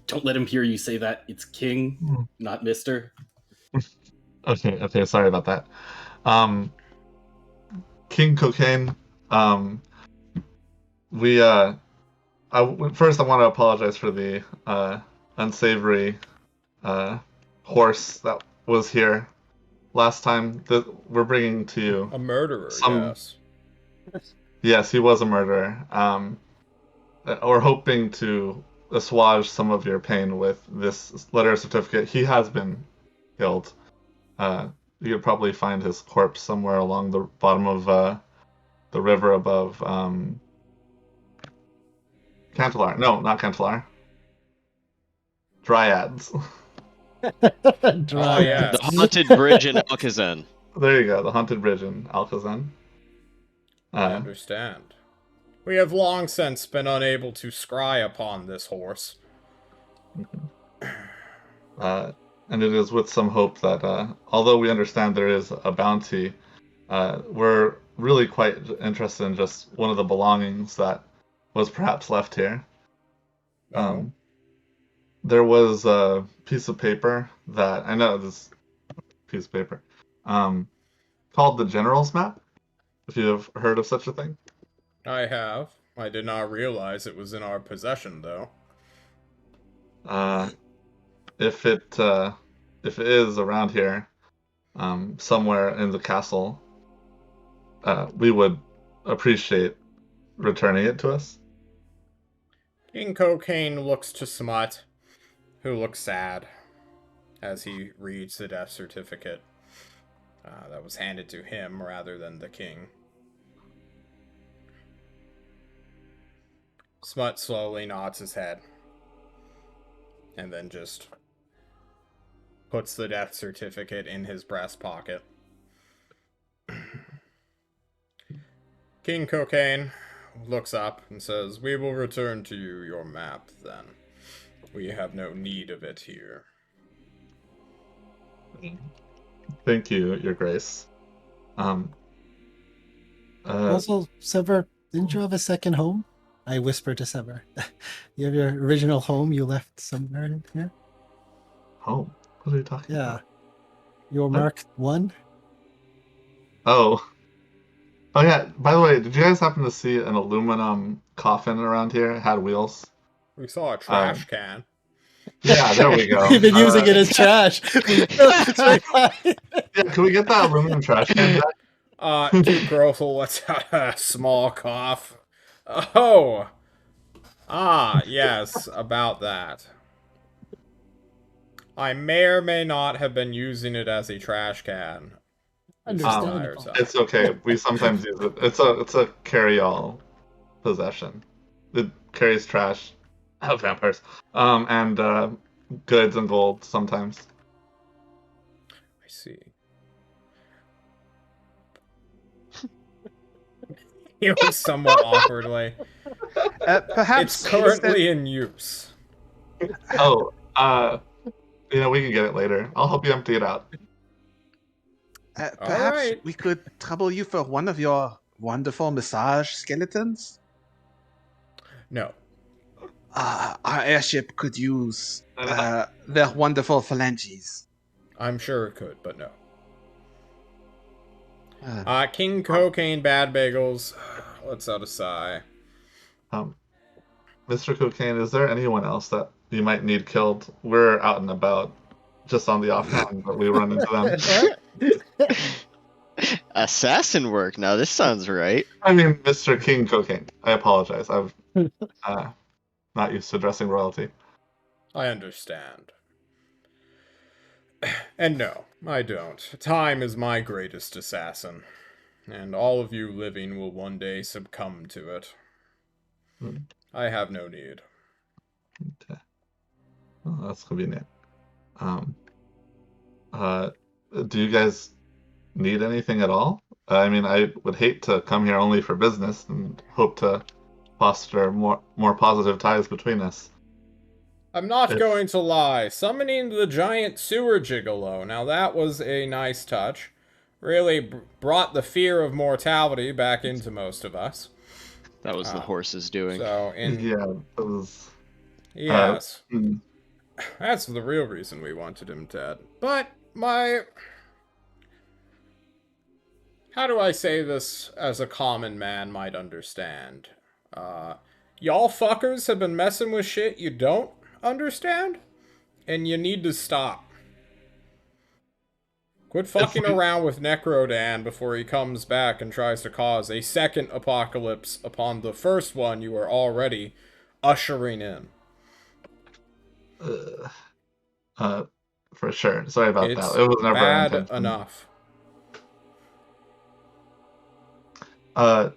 "Don't let him hear you say that. It's King, not Mister." Okay, sorry about that. King Cocaine, first I want to apologize for the unsavory horse that was here last time. We're bringing to you A murderer, yes. Yes, he was a murderer. We're hoping to assuage some of your pain with this letter certificate. He has been killed. You could probably find his corpse somewhere along the bottom of the river above Cantelar. No, not Cantelar. Dryads. Oh, yeah. The haunted bridge in Alcazan. There you go, the haunted bridge in Alcazan. I understand. We have long since been unable to scry upon this horse. And it is with some hope that, although we understand there is a bounty, we're really quite interested in just one of the belongings that was perhaps left here. There was a piece of paper that, I know this piece of paper, called the General's Map, if you have heard of such a thing. I have. I did not realize it was in our possession, though. If it is around here, somewhere in the castle, we would appreciate returning it to us. King Cocaine looks to Smut, who looks sad as he reads the death certificate that was handed to him rather than the king. Smut slowly nods his head and then just puts the death certificate in his breast pocket. King Cocaine looks up and says, "We will return to you your map, then. We have no need of it here." Thank you, Your Grace. Also, Sever, didn't you have a second home? I whispered to Sever. You have your original home you left somewhere in here? Home? What are you talking about? Yeah. Your Mark 1? Oh, yeah. By the way, did you guys happen to see an aluminum coffin around here? It had wheels. We saw a trash can. Yeah, there we go. We've been using it as trash. It's right by. Yeah, can we get that aluminum trash can back? Duke Grothel lets out a small cough. Oh! Yes, about that. I may or may not have been using it as a trash can. Understandable. It's okay. We sometimes use it. It's a carry-all possession. It carries trash, vampires, and goods and gold sometimes. I see. It was somewhat awkwardly. Perhaps It's currently in use. Oh, we can get it later. I'll help you empty it out. Perhaps right. we could trouble you for one of your wonderful massage skeletons. No. Our airship could use their wonderful phalanges. I'm sure it could, but no. King Cocaine Bad Bagels. Let's out a sigh. Mr. Cocaine, is there anyone else that you might need killed? We're out and about, just on the off chance that we run into them. Assassin work. Now this sounds right. I mean, Mr. King Cocaine. I apologize. I've not used to addressing royalty. I understand. And no, I don't. Time is my greatest assassin, and all of you living will one day succumb to it. I have no need. Okay. Well, that's convenient. Do you guys need anything at all? I mean, I would hate to come here only for business and hope to foster more positive ties between us. I'm not going to lie. Summoning the giant sewer gigolo, now that was a nice touch. Really brought the fear of mortality back into most of us. That was the horses doing. So, yeah, that was... Yes. That's the real reason we wanted him dead. But how do I say this as a common man might understand? Y'all fuckers have been messing with shit you don't understand? And you need to stop. Quit fucking around with Necrodan before he comes back and tries to cause a second apocalypse upon the first one you are already ushering in. For sure. Sorry about It's that. It was never bad intentional. enough.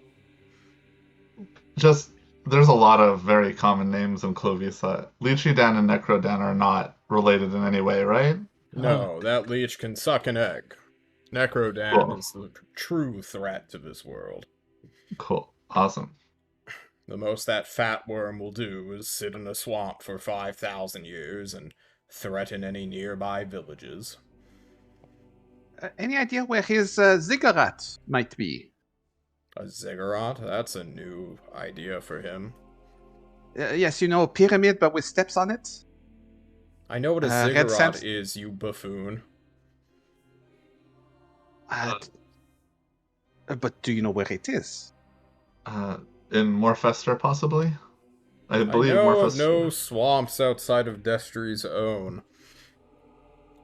Just there's a lot of very common names in Klovisa. Leechidan and Necrodan are not related in any way, right? No, that leech can suck an egg. Necrodan is the true threat to this world. Cool. Awesome. The most that fat worm will do is sit in a swamp for 5,000 years and threaten any nearby villages. Any idea where his ziggurat might be? A ziggurat? That's a new idea for him. Yes, a pyramid but with steps on it? I know what a ziggurat is, you buffoon. But do you know where it is? In Morfester, possibly? I believe know Morfester. Of no swamps outside of Destry's own.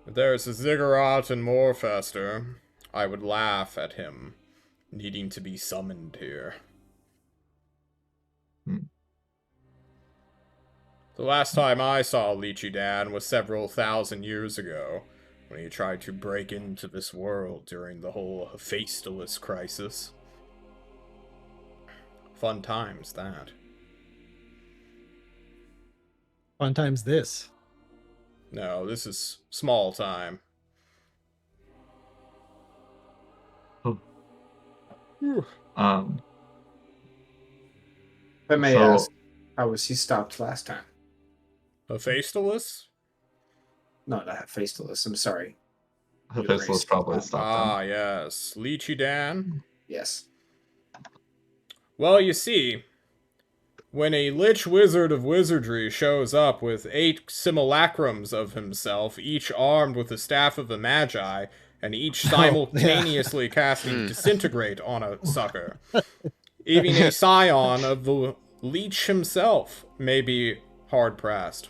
If there's a ziggurat in Morfester, I would laugh at him needing to be summoned here. The last time I saw Leechidan was several thousand years ago, when he tried to break into this world during the whole Hephaestus crisis. Fun times, that. Fun times this. No, this is small time. If I may ask, how was he stopped last time? Hephaestus? No, not Hephaestus. I'm sorry. Hephaestus probably stopped him. Ah, yes. Leechidan? Yes. Well, you see, when a Lich Wizard of Wizardry shows up with 8 simulacrums of himself, each armed with the Staff of the Magi, and each simultaneously casting Disintegrate on a sucker, even a scion of the Leech himself may be hard-pressed.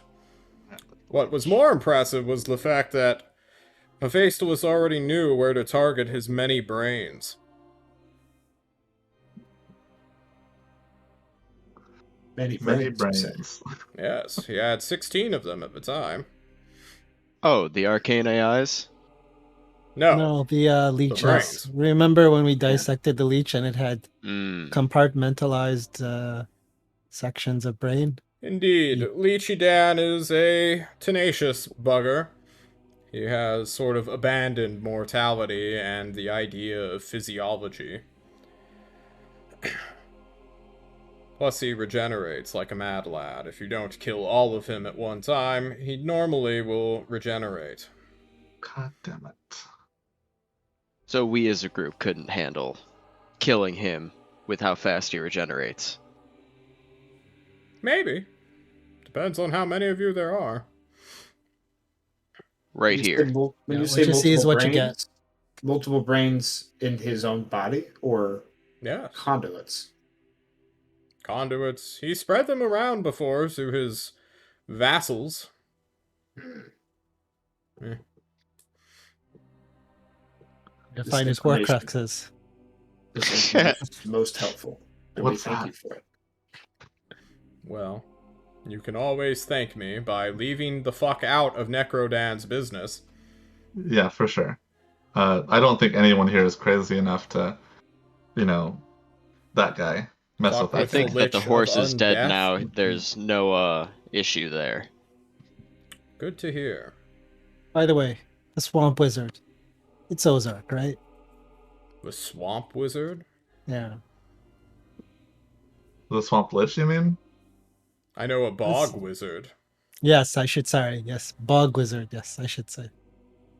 What was more impressive was the fact that Hephaestus already knew where to target his many brains. Many brains. Yes, he had 16 of them at the time. Oh, the arcane AIs? No, the leeches. Remember when we dissected the leech and it had compartmentalized sections of brain? Indeed, Leechidan is a tenacious bugger. He has sort of abandoned mortality and the idea of physiology. Plus, he regenerates like a mad lad. If you don't kill all of him at one time, he normally will regenerate. God damn it. So we as a group couldn't handle killing him with how fast he regenerates. Maybe. Depends on how many of you there are. right here. When Yeah, you what say you see is multiple what you get. brains, multiple brains in his own body or Yes. conduits? Conduits. He spread them around before to his vassals. Eh. To This find his information- Horcruxes. This information is most helpful, and we What's thank that? you for it. Well, you can always thank me by leaving the fuck out of Necrodan's business. Yeah, for sure. I don't think anyone here is crazy enough to, that guy mess Fuck with I that with think guy. that the Lich of horse is dead Undeath. now. There's no issue there. Good to hear. By the way, the Swamp Wizard. It's Ozark, right? The Swamp Wizard? Yeah. The Swamp Lich, you mean? I know a Bog That's- Wizard. Yes, yes. Bog Wizard, yes, I should say.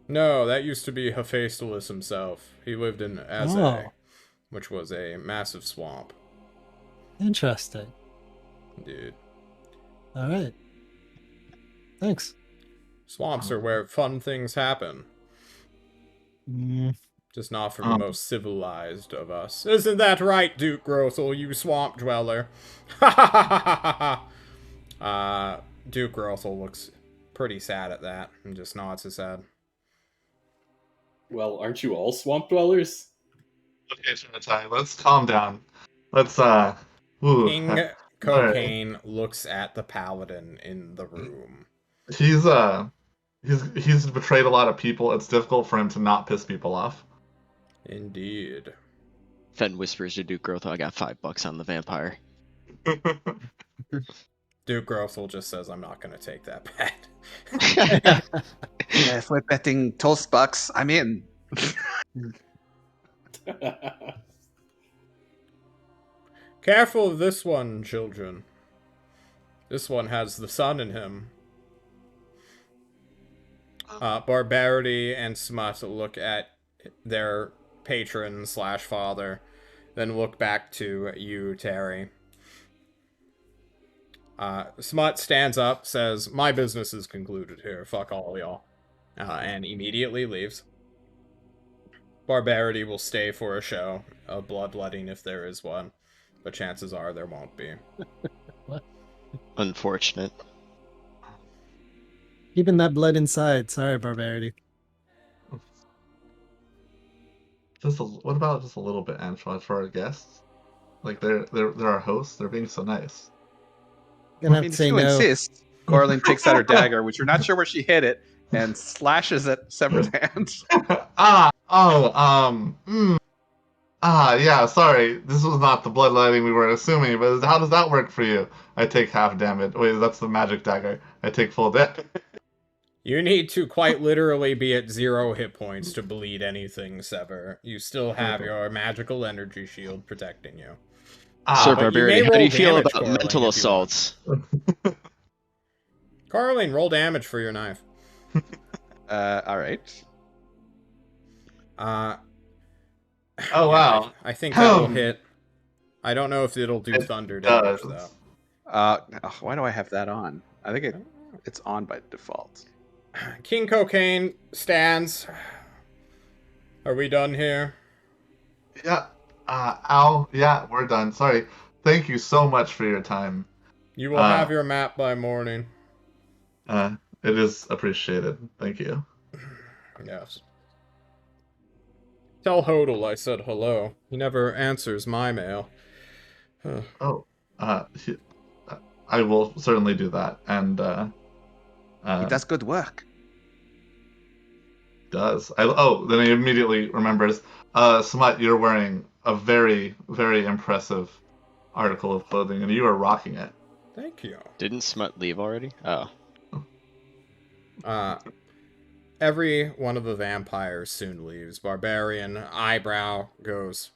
No, that used to be Hephaestus himself. He lived in Aze, Oh. which was a massive swamp. Interesting. Indeed. All right. Thanks. Swamps are where fun things happen. Mm, Just not for the most civilized of us. Isn't that right, Duke Grothel, you swamp dweller? Ha ha ha ha ha! Duke Grothel looks pretty sad at that and just nods his head. Well, aren't you all swamp dwellers? Okay, Shinatai, let's calm down. Let's, King Alright. Cocaine looks at the paladin in the room. He's betrayed a lot of people. It's difficult for him to not piss people off. Indeed. Fen whispers to Duke Growth, I got $5 on the vampire. Duke Grothel just says, I'm not going to take that bet. Yeah, if we're betting toast bucks, I'm in. Careful of this one, children. This one has the sun in him. Barbarity and Smut look at their patron / father, then look back to you, Terry. Smut stands up, says, my business is concluded here, fuck all y'all, and immediately leaves. Barbarity will stay for a show, a bloodletting if there is one, but chances are there won't be. Unfortunate. keeping that blood inside. Sorry, Barbarity. What about just a little bit, Anshad, for our guests? Like they're our hosts. They're being so nice. Gonna I have mean, to if say you no. insist, Corlin takes out her dagger, which we're not sure where she hit it, and slashes at Sever's hands. Yeah, sorry. This was not the bloodletting we were assuming, but how does that work for you? I take half damage. Wait, that's the magic dagger. I take full damage. You need to quite literally be at 0 hit points to bleed anything, Sever. You still have your magical energy shield protecting you. Sir but you may Barbarity, how do roll you feel damage, about Corlin, mental if you assaults? Carlin, roll damage for your knife. All right. Oh, Yeah, wow. I think that'll hit. I don't know if it'll do thunder damage, though. Why do I have that on? I think it's on by default. King Cocaine stands. Are we done here? Yeah. Yeah, we're done. Sorry. Thank you so much for your time. You will have your map by morning. It is appreciated. Thank you. Yes. Tell Hodel I said hello. He never answers my mail. I will certainly do that. And He does good work. does. Then he immediately remembers. Smut, you're wearing a very, very impressive article of clothing, and you are rocking it. Thank you. Didn't Smut leave already? Oh. Every one of the vampires soon leaves. Barbarian eyebrow goes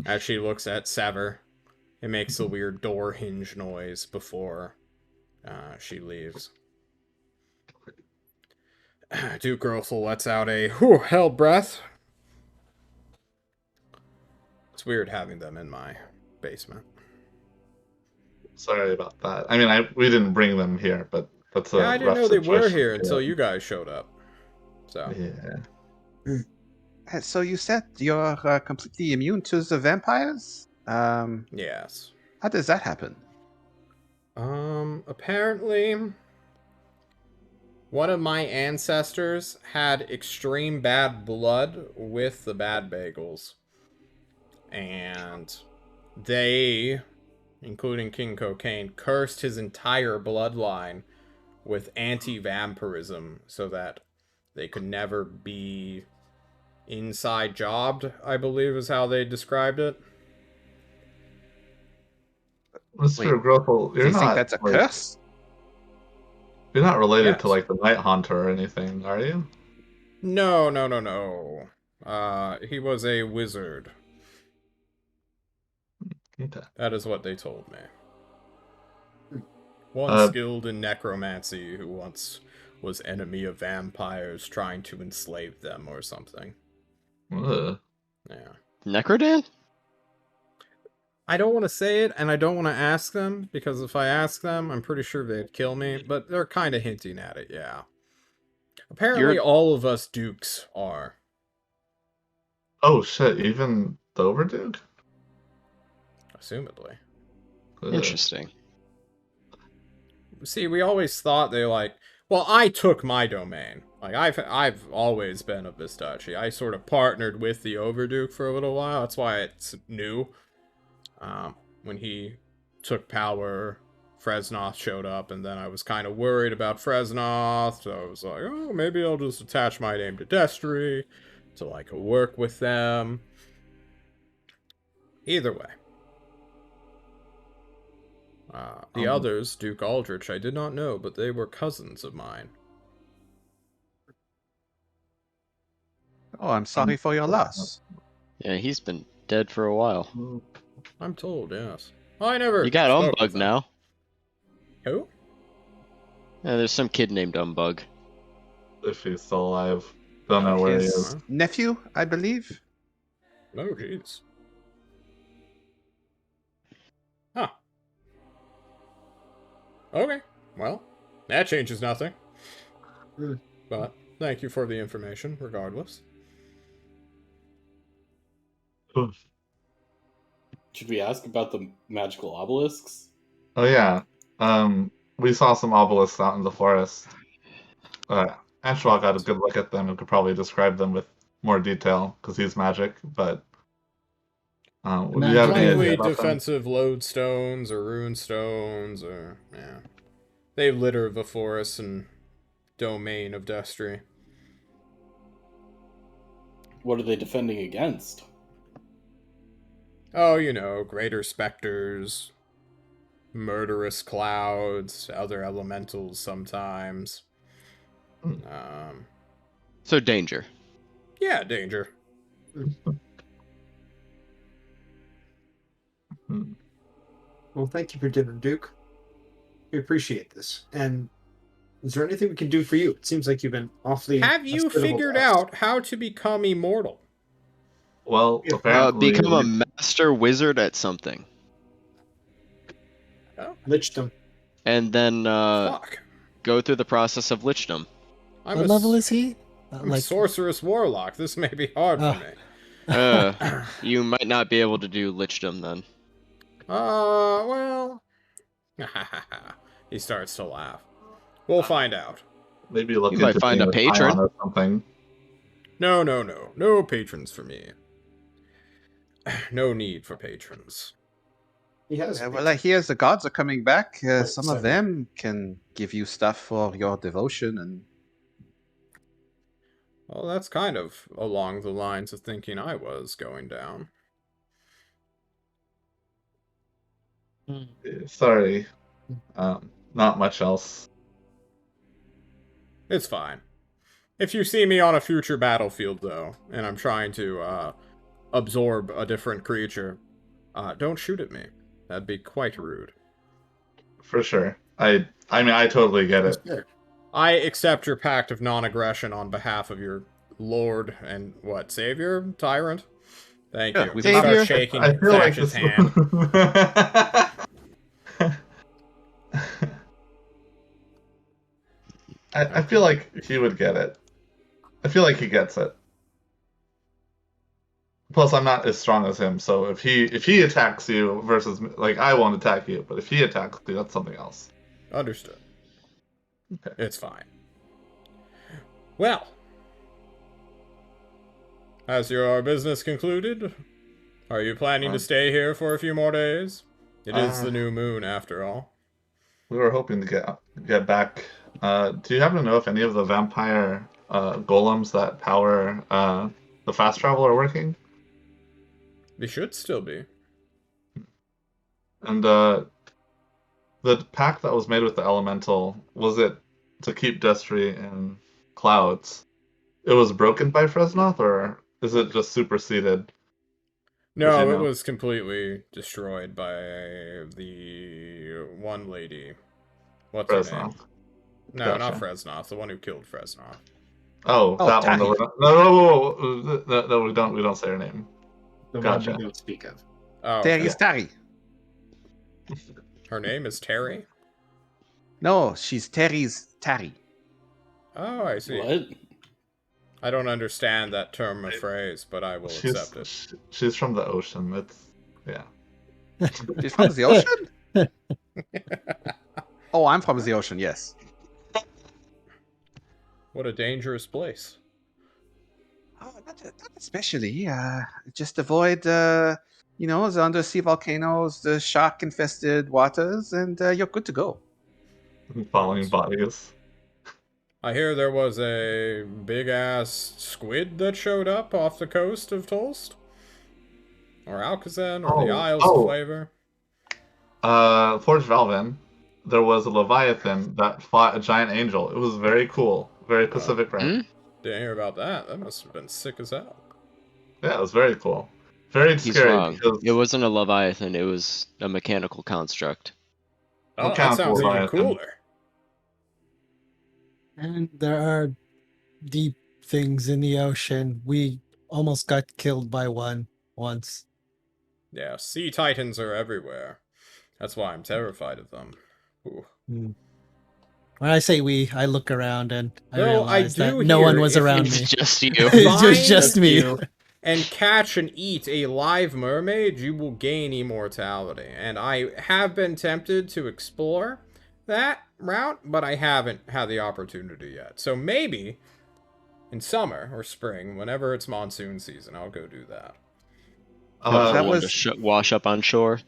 as she looks at Sever. It makes a weird door hinge noise before she leaves. Duke Grothel lets out a hell breath. It's weird having them in my basement. Sorry about that. I mean, we didn't bring them here, but That's a Yeah, I didn't rough know they were situation. here until you guys showed up. So Yeah. So you said you're completely immune to the vampires? yes. How does that happen? Apparently, one of my ancestors had extreme bad blood with the bad bagels. And they, including King Cocaine, cursed his entire bloodline with anti-vampirism so that they could never be inside jobbed, I believe is how they described it. Mr. Groffel, Do you think that's a curse? You're not related to Yes. like the Night Haunter or anything, are you? No. He was a wizard. Okay. That is what they told me. One skilled in necromancy who once was enemy of vampires trying to enslave them or something. Ugh. Yeah. Necrodan? I don't want to say it, and I don't want to ask them, because if I ask them, I'm pretty sure they'd kill me, but they're kind of hinting at it, yeah. Apparently all of us dukes are. Oh shit, even the Overduke? Assumedly. Ugh. Interesting. See, we always thought they well, I took my domain. Like, I've always been a Vistachi. I sort of partnered with the Overduke for a little while. That's why it's new. When he took power, Fresnoth showed up, and then I was kind of worried about Fresnoth, so I was like, oh, maybe I'll just attach my name to Destry to, like, work with them. Either way. The others, Duke Aldrich, I did not know, but they were cousins of mine. Oh, I'm sorry for your loss. Yeah, he's been dead for a while. I'm told, yes. I never. You got spoke with Umbug them. now. Who? Yeah, there's some kid named Umbug. If he's still alive. Don't know where he His is. nephew, I believe. Oh, jeez. Huh. Okay. Well, that changes nothing. But thank you for the information, regardless. Should we ask about the magical obelisks? Oh yeah. We saw some obelisks out in the forest. Anshua got a good look at them and could probably describe them with more detail because he's magic. But do you have any idea Likely about them? defensive lodestones or rune stones, or yeah, they litter the forest and domain of Destry. What are they defending against? Oh, you know, greater specters, murderous clouds, other elementals sometimes. So danger. Yeah, danger. Well, thank you for dinner, Duke. We appreciate this. And is there anything we can do for you? It seems like you've been awfully. Have you hospitable figured to us. out how to become immortal? Well, apparently Become a master wizard at something. Lichdom. And then Fuck. go through the process of lichdom. What level is he? I'm a sorceress warlock. This may be hard for me. You might not be able to do lichdom then. Well... He starts to laugh. We'll find out. Maybe look You into might find being a patron. Scion or something. No. No patrons for me. No need for patrons. He has. Well, I hear the gods are coming back. Some of them can give you stuff for your devotion and. Well, that's kind of along the lines of thinking I was going down. Sorry. Not much else. It's fine. If you see me on a future battlefield, though, and I'm trying to absorb a different creature, don't shoot at me. That'd be quite rude. For sure. I mean, I totally get it. I accept your pact of non-aggression on behalf of your lord and, savior? Tyrant? Thank you. Savior. Start shaking I feel like Thatch's this... hand. I feel like he would get it. I feel like he gets it. Plus, I'm not as strong as him, so if he attacks you versus like I won't attack you, but if he attacks you, that's something else. Understood. Okay. It's fine. Well, has your business concluded? Are you planning to stay here for a few more days? It is the new moon, after all. We were hoping to get back. Do you happen to know if any of the vampire golems that power the fast travel are working? They should still be. And the pact that was made with the elemental, was it to keep Destry in clouds? It was broken by Fresnoth, or is it just superseded? No, it was completely destroyed by the one lady. What's her name? Fresnoth. No, Gotcha. not Fresnoth. The one who killed Fresnoth. Oh, that one. Tahi. No, we don't say her name. The Gotcha. one we don't speak of. Oh, Terry's Terry. her name is Terry? No, she's Terry's Terry. Oh, I see. What? I don't understand that term of phrase, but I will accept it. She's from the ocean. Yeah. She's from the ocean? Oh, I'm from the ocean, yes. What a dangerous place. Oh, not especially. Just avoid, the undersea volcanoes, the shark-infested waters, and you're good to go. Falling bodies. I hear there was a big-ass squid that showed up off the coast of Tolst? Or Alcazan, or the Isles of Flavor? Forge Valvin, there was a Leviathan that fought a giant angel. It was very cool. Very Pacific Rim. Didn't hear about that. That must have been sick as hell. Yeah, it was very cool. Very He's scary. wrong. Because It wasn't a Leviathan, it was a mechanical construct. Oh, that Mechanical sounds even Leviathan. cooler. And there are deep things in the ocean. We almost got killed by one once. Yeah, sea titans are everywhere. That's why I'm terrified of them. Ooh. When I say we, I look around and I No, realize I do that no one hear was if around you- me. It's just you. It was just Find me. you. And catch and eat a live mermaid, you will gain immortality. And I have been tempted to explore that route, but I haven't had the opportunity yet. So maybe in summer or spring, whenever it's monsoon season, I'll go do that. that Want was- to wash up on shore.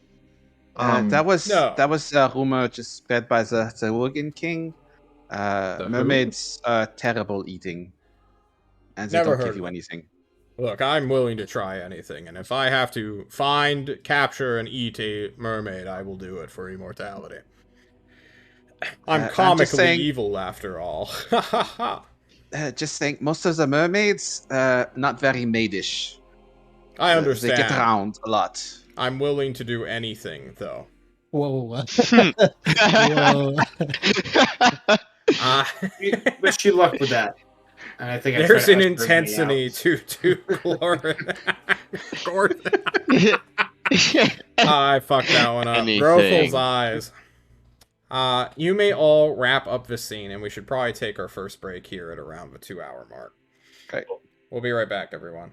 That was no. a rumor just spread by the Wogan King. who? Mermaids are terrible eating, and they Never don't heard give you of it. anything. Look, I'm willing to try anything, and if I have to find, capture, and eat a mermaid, I will do it for immortality. I'm I'm just comically saying- evil, after all. Ha ha ha. Just saying, most of the mermaids, not very maidish. I They understand. get around a lot. I'm willing to do anything, though. Whoa. Hmm. Whoa. Wish you luck with that. And I think I There's tried an to usher everybody intensity out. to Gordon. I fucked that one up. Anything. Grothel's eyes. You may all wrap up this scene, and we should probably take our first break here at around the 2-hour mark. Okay. We'll be right back, everyone.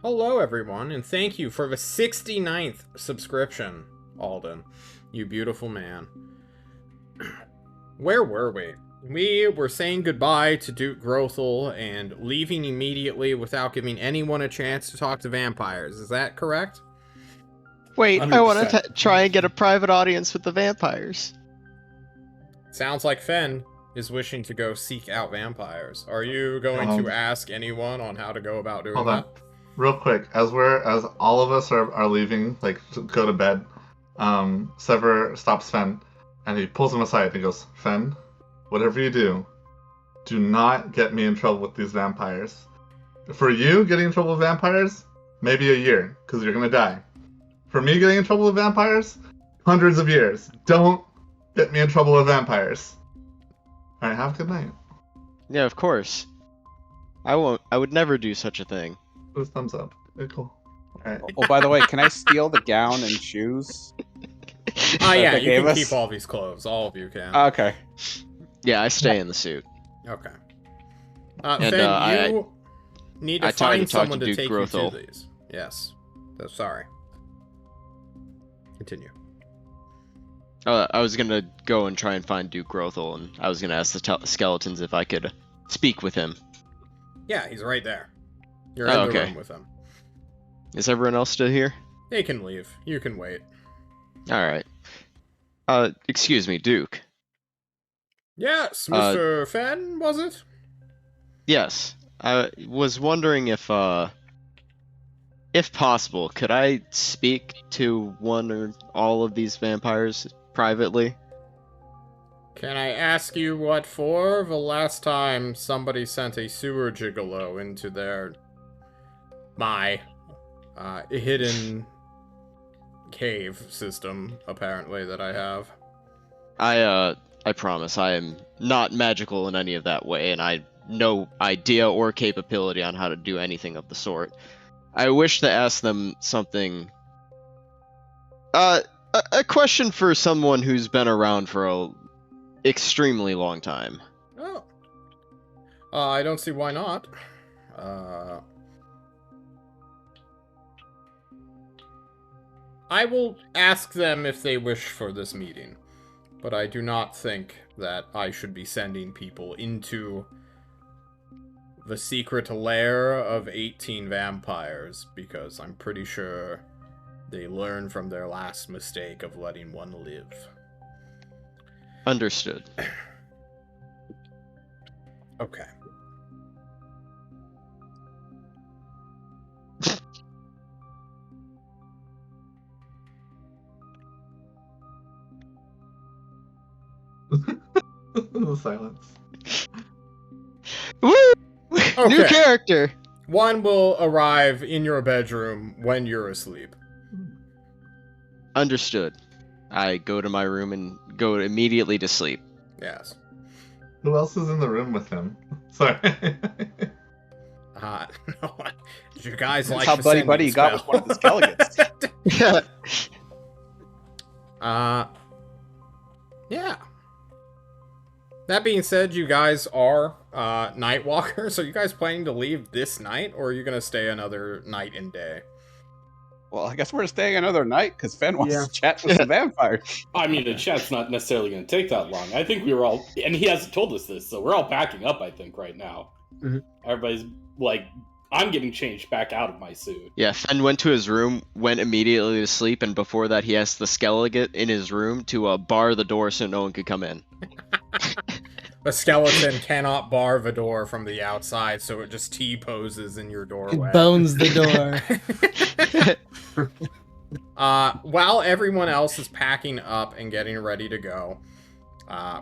Hello, everyone, and thank you for the 69th subscription, Alden. You beautiful man. Where were we? We were saying goodbye to Duke Grothel and leaving immediately without giving anyone a chance to talk to vampires. Is that correct? Wait, I want 100%. to try and get a private audience with the vampires. Sounds like Fen is wishing to go seek out vampires. Are you going to ask anyone on how to go about doing Hold that? on. Real quick, as all of us are leaving, like to go to bed, Sever stops Fen and he pulls him aside and he goes, Fen, whatever you do not get me in trouble with these vampires. For you, getting in trouble with vampires, maybe a year, because you're gonna die. For me, getting in trouble with vampires, hundreds of years. Don't get me in trouble with vampires. Alright, have a good night. Yeah, of course. I won't. I would never do such a thing. Just thumbs up. Okay, cool. Alright. Oh, by the way, can I steal the gown and shoes? Yeah, they you gave can us? keep all these clothes. All of you can. Okay. Yeah, I stay in the suit. Okay. And, Fen, you need to I tried to find talk someone to to Duke take Grothel. you to these. Yes. Sorry. Continue. I was gonna go and try and find Duke Grothel, and I was gonna ask the skeletons if I could speak with him. Yeah, he's right there. You're Oh, in the okay. room with him. Is everyone else still here? They can leave. You can wait. Alright. Excuse me, Duke. Yes, Mr. Fen, was it? Yes. I was wondering if possible, could I speak to one or all of these vampires privately? Can I ask you what for? The last time somebody sent a sewer gigolo into my hidden cave system, apparently, that I have. I promise I am not magical in any of that way, and I no idea or capability on how to do anything of the sort. I wish to ask them something. A question for someone who's been around for a extremely long time. Oh. I don't see why not. I will ask them if they wish for this meeting, but I do not think that I should be sending people into the secret lair of 18 vampires, because I'm pretty sure they learned from their last mistake of letting one live. Understood. Okay. The silence. Woo! New Okay. character. One will arrive in your bedroom when you're asleep. Understood. I go to my room and go immediately to sleep. Yes. Who else is in the room with him? Sorry. No, you guys That's like how the Buddy sending Buddy got with spell. one of the skeletons. Yeah. That being said, you guys are night walkers. Are you guys planning to leave this night, or are you gonna stay another night and day? Well, I guess we're staying another night because Fen wants Yeah. to chat with some vampires. I mean, the chat's not necessarily going to take that long. I think we were all, and he hasn't told us this, so we're all packing up, I think, right now. Mhm. Everybody's like, I'm getting changed back out of my suit. Yeah, Fen went to his room, went immediately to sleep, and before that he asked the skeleton in his room to bar the door so no one could come in. The skeleton cannot bar the door from the outside, so it just T-poses in your doorway. It bones the door. While everyone else is packing up and getting ready to go,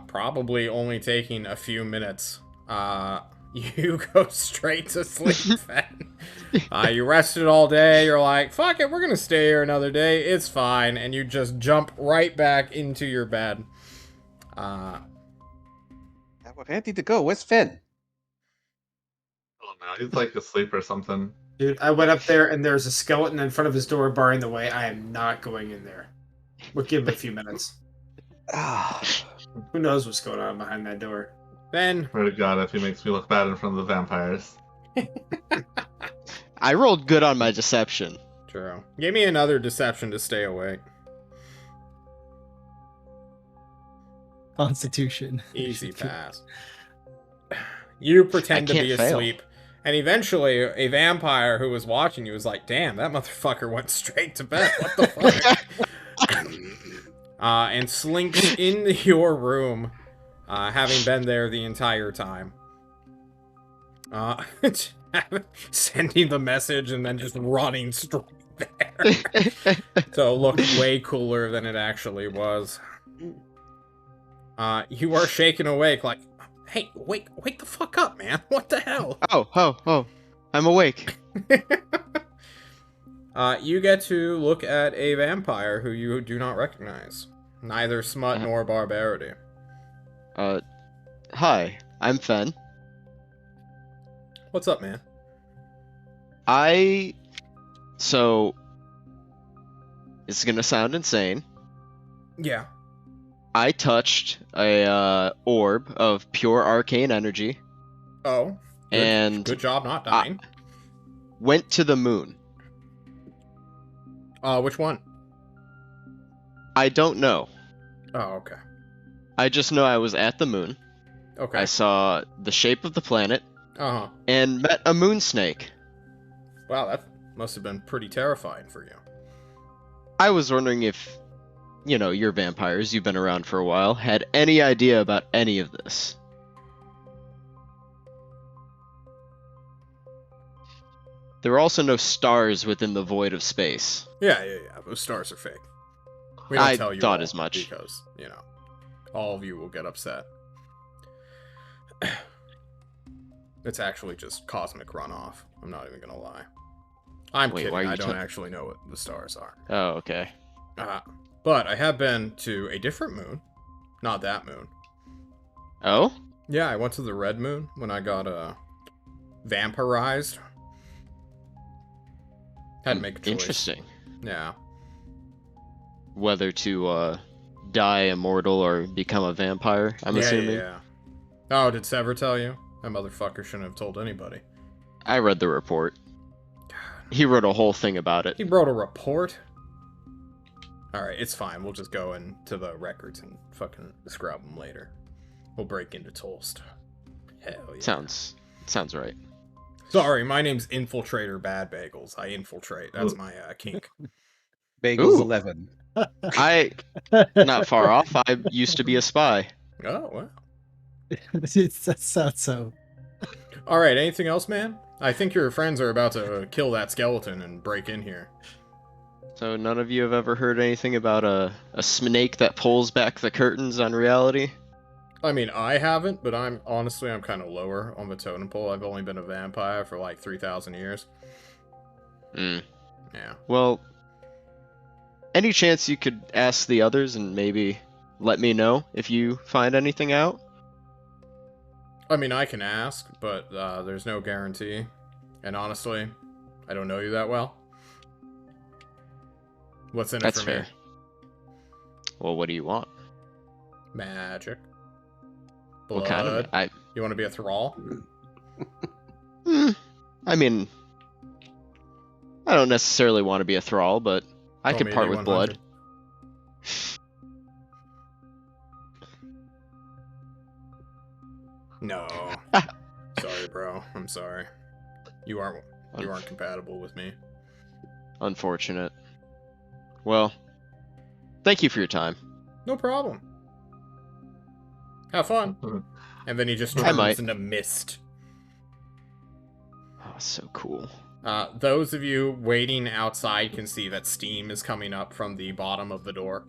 probably only taking a few minutes, you go straight to sleep, Fen. You rested all day, you're like, fuck it, we're gonna stay here another day, it's fine, and you just jump right back into your bed. We need to go. Where's Fen? I don't know. He's like asleep or something. Dude, I went up there and there's a skeleton in front of his door barring the way. I am not going in there. We'll give him a few minutes. Ah, Who knows what's going on behind that door? Then, Swear to God, if he makes me look bad in front of the vampires. I rolled good on my deception. True. Give me another deception to stay awake. Constitution. Easy pass. You pretend to can't be fail. asleep, and eventually a vampire who was watching you was like, damn, that motherfucker went straight to bed. What the fuck? And slinks into your room, having been there the entire time. Sending the message and then just running straight there. So it looked way cooler than it actually was. You are shaken awake like, hey, wake the fuck up, man. What the hell? Oh. I'm awake. You get to look at a vampire who you do not recognize. Neither smut nor barbarity. Hi, I'm Fen. What's up, man? So, it's gonna sound insane. Yeah. I touched a orb of pure arcane energy. Oh. Good job not dying. Went to the moon. Which one? I don't know. Oh, okay. I just know I was at the moon. Okay. I saw the shape of the planet Uh-huh. and met a moon snake. Wow, that must have been pretty terrifying for you. I was wondering if, your vampires, you've been around for a while, had any idea about any of this. There were also no stars within the void of space. Yeah. Those stars are fake. We don't I tell you thought all as much. Because, all of you will get upset. It's actually just cosmic runoff. I'm not even gonna lie. I'm Wait, kidding. why are you I don't actually know what the stars are. Oh, okay. But I have been to a different moon. Not that moon. Oh? Yeah, I went to the red moon when I got vampirized. Had to make a choice. Interesting. Yeah. Whether to die immortal or become a vampire, I'm assuming. Yeah. Oh, did Sever tell you? That motherfucker shouldn't have told anybody. I read the report. He wrote a whole thing about it. He wrote a report? Alright, it's fine. We'll just go into the records and fucking scrub them later. We'll break into Toast. Hell yeah. Sounds right. Sorry, my name's Infiltrator Bad Bagels. I infiltrate. That's my kink. Bagels Ooh. 11. Not far off. I used to be a spy. Oh, wow. That's not so. Alright, anything else, man? I think your friends are about to kill that skeleton and break in here. So none of you have ever heard anything about a snake that pulls back the curtains on reality? I mean, I haven't, but I'm kind of lower on the totem pole. I've only been a vampire for like 3,000 years. Hmm. Yeah. Well, any chance you could ask the others and maybe let me know if you find anything out? I mean, I can ask, but there's no guarantee. And honestly, I don't know you that well. What's in it That's for fair. me? Well, what do you want? Magic. Blood. What kind of? You want to be a thrall? I mean, I don't necessarily want to be a thrall, but I Call could me part a with D100. blood. No. Sorry, bro. I'm sorry. You aren't compatible with me. Unfortunate. Well, thank you for your time. No problem. Have fun. And then he just I might. turns into mist. Oh, so cool. Those of you waiting outside can see that steam is coming up from the bottom of the door.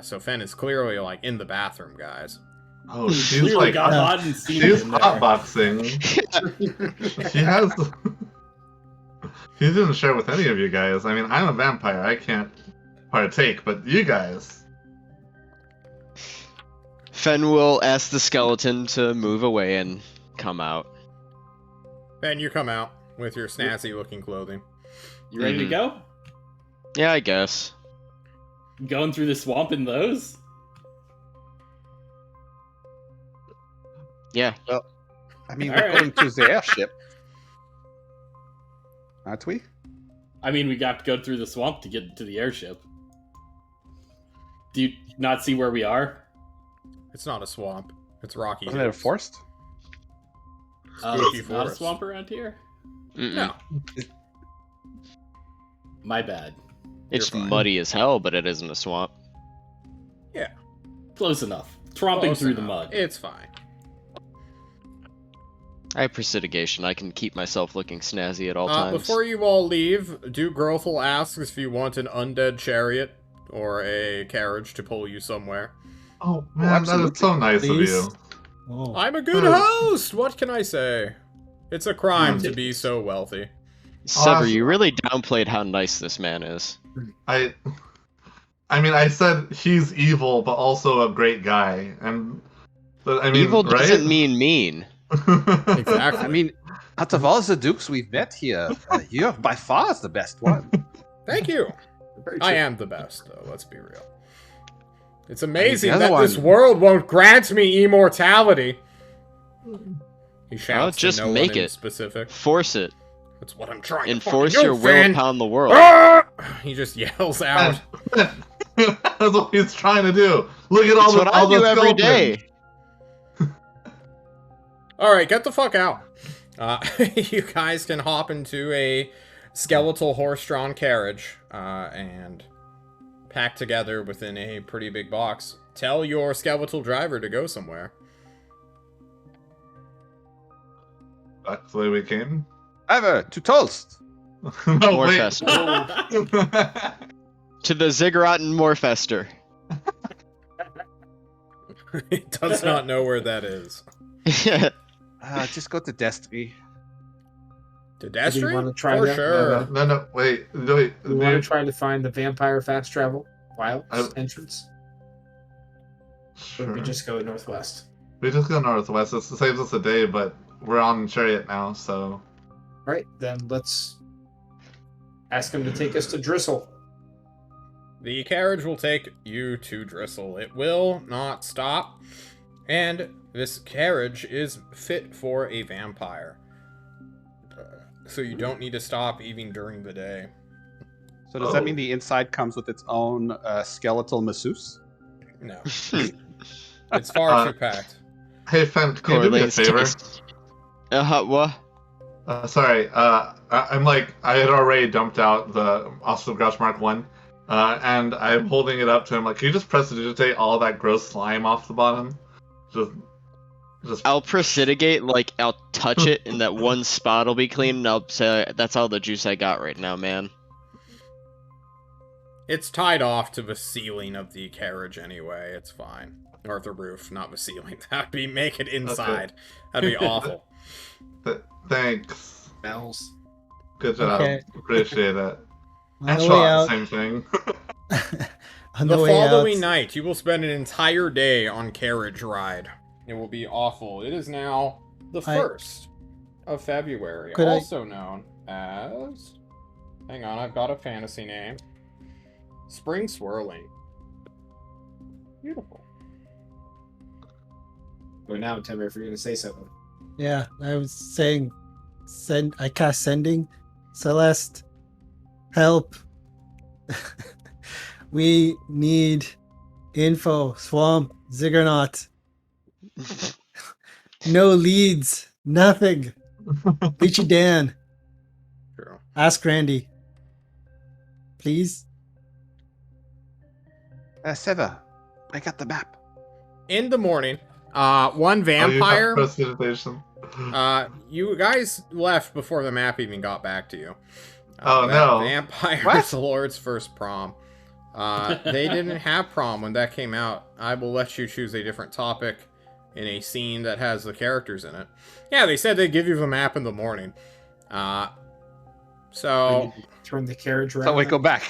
So Fen is clearly like in the bathroom, guys. Oh, she's Clearly like got hot and seen she's in there. hotboxing. She has. She didn't share with any of you guys. I mean, I'm a vampire. I can't partake, but you guys. Fen will ask the skeleton to move away and come out. Fen, you come out with your snazzy looking clothing. You ready to Mhm. go? Yeah, I guess. Going through the swamp in those? I mean, All we're right. going to the airship. Aren't we? I mean, we got to go through the swamp to get to the airship. Do you not see where we are? It's not a swamp. It's rocky. Wasn't it a hills. forest? Spooky It's not a forest. swamp around here? No. My bad. It's You're fine. muddy as hell, but it isn't a swamp. Yeah. Close enough. Tromping Close through the enough. mud. It's fine. I have prestidigitation. I can keep myself looking snazzy at all times. Before you all leave, Duke Grothel asks if you want an undead chariot or a carriage to pull you somewhere. Oh man, that is so nice Please. of you. Oh. I'm a good host! What can I say? It's a crime to be so wealthy. Sever, you really downplayed how nice this man is. I mean, I said he's evil, but also a great guy, and I mean, Evil right? doesn't mean mean. Exactly. I mean, out of all the dukes we've met here, you're by far the best one. Thank you. Very I true. am the best, though, let's be real. It's amazing the that other this one- world won't grant me immortality. He shouts to just no make one in it. specific. Force it. That's what I'm trying Enforce to your fucking will do, Finn. upon the world. Ah! He just yells out. That's what he's trying to do. Look at all That's what I all do the every skeletons. day. All right, get the fuck out. You guys can hop into a skeletal horse-drawn carriage and pack together within a pretty big box. Tell your skeletal driver to go somewhere. That's the way we came. Ever to toast. No, wait. Morfester. To the Ziggurat and Morfester. He does not know where that is. Just go to Destiny. To Do you Destry? wanna try For that? sure. No, wait. We want to try to find the vampire fast travel wilds I- entrance. Or Sure. we just go northwest. We just go northwest. It saves us a day, but we're on chariot now, so. Right, then let's ask him to take us to Dristle. The carriage will take you to Dristle. It will not stop. And this carriage is fit for a vampire. So you don't need to stop even during the day. So does that mean the inside comes with its own skeletal masseuse? No. It's far too packed. Hey, Fen, can you do me a Corleone's favor? taste. What? Sorry, I'm like, I had already dumped out the Oscar Grouch Mark 1, and I'm holding it up to him, like, can you just prestidigitate all that gross slime off the bottom? Just I'll prestidigate, like, I'll touch it, and that one spot will be clean, and I'll say, that's all the juice I got right now, man. It's tied off to the ceiling of the carriage anyway. It's fine. Or the roof, not the ceiling. That'd be make it inside. That'd be awful. Thanks. Smells. Good job. Okay. Appreciate it. On And the way shot, out, same thing. on The the way out, following night, you will spend an entire day on carriage ride. It will be awful. It is now the 1st of February, Could I- also known as... Hang on, I've got a fantasy name. Spring Swirling. Beautiful. Go now, tell me if you're going to say something. yeah, I was saying, I cast sending. Celeste, help. We need info. Swamp, Ziggernaut. No leads. Nothing. Beachy Dan. True. Ask Randy. Please. Sever, I got the map. In the morning, one Oh, vampire... you have prestidigitation. You guys left before the map even got back to you. Oh, that no. Vampire What? is the Lord's first prom. They didn't have prom when that came out. I will let you choose a different topic in a scene that has the characters in it. Yeah, they said they'd give you the map in the morning. So, Turn the carriage around. So wait, go back.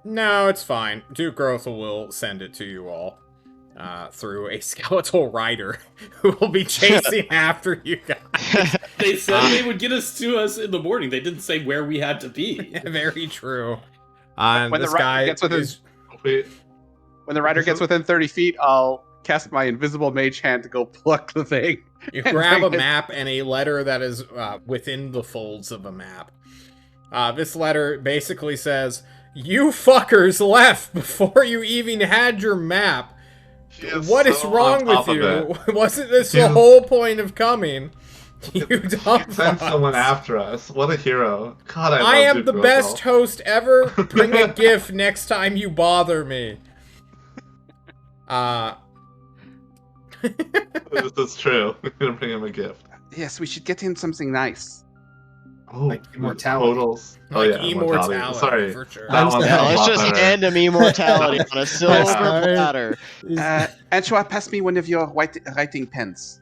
no, it's fine. Duke Grothel will send it to you all. Through a skeletal rider who will be chasing after you guys. They said they would get us to us in the morning. They didn't say where we had to be. Very true. And When the this rider guy gets within- is... Wait, When the rider gets within 30 feet, I'll cast my invisible mage hand to go pluck the thing You grab a map and a letter that is within the folds of a map. This letter basically says, "You fuckers left before you even had your map. What is wrong with you? Wasn't this the whole point of coming? You dumb Send someone fucks." after us. What a hero. God, I love I am Duke the Rotel. best host ever. Bring a GIF next time you bother me. This is true. We're gonna bring him a gift. Yes, we should get him something nice. Oh, Like immortality. Totals. Like oh yeah, immortality, Sorry. for sure. That one's Yeah, a let's lot just better. hand him immortality on a silver sorry. platter. Antoine, pass me one of your writing pens.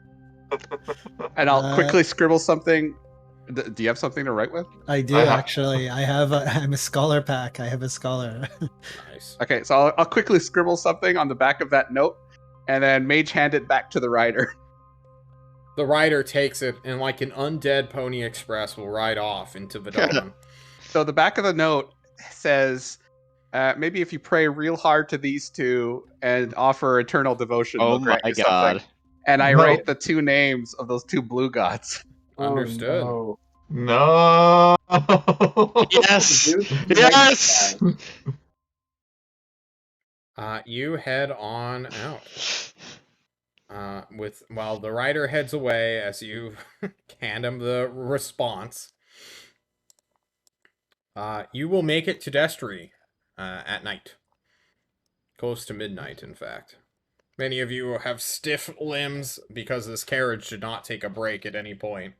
And I'll quickly scribble something. Do you have something to write with? I do actually. I'm a scholar pack. I have a scholar. Nice. Okay, so I'll quickly scribble something on the back of that note, and then mage hand it back to the rider. The rider takes it, and like an undead Pony Express will ride off into the dawn. So the back of the note says, maybe if you pray real hard to these two and offer eternal devotion, Oh they'll grant my you something. god. And I No. write the two names of those two blue gods. Understood. Oh, No. Yes! no. Yes! You head on out. While the rider heads away, as you hand him the response, you will make it to Destry at night. Close to midnight, in fact. Many of you have stiff limbs because this carriage did not take a break at any point.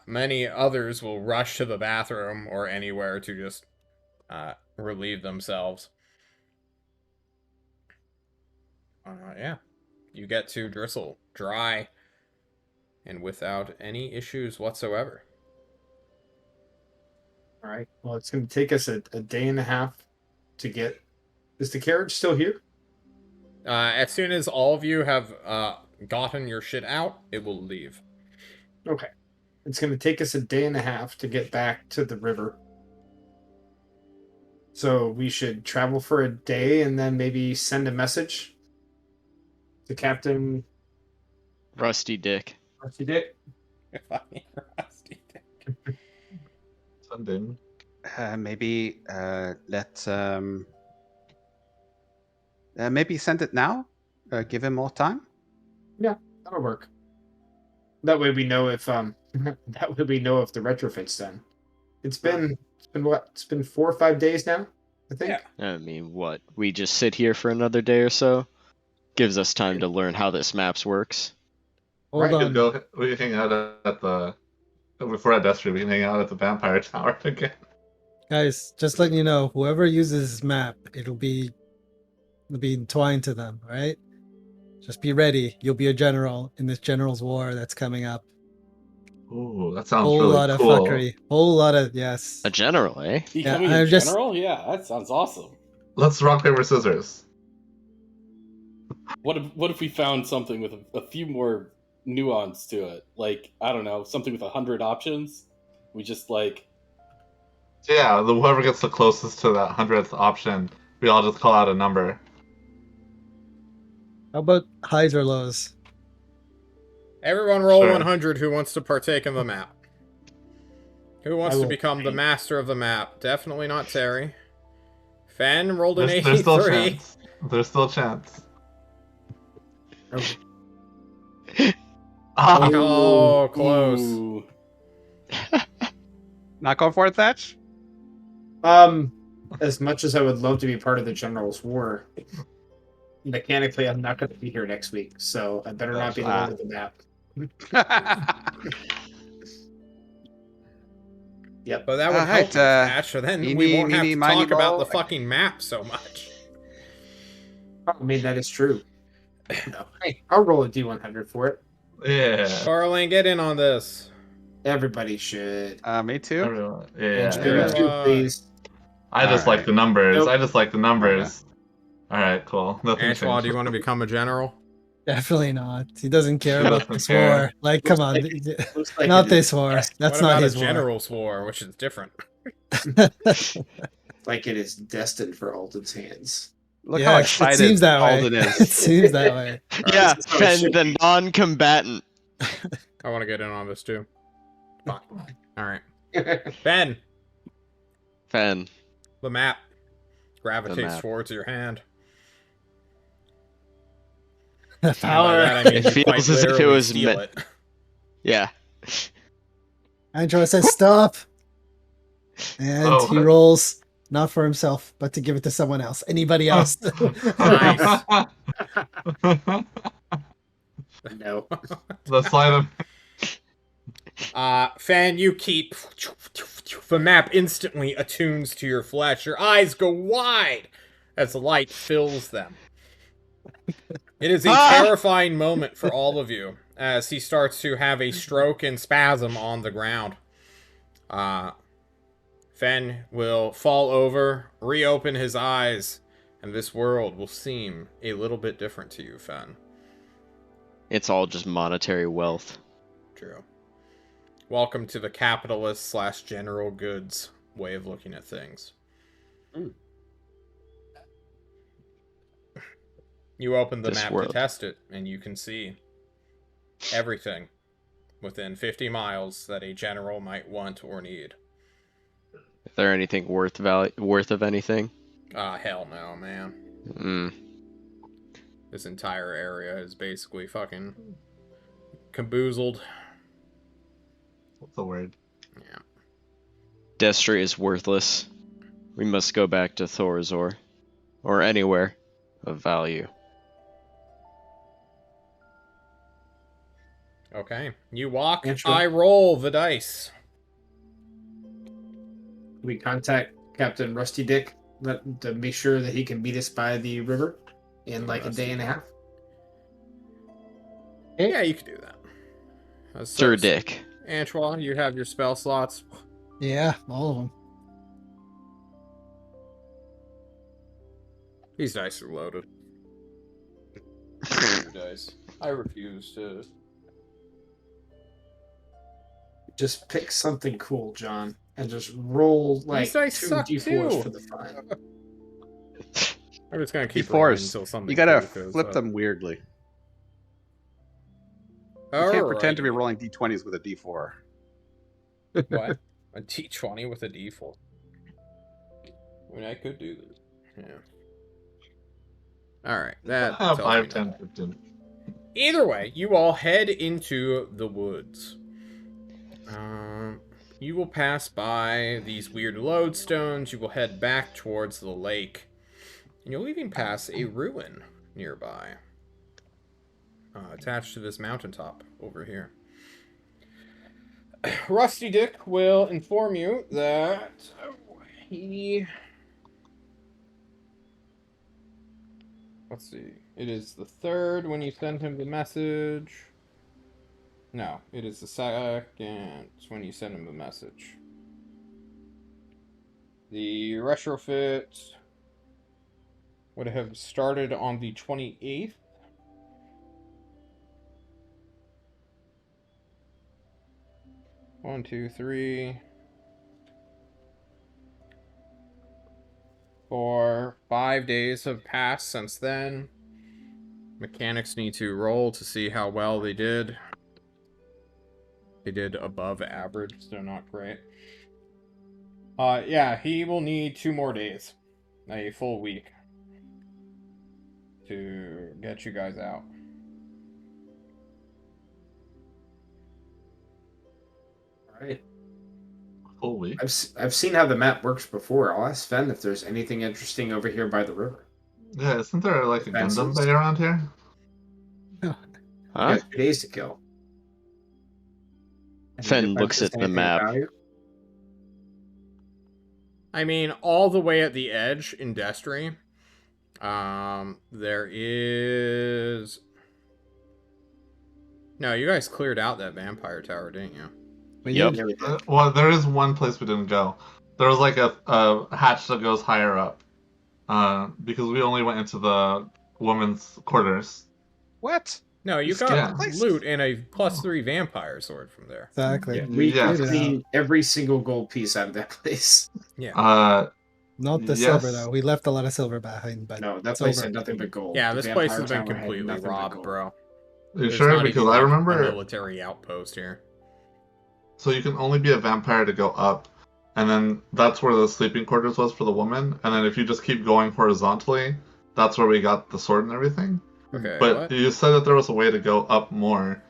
Many others will rush to the bathroom or anywhere to just relieve themselves. Yeah. You get to Dristle dry and without any issues whatsoever. All right. Well, it's going to take us a day and a half to get. Is the carriage still here? As soon as all of you have gotten your shit out, it will leave. Okay. It's going to take us a day and a half to get back to the river. So we should travel for a day and then maybe send a message to Captain Rusty Dick. Rusty Dick. Rusty Dick. Sending. Maybe maybe send it now. Give him more time. That'll work. That way we know if the retrofit's done. It's been what? It's been 4 or 5 days now, I think. Yeah. I mean, what? We just sit here for another day or so? Gives us time to learn how this maps works. Hold We on. can hang out at the. Before at Destry, we can hang out at the Vampire Tower again. Guys, just letting you know, whoever uses this map, it'll be entwined to them, all right? Just be ready. You'll be a general in this general's war that's coming up. Ooh, that sounds Whole really lot of cool. fuckery. Whole lot of yes. A general, eh? Becoming I'm a just- general? Yeah, that sounds awesome. Let's rock paper scissors. What if we found something with a few more nuance to it? Like, I don't know, something with 100 options? We just like... Yeah, whoever gets the closest to that 100th option, we all just call out a number. How about highs or lows? Everyone roll Sure. 100 who wants to partake in the map. Who wants I to will become the paint. master of the map? Definitely not Terry. Fen rolled an There's still a 83. chance. There's still a chance. Okay. Ah, Oh, close. Ooh. Not going for it, Thatch? As much as I would love to be part of the General's War, mechanically I'm not going to be here next week, so I better not be the one with the map. Yep. But that would Alright, help us, Patch, so then we eeny, won't have meeny, to miny, talk about moe. the fucking map so much. I mean, that is true. No. Hey, I'll roll a D100 for it. yeah. Carlin, get in on this. Everybody should. Me too. Everyone. And Yeah. Jerry yeah. too, please. I just Alright. like the numbers. Nope. I just like the numbers. Alright, cool. Nothing Antoine, changed. do you want to become a general? Definitely not. He doesn't care He about doesn't this care. war. Like, come on. Looks like Not it this war. That's what not about his a war. general's war, which is different? like it is destined for Alden's hands. Look how Yes, excited it seems that way. Alden It is. seems that way. Yeah, That's how it Fen, should the non-combatant. I want to get in on this too. Fuck. All right. Ben, Fen. the map gravitates map. towards your hand. The And by power. that I mean It you quite feels as if it literally was steal meant- it. Yeah. Andrew says stop. And he rolls not for himself, but to give it to someone else. Anybody else? Nice. No. The slide of Fan, you keep the map instantly attunes to your flesh. Your eyes go wide as the light fills them. It is a terrifying moment for all of you as he starts to have a stroke and spasm on the ground. Fen will fall over, reopen his eyes, and this world will seem a little bit different to you, Fen. It's all just monetary wealth. True. Welcome to the capitalist / general goods way of looking at things. You open the This map world. to test it, and you can see everything within 50 miles that a general might want or need. Is there anything worth of anything? Hell no, man. This entire area is basically fucking caboozled. What's the word? Yeah. Destry is worthless. We must go back to Thorazor. Or anywhere of value. Okay. You walk, Intro. I roll the dice. We contact Captain Rusty Dick to make sure that he can meet us by the river in like a day and a half. Yeah, you could do that. Sir Dick. Antoine, you have your spell slots. Yeah, all of them. These dice are loaded. Dice. I refuse to. Just pick something cool, John, and just roll like These dice 2 suck, d4s too. for the fun. I'm just gonna keep rolling D4s. until something. You gotta cool shows flip up. them weirdly. You can't pretend to be Alrighty. rolling d20s with a d4. What? A D20 with a D4. I mean, I could do this. Yeah. Alright, that tells me 5, nothing. 10, 15. Either way, you all head into the woods. You will pass by these weird lodestones. You will head back towards the lake. And you'll even pass a ruin nearby. Attached to this mountaintop over here. Rusty Dick will inform you that he... Let's see. It is the 3rd when you send him the message. No, it is the 2nd when you send him the message. The retrofit would have started on the 28th. One, two, three, 4, 5 days have passed since then. Mechanics need to roll to see how well they did. They did above average, so not great. Yeah, he will need 2 more days. A full week. To get you guys out. All right. Full week. I've seen how the map works before. I'll ask Fen if there's anything interesting over here by the river. Yeah, isn't there like a Fences. Gundam Bay around here? We Huh? got 2 days to kill. Fen looks at the map. I mean, all the way at the edge in Destry, there is... No, you guys cleared out that vampire tower, didn't you? Yep. Well, there is one place we didn't go. There was like a hatch that goes higher up. Because we only went into the women's quarters. What? No, you got Yeah. loot and a +3 vampire sword from there. Exactly. Yeah, we Yeah. cleaned every single gold piece out of that place. Yeah. Not the Yes. silver though. We left a lot of silver behind, but No, that it's place over. had nothing but gold. Yeah, The this place vampire has been tower had completely nothing but robbed, gold. bro. Are you There's sure? not Because even, I like, a remember. military outpost here. So you can only be a vampire to go up, and then that's where the sleeping quarters was for the woman. And then if you just keep going horizontally, that's where we got the sword and everything. Okay, But what? you said that there was a way to go up more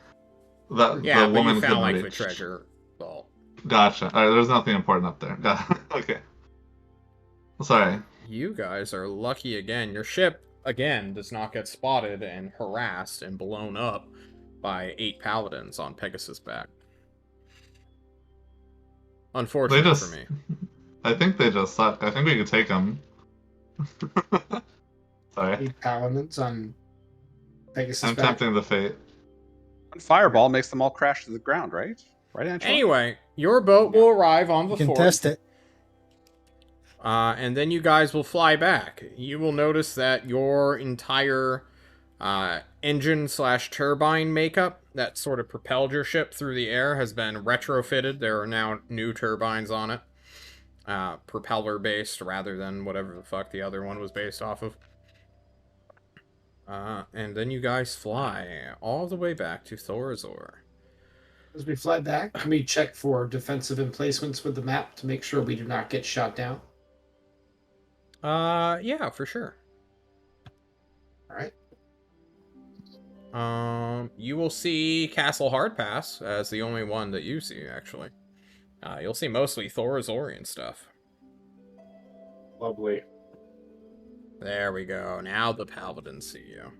that Yeah, the but woman you found, couldn't like, the reach. treasure vault. Gotcha. All right, there's nothing important up there. Okay. Sorry. You guys are lucky again. Your ship, again, does not get spotted and harassed and blown up by 8 paladins on Pegasus' back. Unfortunate for me. I think they just suck. I think we could take them. Sorry. 8 paladins on Pegasus I'm back. tempting the fate. Fireball makes them all crash to the ground, right? Right, Angela? Anyway, your boat will arrive on the You can fort. test it. And then you guys will fly back. You will notice that your entire engine/turbine makeup that sort of propelled your ship through the air has been retrofitted. There are now new turbines on it. Propeller-based rather than whatever the fuck the other one was based off of. And then you guys fly all the way back to Thorazor. As we fly back, can we check for defensive emplacements with the map to make sure we do not get shot down? Yeah, for sure. All right. You will see Castle Hardpass as the only one that you see, actually. You'll see mostly Thorazorian stuff. Lovely. There we go. Now the Paladins see you.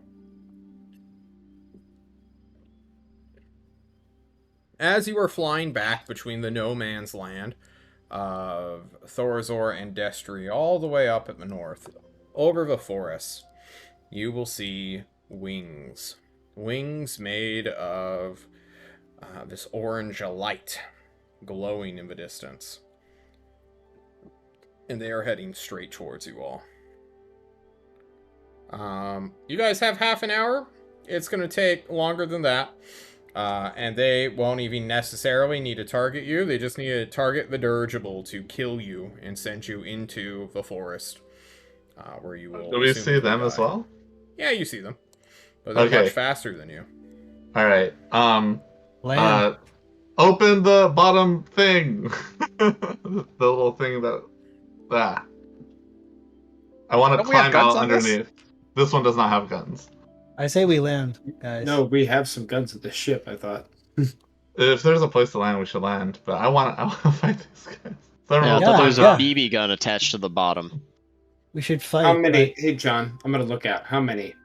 As you are flying back between the no man's land of Thorazor and Destry, all the way up at the north, over the forest, you will see wings. Wings made of this orange light glowing in the distance. And they are heading straight towards you all. You guys have half an hour. It's going to take longer than that. And they won't even necessarily need to target you. They just need to target the dirigible to kill you and send you into the forest. Where you will... Do we see them as well? Yeah, you see them. But they're much faster than you. Alright. Land. Open the bottom thing. The little thing that... I want to Don't we have climb guns out on this? underneath. This one does not have guns. I say we land, guys. No, we have some guns at the ship, I thought. If there's a place to land, we should land. But I want to fight these guys. So Yeah, I everyone- thought there was yeah. a BB gun attached to the bottom. We should fight. How many? Hey, John, I'm going to look at how many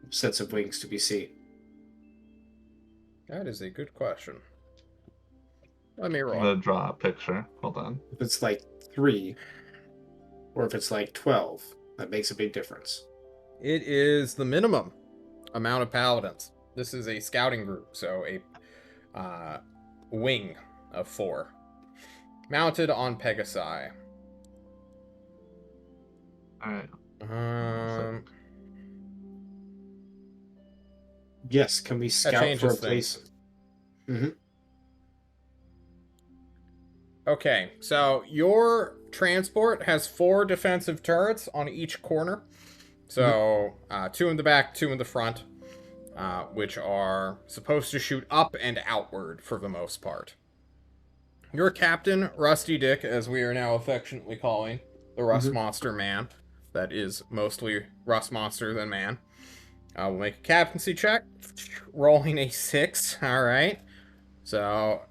sets of wings do we see? That is a good question. Let me I'm roll. gonna draw a picture. Hold on. If it's like 3, or if it's like 12, that makes a big difference. It is the minimum amount of paladins. This is a scouting group, so a wing of 4. Mounted on Pegasi. Alright. Yes, can we scout for a changes place? Okay, so your transport has 4 defensive turrets on each corner. So, 2 in the back, 2 in the front, which are supposed to shoot up and outward for the most part. Your captain, Rusty Dick, as we are now affectionately calling the Rust Monster Man, that is mostly Rust Monster than man, will make a captaincy check, rolling a 6, alright. So,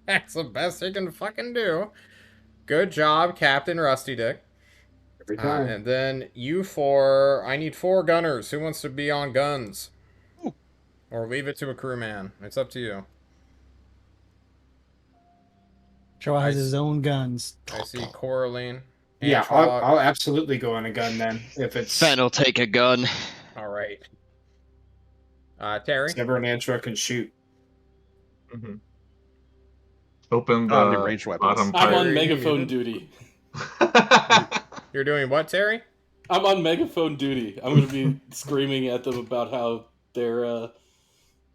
that's the best he can fucking do. Good job, Captain Rusty Dick. Every time. And then you 4, I need 4 gunners. Who wants to be on guns? Ooh. Or leave it to a crewman. It's up to you. Joe has his own guns. I see Coraline. Yeah, Antrog. I'll absolutely go on a gun then. If it's Fen will take a gun. All right. Terry? never an Antra can shoot. Mm-hmm. Open I don't have the any ranged weapons. bottom I'm part. on megaphone duty. You're doing what, Terry? I'm on megaphone duty. I'm going to be screaming at them about how their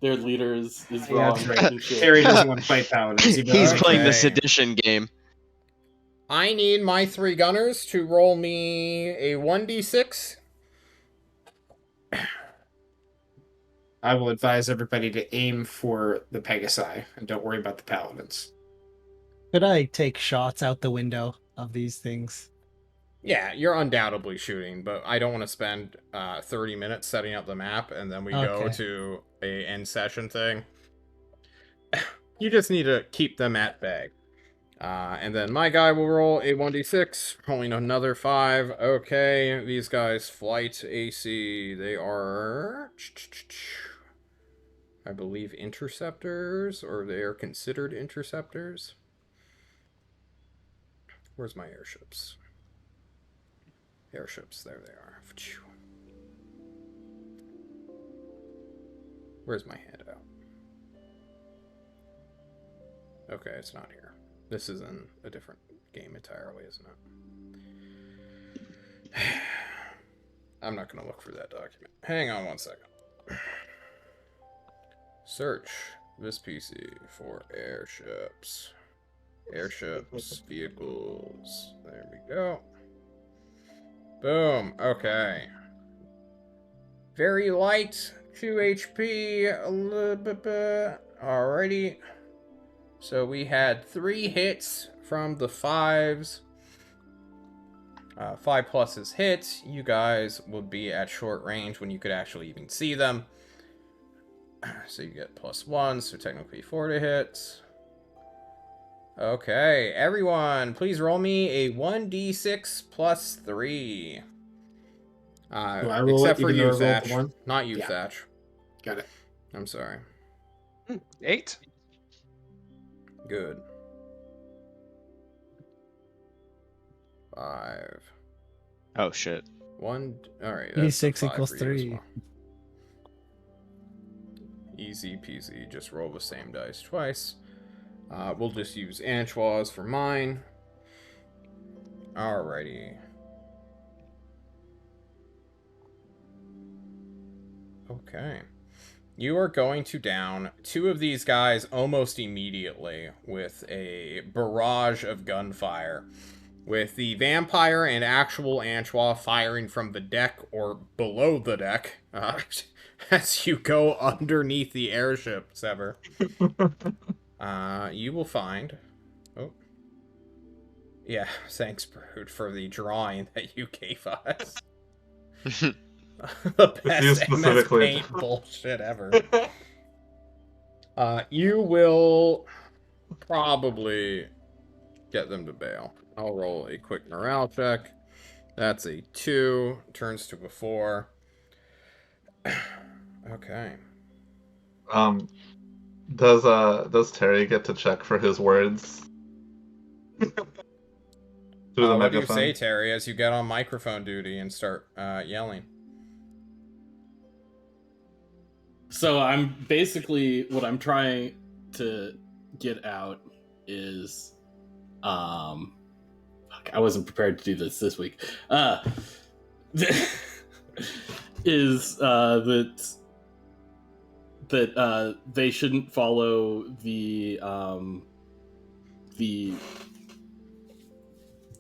leader is Yeah, wrong. that's right. and shit. Terry doesn't want to play paladins. He's playing the Okay. sedition game. I need my 3 gunners to roll me a 1d6. I will advise everybody to aim for the Pegasi and don't worry about the Paladins. Could I take shots out the window of these things? Yeah, you're undoubtedly shooting, but I don't want to spend 30 minutes setting up the map and then we go Okay. to a end session thing. You just need to keep them at bay. And then my guy will roll a 1d6, rolling another 5. Okay, these guys, flight AC, they are, I believe, interceptors, or they are considered interceptors. Where's my airships? Airships, there they are. Where's my handout? Okay, it's not here. This is in a different game entirely, isn't it? I'm not going to look for that document. Hang on one second. Search this PC for airships. Airships, vehicles. There we go. Boom. Okay. Very light. 2 HP. A little bit. Alrighty. So we had 3 hits from the 5s. 5 pluses hit. You guys would be at short range when you could actually even see them. So you get +1, so technically 4 to hit. Okay, everyone, please roll me a 1d6 plus 3. Do I roll except it, for even though you, I rolled Thatch. one? Not you, Yeah. Thatch. Got it. I'm sorry. 8. Good. 5. Oh shit. 1. Alright. D6 equals 3. Well. Easy peasy. Just roll the same dice twice. We'll just use Anchois for mine. Alrighty. Okay. You are going to down 2 of these guys almost immediately with a barrage of gunfire. With the vampire and actual Anchois firing from the deck or below the deck as you go underneath the airship, Sever. You will find... Oh. Yeah, thanks, Brood, for the drawing that you gave us. The best MS Paint bullshit ever. You will probably get them to bail. I'll roll a quick morale check. That's a 2. Turns to a 4. Okay. Does Terry get to check for his words? What do you say, Terry, as you get on microphone duty and start yelling? So I'm basically, what I'm trying to get out is, I wasn't prepared to do this week. Is that they shouldn't follow the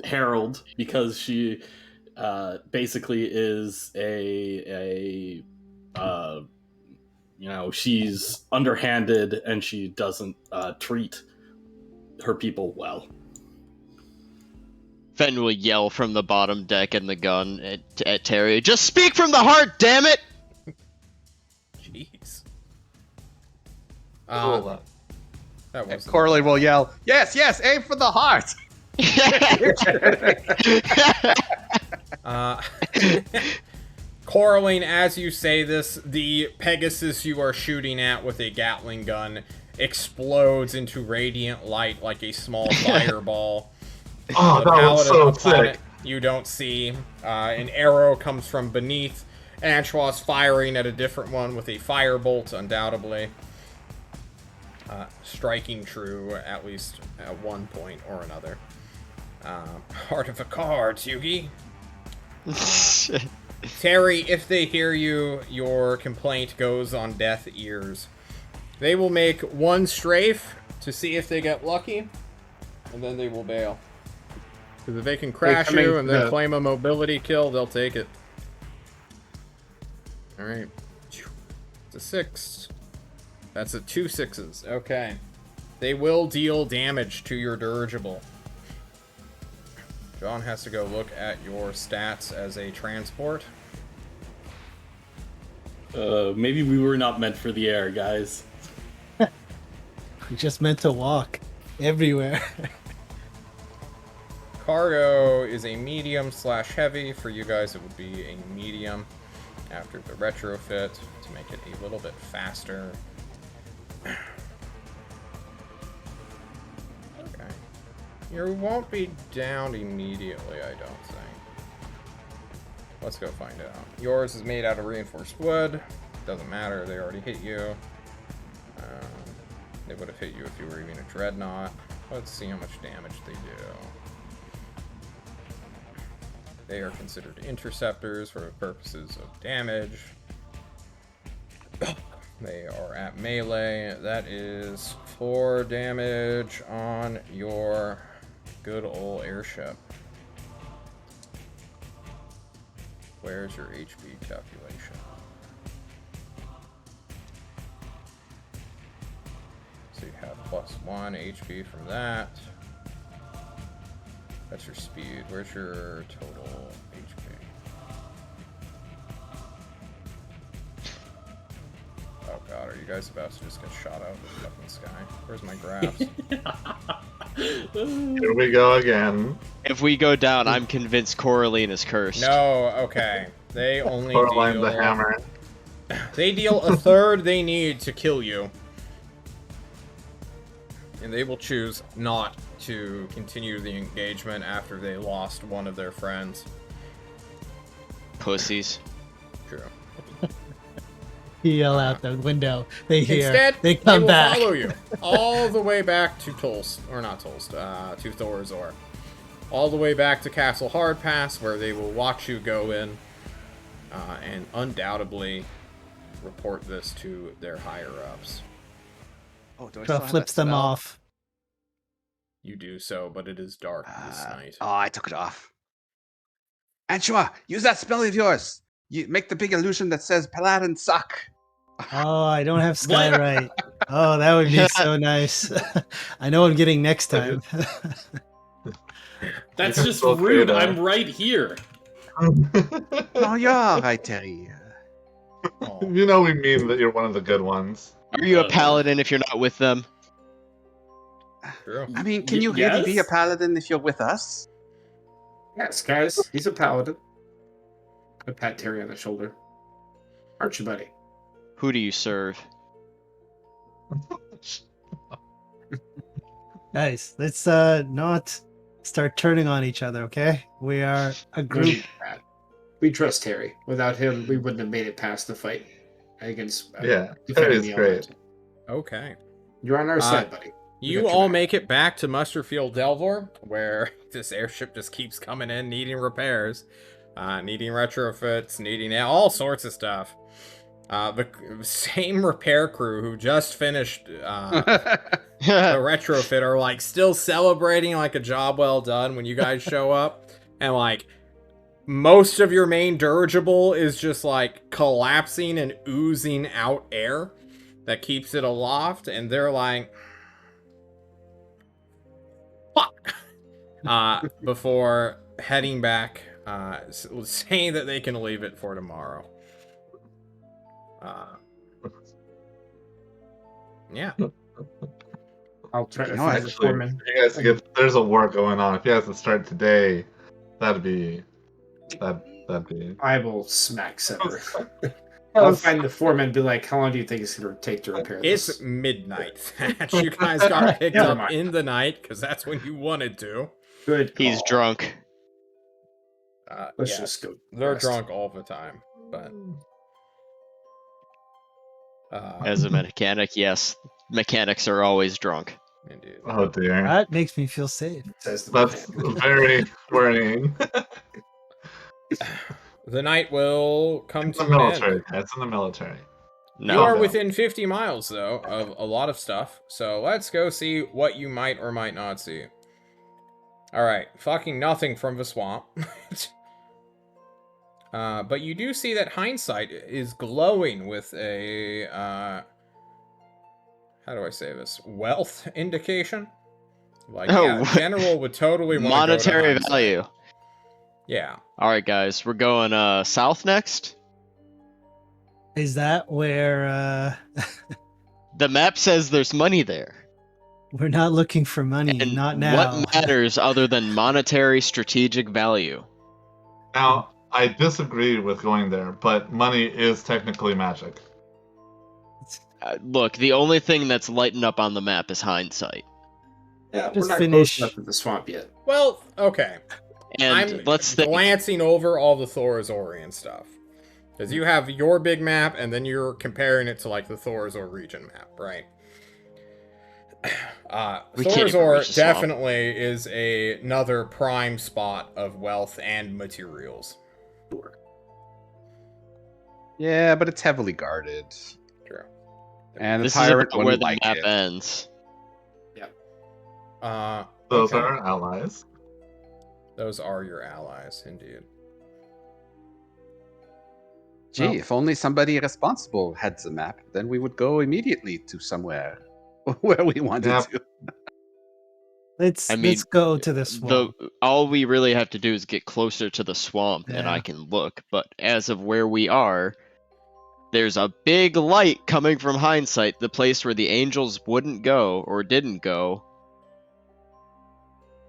Herald, because she basically is a she's underhanded and she doesn't treat her people well. Fen will yell from the bottom deck and the gun at Terry. Just speak from the heart, damn it! Jeez. That was Corley will yell, yes, yes, aim for the heart! Coraline, as you say this, the Pegasus you are shooting at with a Gatling gun explodes into radiant light like a small fireball. Oh, that was so sick. You don't see. An arrow comes from beneath. Anchois firing at a different one with a firebolt, undoubtedly. Striking true, at least at one point or another. Heart of a card, Yugi. Terry, if they hear you, your complaint goes on deaf ears. They will make one strafe to see if they get lucky, and then they will bail. Because if they can crash you and then claim a mobility kill, they'll take it. Alright. It's a 6. That's a 2 6s. Okay. They will deal damage to your dirigible. John has to go look at your stats as a transport. Maybe we were not meant for the air, guys. We just meant to walk everywhere. Cargo is a medium/heavy. For you guys, it would be a medium after the retrofit to make it a little bit faster. Okay. You won't be down immediately, I don't think. Let's go find out. Yours is made out of reinforced wood. Doesn't matter, they already hit you. They would have hit you if you were even a dreadnought. Let's see how much damage they do. They are considered interceptors for the purposes of damage. They are at melee. That is 4 damage on your good old airship. Where's your HP calculation? So you have +1 HP from that. That's your speed. Where's your total HP? Oh god, are you guys about to just get shot out of the fucking sky? Where's my graphs? Here we go again. If we go down, I'm convinced Coraline is cursed. No, okay. They only Coraline deal... the hammer. They deal a third they need to kill you. And they will choose not to continue the engagement after they lost one of their friends. Pussies. True. You yell out the window. They hear. Instead, they come will back. follow you all the way back to Tolst, or not Tolst, to Thorazor. All the way back to Castle Hardpass, where they will watch you go in, and undoubtedly report this to their higher-ups. Oh, do I still Truff have flips that them spell? off. You do so, but it is dark this night. Oh, I took it off. Anshua, use that spell of yours. You make the big illusion that says Paladin suck. Oh, I don't have Skywrite. Oh, that would be so nice. I know what I'm getting next time. That's just so rude. creative. I'm right here. Oh, you're all right, Terry. Oh. You know we mean that you're one of the good ones. Are you a paladin if you're not with them? True. I mean, can you really be a Yes? paladin if you're with us? Yes, guys. He's a paladin. I pat Terry on the shoulder. Aren't you, buddy? Who do you serve? Guys, let's not start turning on each other, okay? We are a group. We trust Terry. Without him, we wouldn't have made it past the fight against. Yeah, defending Terry's the great. element. Okay. You're on our side, buddy. We You got your all back. make it back to Musterfield Delvor, where this airship just keeps coming in, needing repairs, needing retrofits, needing all sorts of stuff. The same repair crew who just finished the retrofit are like still celebrating like a job well done when you guys show up, and like most of your main dirigible is just like collapsing and oozing out air that keeps it aloft, and they're like, fuck, before heading back, saying that they can leave it for tomorrow. Yeah. I'll try to No, find the Actually, foreman. you guys get there's a war going on. If you guys can start today, that'd be. I will smack Sever. I'll find the foreman and be like, how long do you think it's going to take to repair this? It's midnight, Thatch. You guys got picked Never up mind. in the night because that's when you wanted to. Good. He's call. drunk. Let's Yeah, just go. they're rest. drunk all the time, but As a mechanic, yes. Mechanics are always drunk. indeed. Oh dear, That makes me feel safe. Says the that's man. very worrying. The night will come It's to in the an military. end. It's in the military. You No. are no. within 50 miles, though, of a lot of stuff. So let's go see what you might or might not see. Alright, fucking nothing from the swamp. But you do see that hindsight is glowing with a, how do I say this? Wealth indication? Like, yeah, General would totally want to go to monetary hindsight. value. Yeah. All right, guys, we're going south next. Is that where The map says there's money there. we're not looking for money? And Not now. what matters other than monetary strategic value? Now, I disagree with going there, but money is technically magic. Look, the only thing that's lighting up on the map is hindsight. Yeah, Just we're not finish- close enough to the swamp yet. Well, okay. And I'm let's think. glancing over all the Thorazorian stuff. Because you have your big map, and then you're comparing it to, like, the Thorazor region map, right? We can't even Thorazor reach the swamp. definitely is another prime spot of wealth and materials. Yeah, but it's heavily guarded. True. And the This is tyrant about where wouldn't the like map it. ends. Those Okay. are allies. Those are your allies, indeed. Gee, Well- if only somebody responsible had the map, then we would go immediately to somewhere where we wanted Yeah. to. Let's I mean, let's go to the swamp. All we really have to do is get closer to the swamp, and I Yeah. can look. But as of where we are, there's a big light coming from hindsight, the place where the angels wouldn't go or didn't go.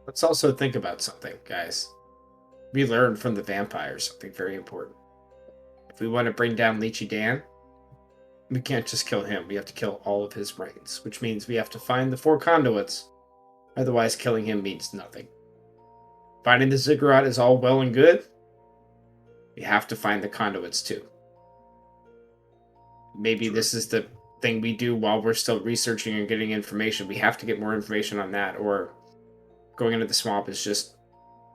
Let's also think about something, guys. We learned from the vampires something very important. If we want to bring down Leechy Dan, we can't just kill him. We have to kill all of his brains, which means we have to find the 4 conduits. Otherwise, killing him means nothing. Finding the ziggurat is all well and good. We have to find the conduits too. Maybe this is the thing we do while we're still researching and getting information. We have to get more information on that, or going into the swamp is just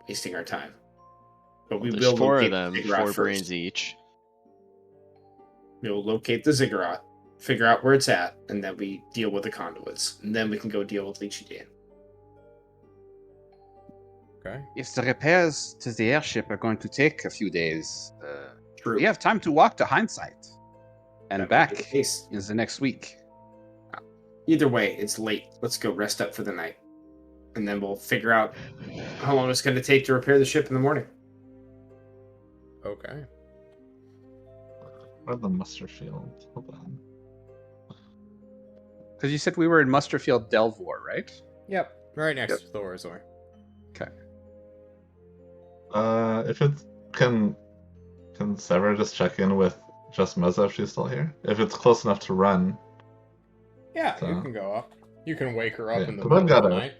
wasting our time. But we There's will 4 of locate them, the ziggurat 4 first. brains each. We will locate the ziggurat, figure out where it's at, and then we deal with the conduits. And then we can go deal with Leechy Dan. Okay. If the repairs to the airship are going to take a few days, True. we have time to walk to Hindsight and That might be back the case. in the next week. Either way, it's late. Let's go rest up for the night. And then we'll figure out how long it's going to take to repair the ship in the morning. Okay. Where's the muster field? Hold on. Because you said we were in Musterfield Delvor, right? Yep. Right next to Thorazor. If it's can Sever just check in with just Meza if she's still here? If it's close enough to run. Yeah, you So- can go up. You can wake her up Yeah, in the but I've middle of the gotta- night.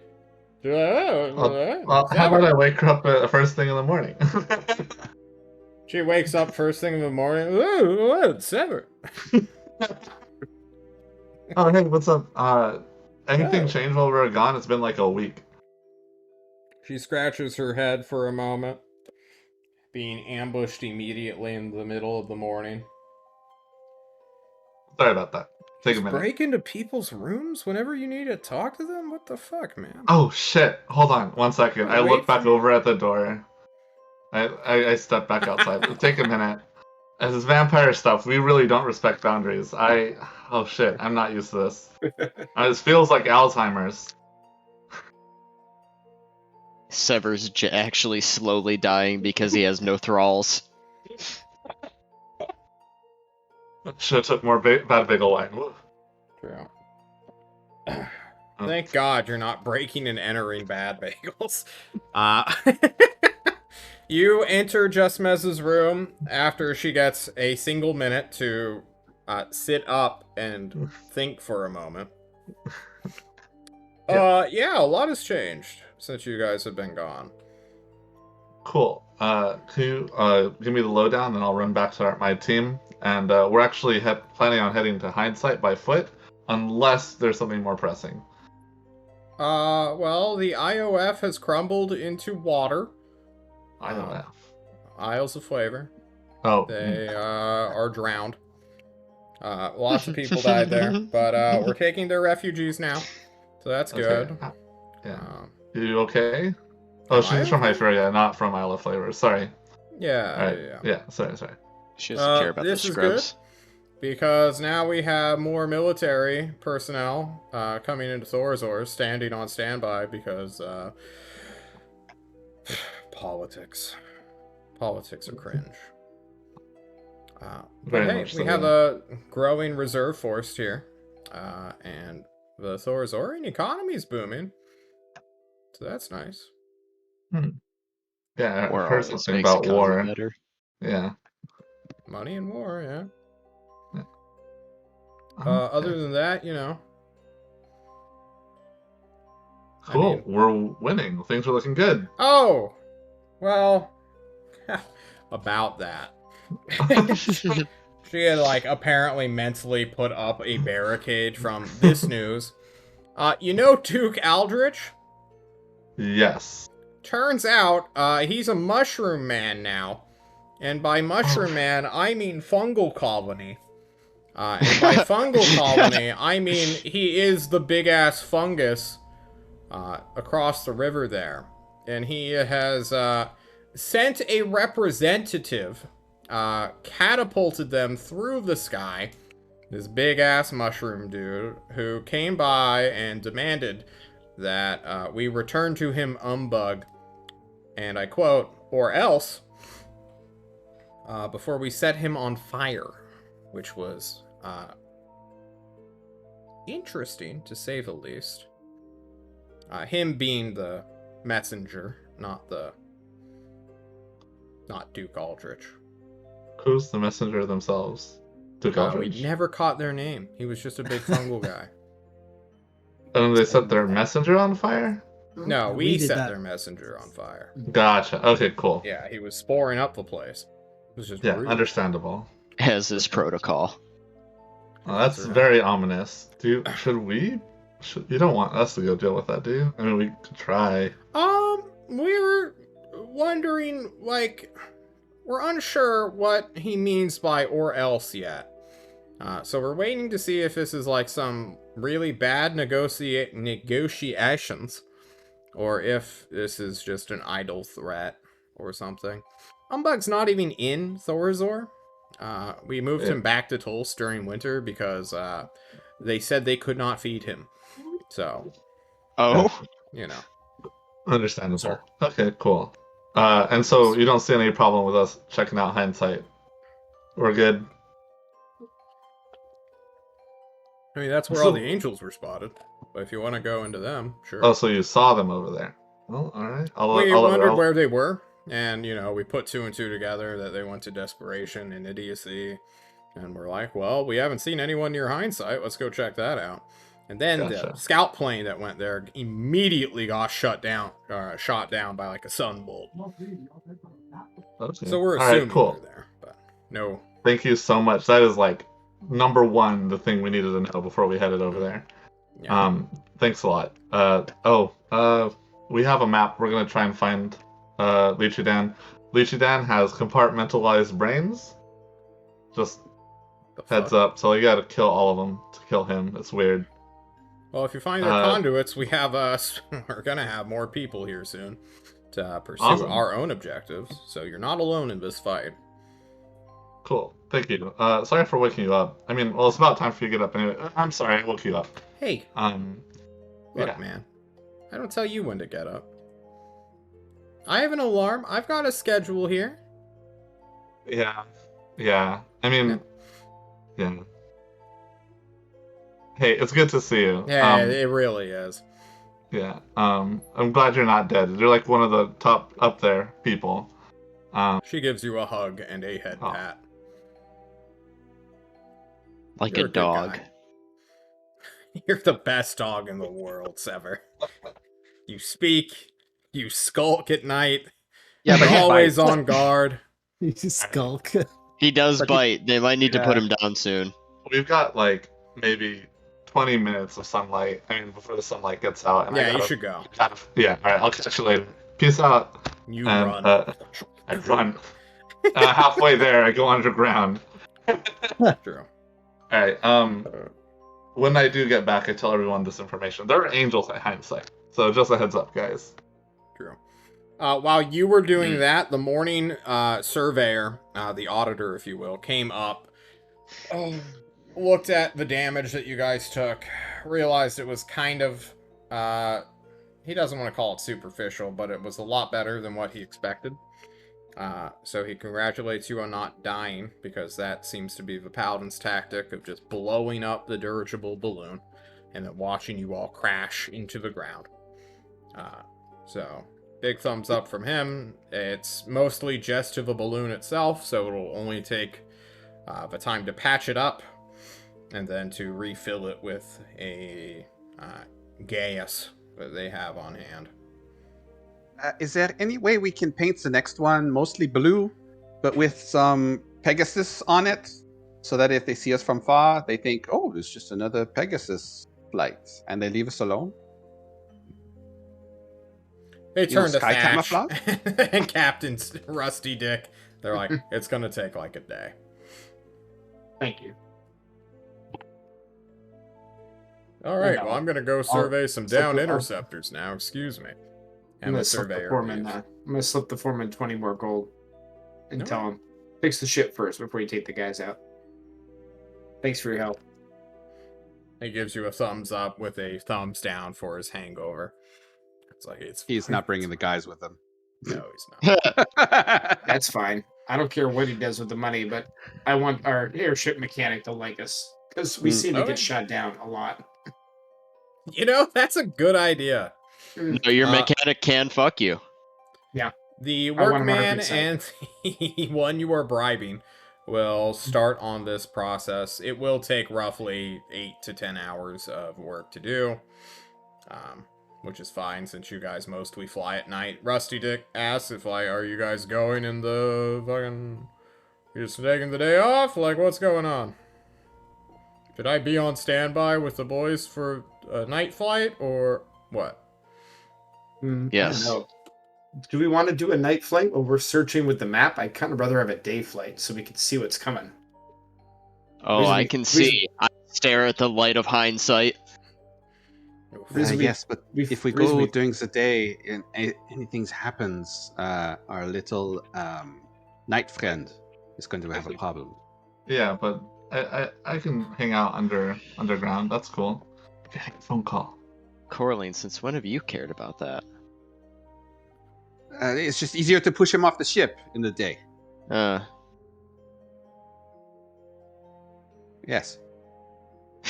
Well, how about I wake her up first thing in the morning? She wakes up first thing in the morning. Ooh, Sever. Oh, hey, what's up? Anything Oh. changed while we were gone? It's been like a week. She scratches her head for a moment, being ambushed immediately in the middle of the morning. Sorry about that. Take a Just minute. break into people's rooms whenever you need to talk to them? What the fuck, man? Oh shit! Hold on, 1 second. I Wait look back for me. over at the door. I step back outside. Take a minute. As this vampire stuff, we really don't respect boundaries. Oh shit! I'm not used to this. This feels like Alzheimer's. Sever's actually slowly dying because he has no thralls. Should have took more bad bagel wine. Woo. True. Thank God you're not breaking and entering bad bagels. You enter Just Mez's room after she gets a single minute to sit up and think for a moment. Yeah, a lot has changed since you guys have been gone. Cool. Can you give me the lowdown, and I'll run back to my team. And we're actually planning on heading to Hindsight by foot, unless there's something more pressing. Well, the IOF has crumbled into water. I don't know. Isles of Flavor. Oh, They are drowned. Lots of people died there, but we're taking their refugees now, so that's good. okay. Yeah. Um, You okay? Oh, Am she's I from okay? Hyperia, not from Isle of Flavors. Sorry. Yeah, All right. yeah. Yeah. Sorry. She doesn't care about the This is good. scrubs. Because now we have more military personnel coming into Thorazor, standing on standby because politics. Politics are cringe. But Very hey, much we so, have yeah. a growing reserve force here, and the Thorazorian economy is booming, so that's nice. Yeah, I War heard always something makes about economy war. better. Yeah. Money and war, yeah. Okay. Other than that, Cool. I mean, We're winning. Things are looking good. oh, well, about that. She had, apparently mentally put up a barricade from this news. Duke Aldrich? Yes. Turns out, he's a mushroom man now. And by mushroom man, I mean fungal colony. And by fungal colony, I mean he is the big-ass fungus across the river there. And he has sent a representative, catapulted them through the sky, this big-ass mushroom dude, who came by and demanded that we return to him Umbug, and I quote, or else, before we set him on fire, which was interesting, to say the least. Him being the messenger, not Duke Aldrich. Who's the messenger themselves? Duke We Aldrich. never caught their name. He was just a big fungal guy. And they set their messenger on fire? No, We we did set that. their messenger on fire. Gotcha. Okay, cool. Yeah, he was sporing up the place. It was just Yeah, rude. understandable. As is protocol. Well, that's That's right. very ominous. Should we? You don't want us to go deal with that, do you? I mean, we could try. We were wondering, we're unsure what he means by or else yet. So we're waiting to see if this is some really bad negotiations, or if this is just an idle threat or something. Umbug's not even in Thorazor. We moved him back to Tulsa during winter because they said they could not feed him. So, Oh? Understandable. Sir. Okay, cool. And so you don't see any problem with us checking out Hindsight? We're good. I mean, that's where all the angels were spotted. But if you want to go into them, sure. Oh, so you saw them over there? Well, all right. We wondered where they were, and we put 2 and 2 together that they went to desperation and idiocy, and we're like, well, we haven't seen anyone near Hindsight. Let's go check that out. And then the scout plane that went there immediately got shot down by a sunbolt. Okay. So we're All right, assuming cool. they're there, but no. Thank you so much. That is number one, the thing we needed to know before we headed over there. Yeah. Thanks a lot. We have a map. We're gonna try and find Lichidan. Lichidan has compartmentalized brains. Just heads up. So you gotta kill all of them to kill him. It's weird. Well, if you find their conduits, we're gonna have more people here soon to pursue our own objectives. So you're not alone in this fight. Cool. Thank you. Sorry for waking you up. I mean, well, it's about time for you to get up anyway. I'm sorry, I woke you up. Hey. Look, yeah. man. I don't tell you when to get up. I have an alarm. I've got a schedule here. Yeah. I mean, yeah. Hey, it's good to see you. Yeah, it really is. Yeah. I'm glad you're not dead. You're one of the top up there people. She gives you a hug and a head pat. Like You're a dog. You're the best dog in the world, Sever. You speak, you skulk at night. Yeah, but you're he always bites. on guard. You skulk. He does bite. They might need to put him down soon. We've got maybe 20 minutes of sunlight. I mean, before the sunlight gets out. And you should go. Yeah, alright, I'll catch you later. Peace out. You run. I run. Halfway there, I go underground. True. Alright, when I do get back, I tell everyone this information. There are angels at Hindsight. So just a heads up, guys. True. While you were doing that, the morning surveyor, the auditor, if you will, came up, looked at the damage that you guys took, realized it was kind of, he doesn't want to call it superficial, but it was a lot better than what he expected. So he congratulates you on not dying, because that seems to be the paladin's tactic of just blowing up the dirigible balloon and then watching you all crash into the ground. So, big thumbs up from him. It's mostly just to the balloon itself, so it'll only take the time to patch it up and then to refill it with a gas that they have on hand. Is there any way we can paint the next one mostly blue, but with some Pegasus on it, so that if they see us from far, they think, "Oh, it's just another Pegasus flight," and they leave us alone? They turn to sky Thatch camouflage? and Captain Rusty Dick. They're like, it's gonna take like a day. Thank you. All right, No, well, I'm gonna go survey some slip down the- interceptors now. Excuse me. I'm And gonna the slip the surveyor foreman. leaves. I'm gonna slip the foreman 20 more gold, and No. tell him fix the ship first before you take the guys out. Thanks for your help. He gives you a thumbs up with a thumbs down for his hangover. It's like He's not bringing the guys with him. No, he's not. That's fine. I don't care what he does with the money, but I want our airship mechanic to like us because we seem to Okay. get shot down a lot. You know, that's a good idea. No, your mechanic can fuck you. The want him on our workman good side. and the one you are bribing will start on this process. It will take roughly 8 to 10 hours of work to do, which is fine since you guys mostly fly at night. Rusty Dick asks if, like, are you guys going in the fucking... You're just taking the day off? Like, what's going on? Should I be on standby with the boys for a night flight, or what? Yes. I don't know. Do we want to do a night flight while we're searching with the map? I'd kind of rather have a day flight so we can see what's coming. Oh, Reason I we- can reason- see. I stare at the light of hindsight. Reason we- Yes, but we- if we reason go we- during the day and anything happens, our little night friend is going to have a problem. Yeah, but I can hang out underground. That's cool. Getting a phone call. Coraline, since when have you cared about that? It's just easier to push him off the ship in the day. Yes.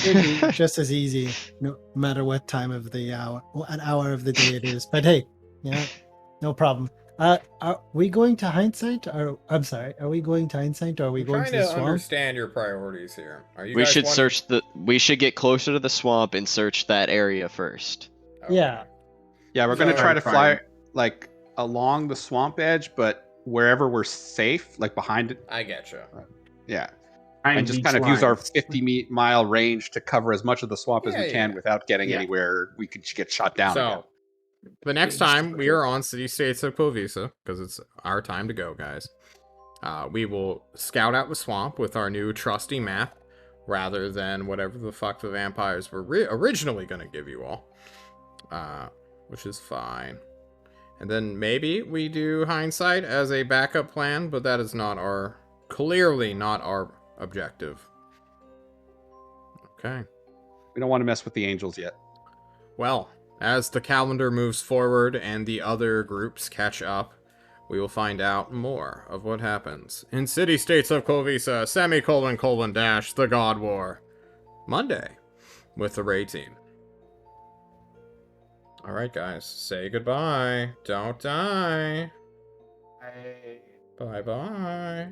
It'd be just as easy, no matter what time of the hour, an hour of the day it is. But hey, yeah, no problem. Are we going to hindsight? Or I'm sorry, are we going to hindsight? Or are we I'm going trying to the to swamp? understand your priorities here. Are you We guys should wanting- search the. We should get closer to the swamp and search that area first. Okay. Yeah. Yeah, we're So going to try I'm to fly trying- like along the swamp edge, but wherever we're safe, like behind it. I getcha. Yeah. Behind And just beach kind of use our lines. 50-mile range to cover as much of the swamp as Yeah, we can yeah. without getting Yeah. anywhere we could get shot down again. So, the next time we are on City States of Klovisa, because it's our time to go, guys, we will scout out the swamp with our new trusty map, rather than whatever the fuck the vampires were originally going to give you all. Which is fine. And then maybe we do hindsight as a backup plan, but that is clearly not our objective. Okay. We don't want to mess with the angels yet. Well, as the calendar moves forward and the other groups catch up, we will find out more of what happens in City States of Klovisa, ; the God War, Monday, with the Ray team. Alright, guys, say goodbye. Don't die. Bye-bye.